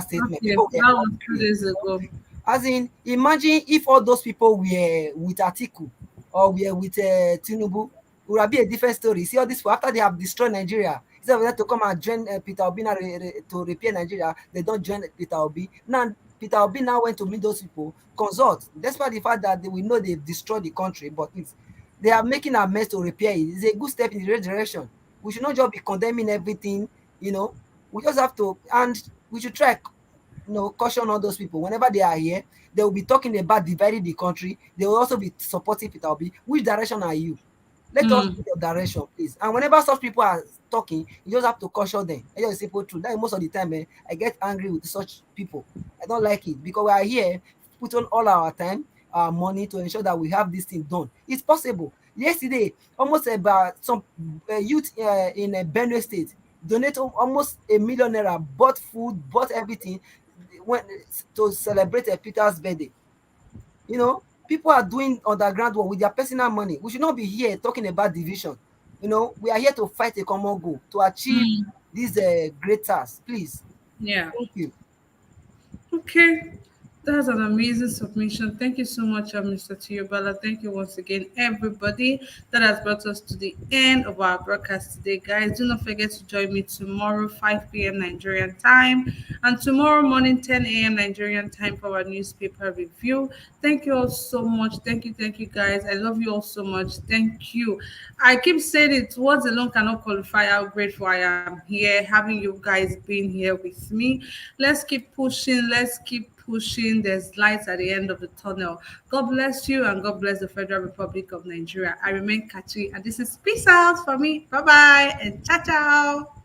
[SPEAKER 16] statements,
[SPEAKER 2] Okay,
[SPEAKER 16] people were
[SPEAKER 2] that was two
[SPEAKER 16] angry.
[SPEAKER 2] days ago.
[SPEAKER 16] As in, imagine if all those people were with Atiku or were with Tinubu, it would have been a different story. See all this after they have destroyed Nigeria. Instead of them to come and join Peter Obi now, to repair Nigeria, they don't join Peter Obi. Now Peter Obi now went to meet those people, consult. Despite the fact that we know they've destroyed the country, but they are making a mess to repair it. It's a good step in the right direction. We should not just be condemning everything, you know. We just have to, and we should try, caution all those people. Whenever they are here, they will be talking about dividing the country. They will also be supporting Peter Obi. Which direction are you? Let us know your direction, please. And whenever such people are talking, you just have to caution them. I just simple truth. That is most of the time, I get angry with such people. I don't like it because we are here, put on all our time, our money to ensure that we have this thing done. It's possible. Yesterday, almost about some youth in Benue State donate almost $1 million, bought food, bought everything, went to celebrate Peter's birthday. People are doing underground work with their personal money. We should not be here talking about division. We are here to fight a common goal to achieve these great tasks. Please,
[SPEAKER 2] Yeah.
[SPEAKER 16] thank you.
[SPEAKER 2] Okay. That's an amazing submission. Thank you so much, Mr. Tiyobala. Thank you once again, everybody. That has brought us to the end of our broadcast today, guys. Do not forget to join me tomorrow, 5 p.m. Nigerian time, and tomorrow morning, 10 a.m. Nigerian time for our newspaper review. Thank you all so much. Thank you, guys. I love you all so much. Thank you. I keep saying it, words alone cannot qualify how grateful I am here, having you guys being here with me. Let's keep pushing. Let's keep pushing. There's lights at the end of the tunnel. God bless you and God bless the Federal Republic of Nigeria. I remain Kachi, and this is peace out for me. Bye bye and ciao ciao.